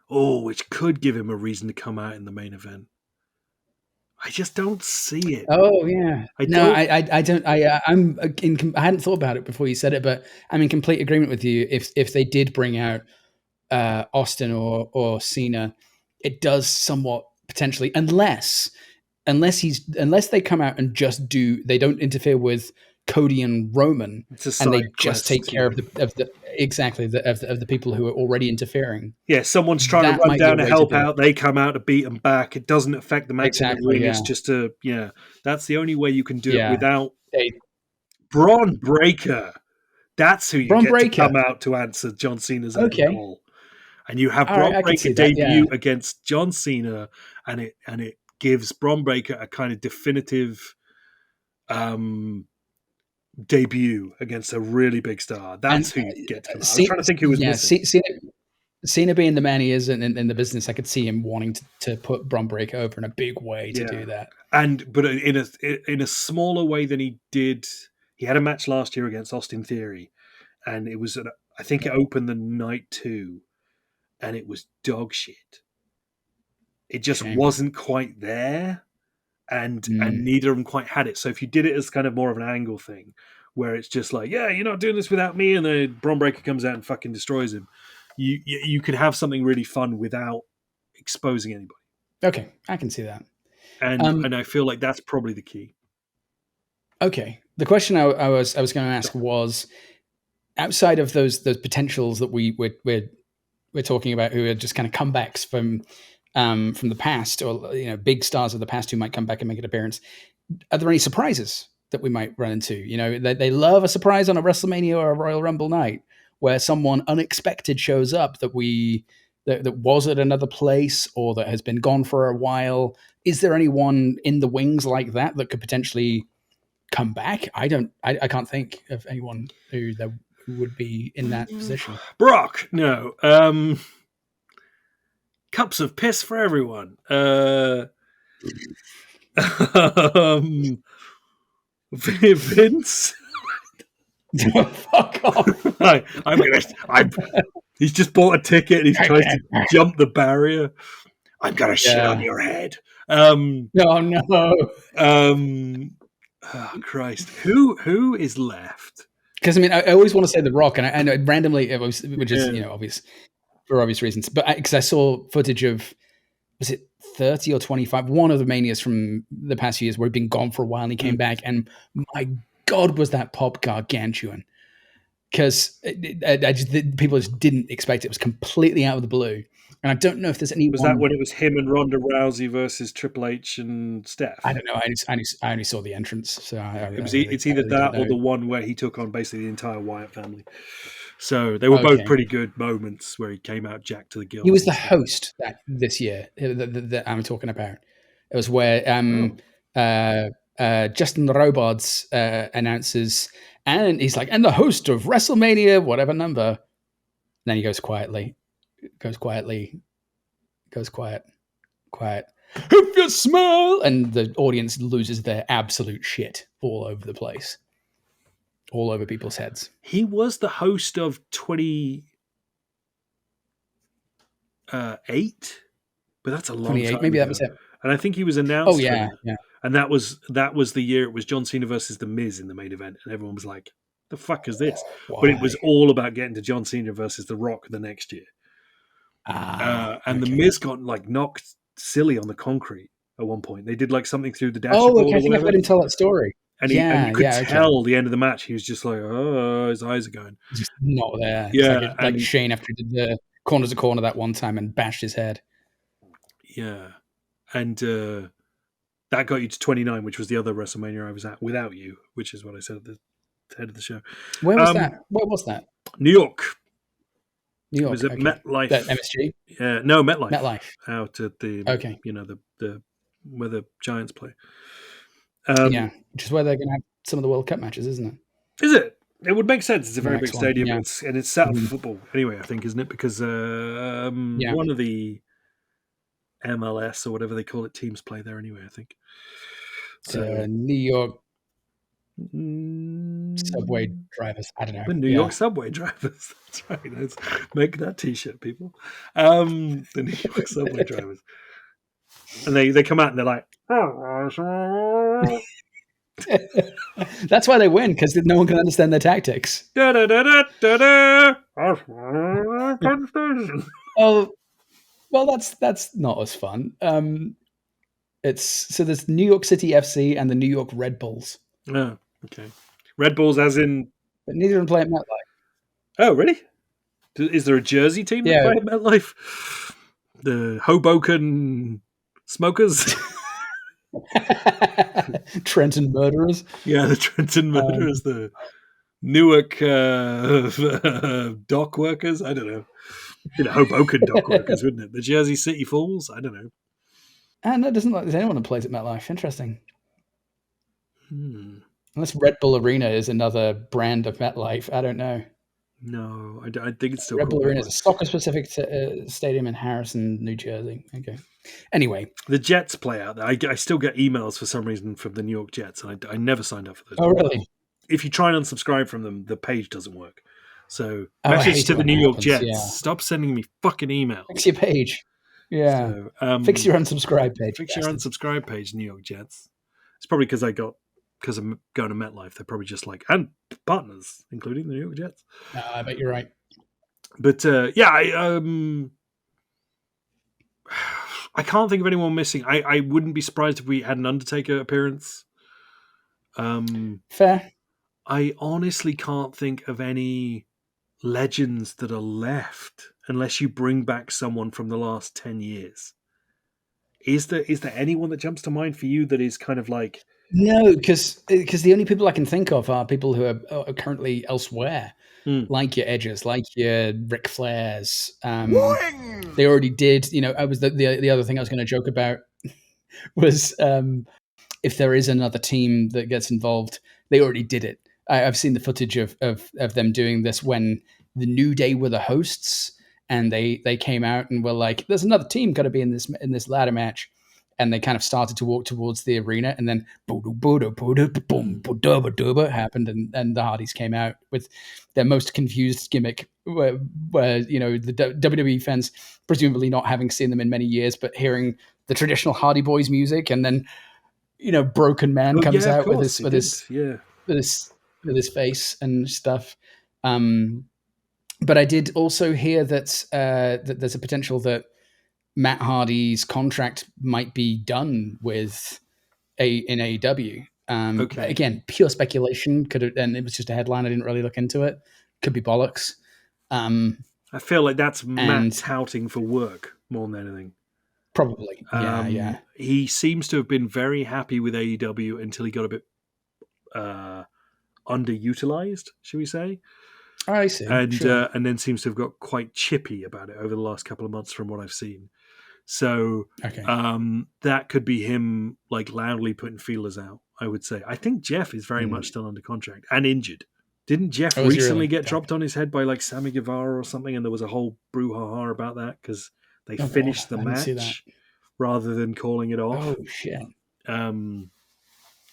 Oh, which could give him a reason to come out in the main event. I just don't see it. Oh yeah, I no, don't. I don't. I hadn't thought about it before you said it, but I'm in complete agreement with you. If they did bring out Austin or Cena, it does somewhat potentially, unless they come out and just they don't interfere with Cody and Roman, It's a and they side just quest, take care of the people who are already interfering. Yeah, someone's trying That to run might be down a to way to help do it. out. They come out to beat them back. It doesn't affect the match in the Exactly, ring. yeah. It's just that's the only way you can do it Yeah. without Braun Breaker. That's who you Braun get Breaker. to come out to answer John Cena's own Okay. call. And you have All Braun right, I can Breaker see that, debut yeah. against John Cena, and it gives Braun Breaker a kind of definitive debut against a really big star. That's who you get to come out. I was trying to think who was missing. Cena being the man he is in the business, I could see him wanting to put Braun Breaker over in a big way to do that. But in a smaller way than he did. He had a match last year against Austin Theory, and it was I think it opened the night 2, and it was dog shit. It just wasn't quite there, and neither of them quite had it. So if you did it as kind of more of an angle thing, where it's just like, yeah, you're not doing this without me, and then Braun Breaker comes out and fucking destroys him, you could have something really fun without exposing anybody. Okay, I can see that. And I feel like that's probably the key. Okay, the question I was going to ask was, outside of those potentials that we're talking about, who are just kind of comebacks from the past, or big stars of the past who might come back and make an appearance, are there any surprises that we might run into? They love a surprise on a WrestleMania or a Royal Rumble night, where someone unexpected shows up that was at another place or that has been gone for a while. Is there anyone in the wings like that could potentially come back? I can't think of anyone who would be in that position. Brock, no. Cups of piss for everyone. Vince. Fuck off. He's just bought a ticket and he's trying to jump the barrier. I'm gonna shit on your head. No. Oh Christ. Who is left? Because I always want to say The Rock, and I know randomly, which is obvious for obvious reasons. But because I saw footage of, was it 30 or 25? One of the Manias from the past few years where he'd been gone for a while and he came back, and my God, was that pop gargantuan? Because people just didn't expect it. It was completely out of the blue. And I don't know if there's any. Was that when it was him and Ronda Rousey versus Triple H and Steph? I don't know. I only saw the entrance, so it's either that or the one where he took on basically the entire Wyatt family. So they were both pretty good moments where he came out jacked to the gills. He was the host this year that I'm talking about. It was where Justin Robards announces, and he's like, and the host of WrestleMania, whatever number. And then he goes quiet. If you smell, and the audience loses their absolute shit all over the place, all over people's heads. He was the host of 28, but that's a long time. Maybe ago. That was it. And I think he was announced. Oh yeah. And that was the year it was John Cena versus The Miz in the main event, and everyone was like, "The fuck is this?" Why? But it was all about getting to John Cena versus The Rock the next year. And The Miz got knocked silly on the concrete at one point. They did something through the dashboard. Oh, okay. I think I've heard him tell that story. And you could tell the end of the match, he was just like, oh, his eyes are going. Just not there. Yeah. Like Shane after he did the corner to corner that one time and bashed his head. Yeah. And that got you to 29, which was the other WrestleMania I was at without you, which is what I said at the head of the show. Where was that? Where was that? New York. It was at MetLife. That MSG? Yeah, no, MetLife. MetLife. Out at the the where the Giants play. Which is where they're going to have some of the World Cup matches, isn't it? Is it? It would make sense. It's a very big stadium, yeah. and it's set up for football anyway. I think, isn't it? Because one of the MLS or whatever they call it teams play there anyway. I think. So New York subway drivers. I don't know. The New York subway drivers. That's right. Let's make that T-shirt, people. The New York subway drivers. And they come out and they're like, That's why they win, because no one can understand their tactics. da da da da da da. Oh, well, that's not as fun. There's New York City FC and the New York Red Bulls, Oh, okay. Red Bulls, as in. but neither of them play at MetLife. Oh, really? Is there a Jersey team that Yeah. play at MetLife? The Hoboken Smokers? Trenton Murderers. Yeah, the Trenton Murderers, the Newark dock workers. I don't know. Hoboken dock workers, wouldn't it? The Jersey City Fools. I don't know. And it doesn't look like there's anyone that plays at MetLife. Interesting. Hmm. Unless Red Bull Arena is another brand of MetLife, I don't know. No, I think it's still Red Bull called Arena is a soccer-specific stadium in Harrison, New Jersey. Okay. Anyway, the Jets play out there. I still get emails for some reason from the New York Jets, and I never signed up for those. Oh, really? If you try and unsubscribe from them, the page doesn't work. So, I message hate to it the when New that York happens, Jets. yeah. Stop sending me fucking emails. Fix your page. Yeah. So, fix your unsubscribe page. Fix your unsubscribe page, New York Jets. It's probably because I'm going to MetLife. They're probably just like, and partners, including the New York Jets. No, I bet you're right. But I can't think of anyone missing. I wouldn't be surprised if we had an Undertaker appearance. Fair. I honestly can't think of any legends that are left unless you bring back someone from the last 10 years. Is there anyone that jumps to mind for you that is kind of like... No, because the only people I can think of are people who are currently elsewhere, like your Edges, like your Ric Flairs. They already did. I was the other thing I was going to joke about was if there is another team that gets involved, they already did it. I've seen the footage of them doing this when the New Day were the hosts, and they came out and were like, "There's another team got to be in this ladder match." And they kind of started to walk towards the arena, and then happened, and the Hardys came out with their most confused gimmick, where the WWE fans, presumably not having seen them in many years, but hearing the traditional Hardy Boys music, and then Broken Man comes out with his face and stuff. But I did also hear that that there's a potential that Matt Hardy's contract might be done with in AEW. Okay. Again, pure speculation. And it was just a headline. I didn't really look into it. Could be bollocks. I feel like that's Matt touting for work more than anything. Probably. Yeah. He seems to have been very happy with AEW until he got a bit underutilized, should we say? I see. And sure. And then seems to have got quite chippy about it over the last couple of months from what I've seen. So that could be him like loudly putting feelers out, I would say. I think Jeff is very much still under contract and injured. Didn't Jeff recently get dropped on his head by like Sammy Guevara or something, and there was a whole brouhaha about that because they finished the match rather than calling it off. Oh shit.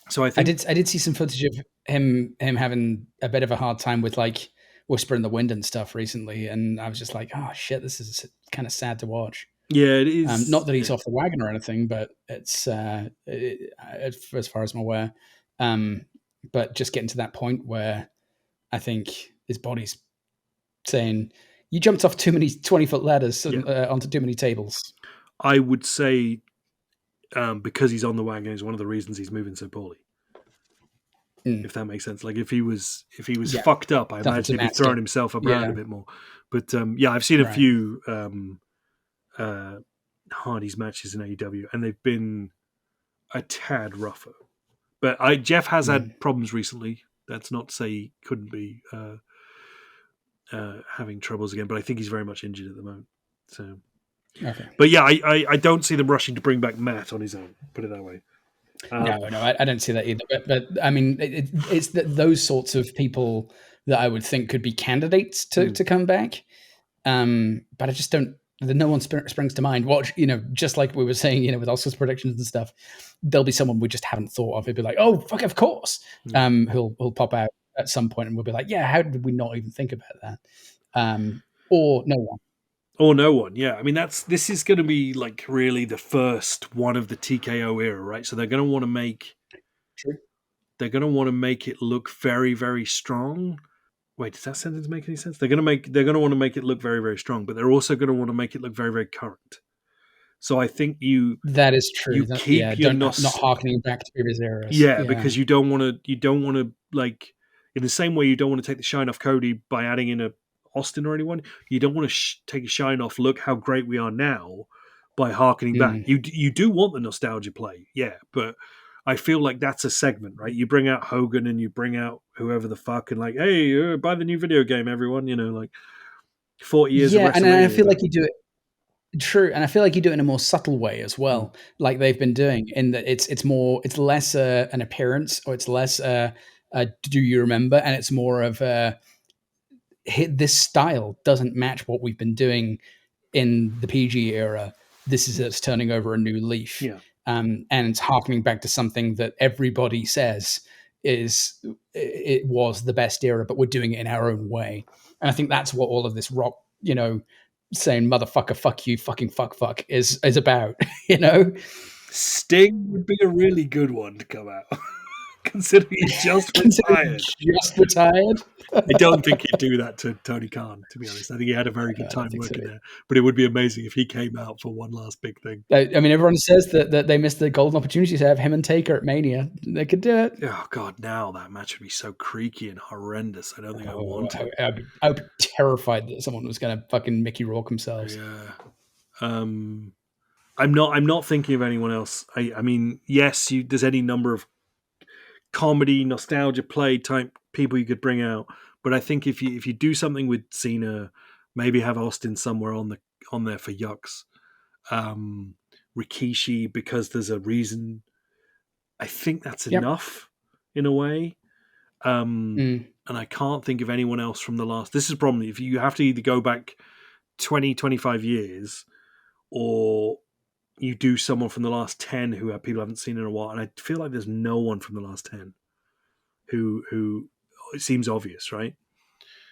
So I think I did see some footage of him having a bit of a hard time with like Whisper in the Wind and stuff recently, and I was just like, oh shit, this is kind of sad to watch. Yeah, it is. Not that he's off the wagon or anything, but it's as far as I'm aware. But just getting to that point where I think his body's saying, you jumped off too many 20-foot ladders onto too many tables. I would say because he's on the wagon is one of the reasons he's moving so poorly. If that makes sense. Like if he was fucked up, I imagine he'd be throwing himself around a bit more. But I've seen a few Hardy's matches in AEW, and they've been a tad rougher. But Jeff has had problems recently. That's not to say he couldn't be having troubles again, but I think he's very much injured at the moment. So, but I don't see them rushing to bring back Matt on his own. Put it that way. No, I don't see that either. But I mean, it's those sorts of people that I would think could be candidates to come back. But I just don't. No one springs to mind. Watch, just like we were saying, with Oscars predictions and stuff, there'll be someone we just haven't thought of. It'd be like, oh fuck, of course. Who'll pop out at some point, and we'll be like, yeah, how did we not even think about that? Or no one. Or no one, yeah. I mean, this is going to be like really the first one of the TKO era, right? So they're going to want to make it look very, very strong. Wait, does that sentence make any sense? They're going to want to make it look very, very strong, but they're also going to want to make it look very, very current. So I think that is true. You keep your not harkening back to previous eras. Yeah, because you don't want to like in the same way you don't want to take the shine off Cody by adding in a Austin or anyone. You don't want to take a shine off. Look how great we are now by harkening back. You do want the nostalgia play, yeah, but I feel like that's a segment, right? You bring out Hogan and you bring out whoever the fuck and like, hey, buy the new video game, everyone. Like 40 years. Yeah, of and I feel like you do it. True, and I feel like you do it in a more subtle way as well, like they've been doing. In that it's less an appearance, or it's less do you remember, and it's more of this style doesn't match what we've been doing in the PG era. This is it's turning over a new leaf, and it's harkening back to something that everybody says it was the best era, but we're doing it in our own way. And I think that's what all of this rock, saying motherfucker, fuck you, fucking fuck is about, Sting would be a really good one to come out. Considering he just retired. I don't think he'd do that to Tony Khan, to be honest. I think he had a very good time working there. But it would be amazing if he came out for one last big thing. I mean, everyone says that they missed the golden opportunity to have him and Taker at Mania. They could do it. Oh, God, now that match would be so creaky and horrendous. I don't think I want it. I would be terrified that someone was going to fucking Mickey Rourke themselves. Yeah. I'm not thinking of anyone else. I mean, yes, there's any number of comedy, nostalgia play type people you could bring out, but I think if you do something with Cena, maybe have Austin somewhere on there for yucks, Rikishi because there's a reason. I think that's enough in a way, and I can't think of anyone else from the last. This is probably if you have to either go back 20, 25 years, or you do someone from the last 10 who people haven't seen in a while, and I feel like there's no one from the last 10 who it seems obvious, right?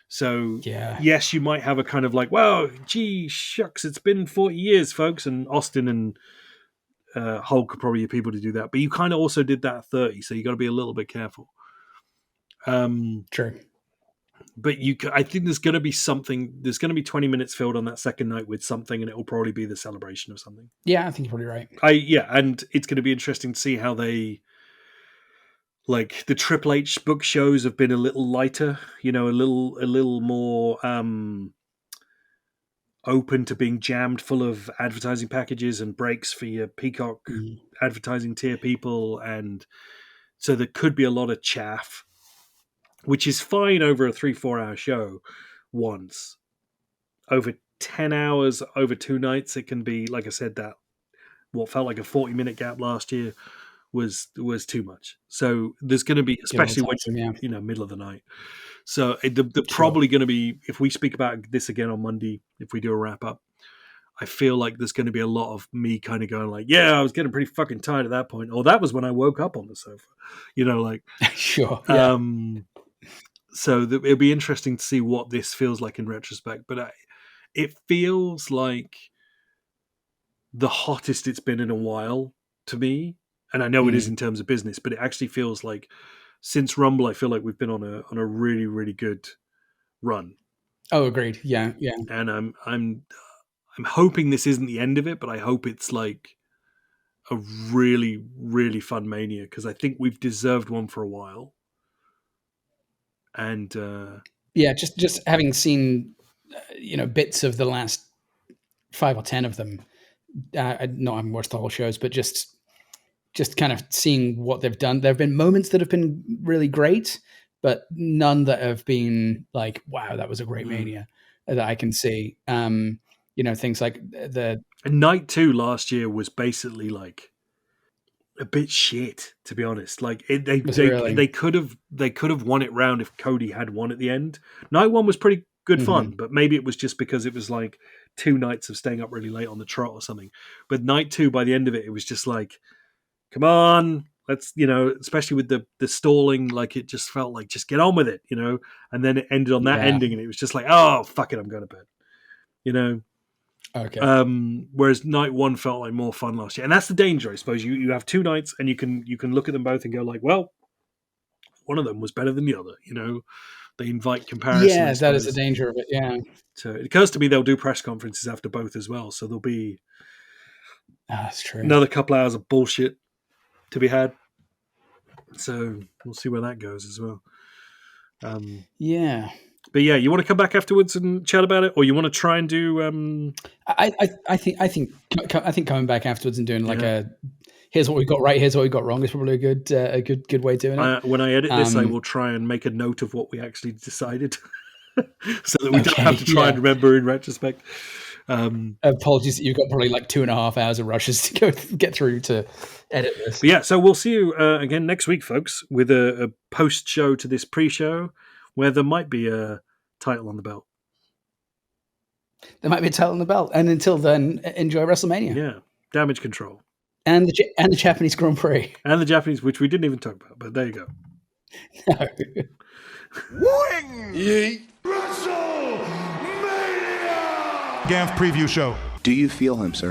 So yes, you might have a kind of like, well, gee, shucks, it's been 40 years, folks, and Austin and Hulk are probably your people to do that, but you kind of also did that at 30, so you got to be a little bit careful. True. But I think there's going to be something. There's going to be 20 minutes filled on that second night with something, and it will probably be the celebration of something. Yeah, I think you're probably right. And it's going to be interesting to see how they, like the Triple H book shows have been a little lighter, a little more open to being jammed full of advertising packages and breaks for your Peacock advertising tier people, and so there could be a lot of chaff, which is fine over a 3-4 hour show. Once over 10 hours over 2 nights, it can be, like I said, that what felt like a 40-minute gap last year was too much. So there's going to be, especially when middle of the night. So they're probably going to be, if we speak about this again on Monday, if we do a wrap up, I feel like there's going to be a lot of me kind of going like, yeah, I was getting pretty fucking tired at that point. Or that was when I woke up on the sofa, like sure. Yeah. So it'll be interesting to see what this feels like in retrospect. But it feels like the hottest it's been in a while to me. And I know it is in terms of business, but it actually feels like since Rumble, I feel like we've been on a really, really good run. Oh, agreed. Yeah. And I'm hoping this isn't the end of it, but I hope it's like a really, really fun Mania, because I think we've deserved one for a while. And just having seen bits of the last 5 or 10 of them. I haven't watched the whole shows, but just kind of seeing what they've done. There have been moments that have been really great, but none that have been like, wow, that was a great Mania that I can see. Things like the Night 2 last year was basically like a bit shit, to be honest. Like they could have won it round if Cody had won at the end. Night 1 was pretty good fun, but maybe it was just because it was like 2 nights of staying up really late on the trot or something. But Night 2, by the end of it, it was just like, come on, let's, especially with the stalling, like it just felt like, just get on with it, and then it ended on that ending, and it was just like, oh, fuck it, I'm going to bed, Okay. Whereas night one felt like more fun last year, and that's the danger, I suppose. You have 2 nights, and you can look at them both and go like, well, one of them was better than the other. They invite comparison. Yeah, that is the danger of it. Yeah. So it occurs to me they'll do press conferences after both as well. So there'll be that's true. Another couple hours of bullshit to be had. So we'll see where that goes as well. Yeah. But yeah, you want to come back afterwards and chat about it, or you want to try and do? I think coming back afterwards and doing like a here's what we got right, here's what we got wrong is probably a good way of doing it. When I edit this, I will try and make a note of what we actually decided, so that we don't have to try and remember in retrospect. Apologies that you've got probably like 2.5 hours of rushes to go get through to edit this. But yeah, so we'll see you again next week, folks, with a post show to this pre-show where there might be a title on the belt. There might be a title on the belt, and until then, enjoy WrestleMania. Yeah, Damage Control, and the Japanese Grand Prix, and the Japanese, which we didn't even talk about, but there you go. No. Wing! Yeet. WrestleMania! Gamf preview show. Do you feel him, sir?